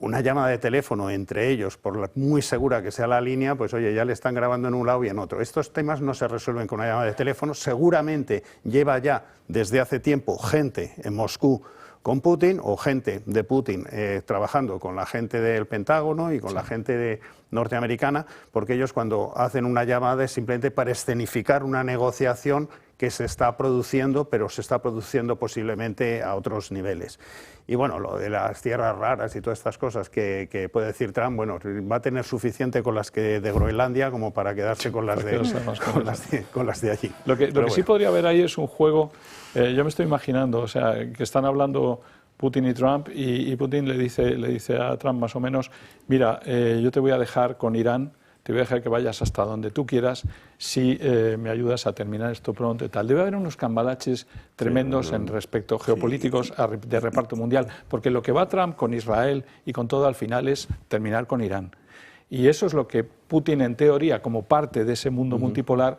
una llamada de teléfono entre ellos, por muy segura que sea la línea, pues oye, ya le están grabando en un lado y en otro. Estos temas no se resuelven con una llamada de teléfono. Seguramente lleva ya desde hace tiempo gente en Moscú con Putin, o gente de Putin trabajando con la gente del Pentágono y con la gente norteamericana, porque ellos cuando hacen una llamada es simplemente para escenificar una negociación que se está produciendo, pero se está produciendo posiblemente a otros niveles. Y bueno, lo de las tierras raras y todas estas cosas que puede decir Trump, bueno, va a tener suficiente con las de Groenlandia como para quedarse con las de allí. Lo que sí podría haber ahí es un juego, yo me estoy imaginando, o sea, que están hablando Putin y Trump, y Putin le dice a Trump más o menos, mira, yo te voy a dejar con Irán, te voy a dejar que vayas hasta donde tú quieras si me ayudas a terminar esto pronto y tal. Debe haber unos cambalaches tremendos en respecto geopolíticos de reparto mundial, porque lo que va Trump con Israel y con todo al final es terminar con Irán. Y eso es lo que Putin, en teoría, como parte de ese mundo multipolar,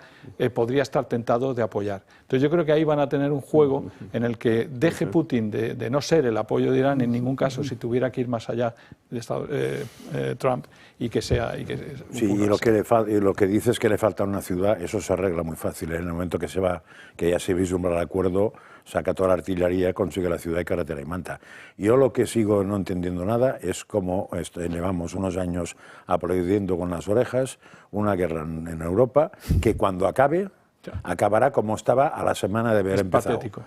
podría estar tentado de apoyar. Entonces yo creo que ahí van a tener un juego en el que deje Putin de no ser el apoyo de Irán en ningún caso, si tuviera que ir más allá de Trump, y que sea... Sí, y lo que dice es que le falta una ciudad, eso se arregla muy fácil. En el momento que ya se vislumbra el acuerdo, saca toda la artillería, consigue la ciudad y carretera y manta. Yo lo que sigo no entendiendo nada es cómo llevamos unos años aplaudiendo con las orejas una guerra en Europa que cuando acabe acabará como estaba a la semana de haber empezado. Patético.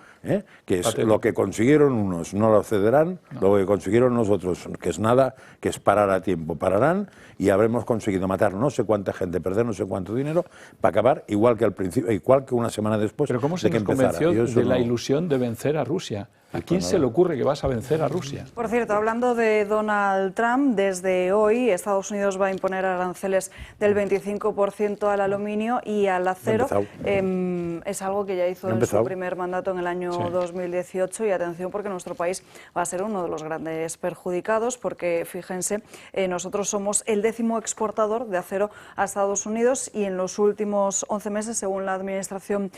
Que es patético. Lo que consiguieron unos no lo cederán, lo que consiguieron nosotros, que es nada, que es parar a tiempo, pararán, y habremos conseguido matar no sé cuánta gente, perder no sé cuánto dinero, para acabar igual que al principio, igual que una semana después. Pero ¿cómo se nos convenció de la ilusión de vencer a Rusia? ¿A quién se le ocurre que vas a vencer a Rusia? Por cierto, hablando de Donald Trump, desde hoy Estados Unidos va a imponer aranceles del 25% al aluminio y al acero. Es algo que ya hizo en su primer mandato en el año 2018 y atención porque nuestro país va a ser uno de los grandes perjudicados porque, fíjense, nosotros somos el 10º exportador de acero a Estados Unidos y en los últimos 11 meses, según la Administración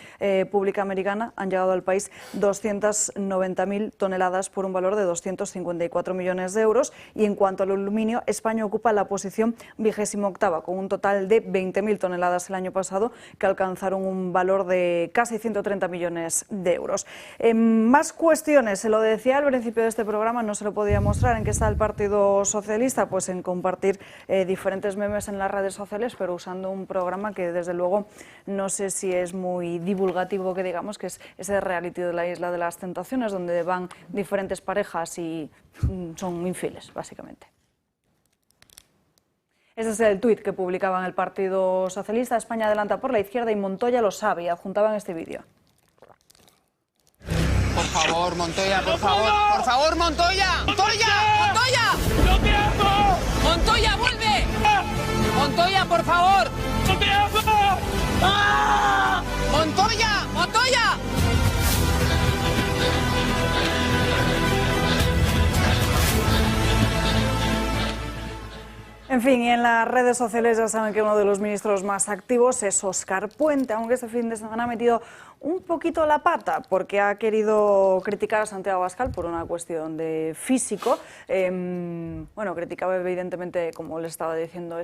Pública Americana, han llegado al país 290.000 toneladas por un valor de 254 millones de euros y en cuanto al aluminio, España ocupa la posición 28ª con un total de 20.000 toneladas el año pasado que alcanzaron un valor de casi 130 millones de euros. Más cuestiones, se lo decía al principio de este programa, no se lo podía mostrar. ¿En qué está el Partido Socialista? Pues en compartir diferentes memes en las redes sociales, pero usando un programa que desde luego no sé si es muy divulgativo, que digamos, que es ese reality de la Isla de las Tentaciones, donde van diferentes parejas y son infieles, básicamente. Ese es el tuit que publicaban el Partido Socialista. España adelanta por la izquierda y Montoya lo sabe y adjuntaban este vídeo. Por favor, Montoya, por favor. ¡Por favor, Montoya! ¡Montoya! ¡Montoya! ¡No te amo! ¡Montoya, vuelve! ¡Montoya, por favor! ¡No te amo! ¡Ah! ¡Montoya! ¡Montoya! En fin, y en las redes sociales ya saben que uno de los ministros más activos es Óscar Puente, aunque este fin de semana ha metido un poquito la pata porque ha querido criticar a Santiago Abascal por una cuestión de físico. Bueno, criticaba evidentemente, como le estaba diciendo,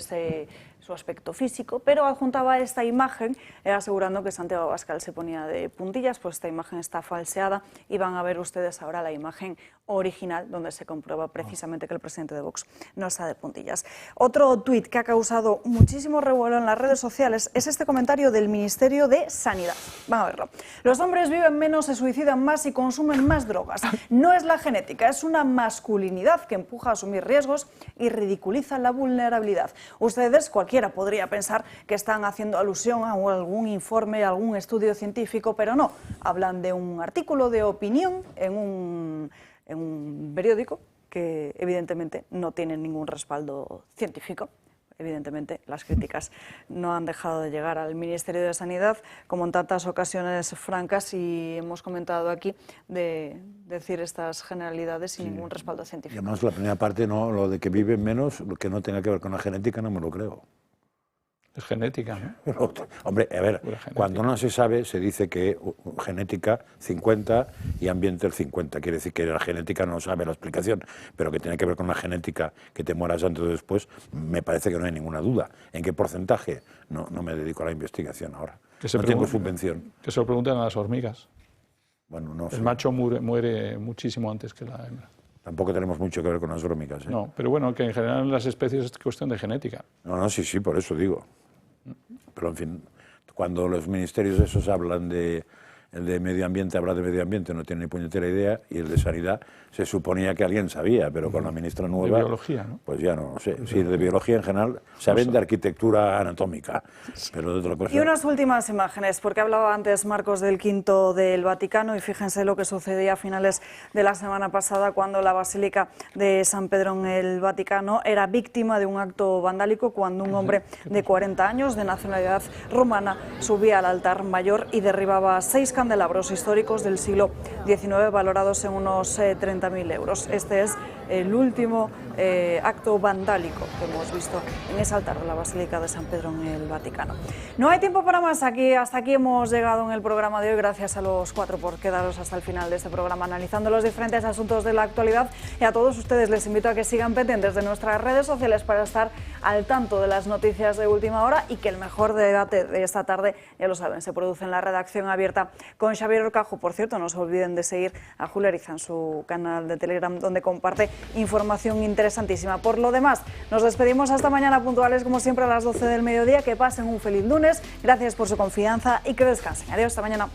su aspecto físico, pero adjuntaba esta imagen asegurando que Santiago Abascal se ponía de puntillas. Pues esta imagen está falseada y van a ver ustedes ahora la imagen original donde se comprueba precisamente que el presidente de Vox no está de puntillas. Otro tuit que ha causado muchísimo revuelo en las redes sociales es este comentario del Ministerio de Sanidad. Vamos a verlo. Los hombres viven menos, se suicidan más y consumen más drogas. No es la genética, es una masculinidad que empuja a asumir riesgos y ridiculiza la vulnerabilidad. Ustedes, cualquiera podría pensar que están haciendo alusión a algún informe, a algún estudio científico, pero no. Hablan de un artículo de opinión en un periódico que evidentemente no tiene ningún respaldo científico. Evidentemente, las críticas no han dejado de llegar al Ministerio de Sanidad, como en tantas ocasiones francas, y hemos comentado aquí de decir estas generalidades sin ningún respaldo científico. Y además, la primera parte, no, lo de que viven menos, lo que no tenga que ver con la genética, no me lo creo. Es genética, ¿no? Pero, hombre, a ver, cuando no se sabe, se dice que genética 50 y ambiente el 50. Quiere decir que la genética no sabe la explicación, pero que tiene que ver con la genética, que te mueras antes o después, me parece que no hay ninguna duda. ¿En qué porcentaje? No me dedico a la investigación ahora. No tengo subvención. Que se lo preguntan a las hormigas. Bueno, no sé. El macho muere muchísimo antes que la hembra. Tampoco tenemos mucho que ver con las hormigas, ¿eh? No, pero bueno, que en general en las especies es cuestión de genética. No, sí, por eso digo. Pero en fin, cuando los ministerios esos hablan de el de medio ambiente, habla de medio ambiente, no tiene ni puñetera idea, y el de sanidad se suponía que alguien sabía, pero con la ministra nueva... De biología, ¿no? Pues ya no sé. Sí, de biología en general saben de arquitectura anatómica, pero de otra cosa... Y unas últimas imágenes, porque hablaba antes Marcos del V del Vaticano, y fíjense lo que sucedía a finales de la semana pasada cuando la Basílica de San Pedro en el Vaticano era víctima de un acto vandálico cuando un hombre de 40 años, de nacionalidad rumana, subía al altar mayor y derribaba 6 candelabros históricos del siglo XIX valorados en unos 30.000 euros. Este es el último acto vandálico que hemos visto en ese altar de la Basílica de San Pedro en el Vaticano. No hay tiempo para más. Hasta aquí hemos llegado en el programa de hoy. Gracias a los 4 por quedaros hasta el final de este programa analizando los diferentes asuntos de la actualidad, y a todos ustedes les invito a que sigan pendientes de nuestras redes sociales para estar al tanto de las noticias de última hora, y que el mejor debate de esta tarde, ya lo saben, se produce en la redacción abierta con Xavier Orcajo. Por cierto, no se olviden de seguir a Julia Ariza en su canal de Telegram, donde comparte información interesantísima. Por lo demás, nos despedimos hasta mañana puntuales, como siempre, a las 12 del mediodía. Que pasen un feliz lunes. Gracias por su confianza y que descansen. Adiós, hasta mañana.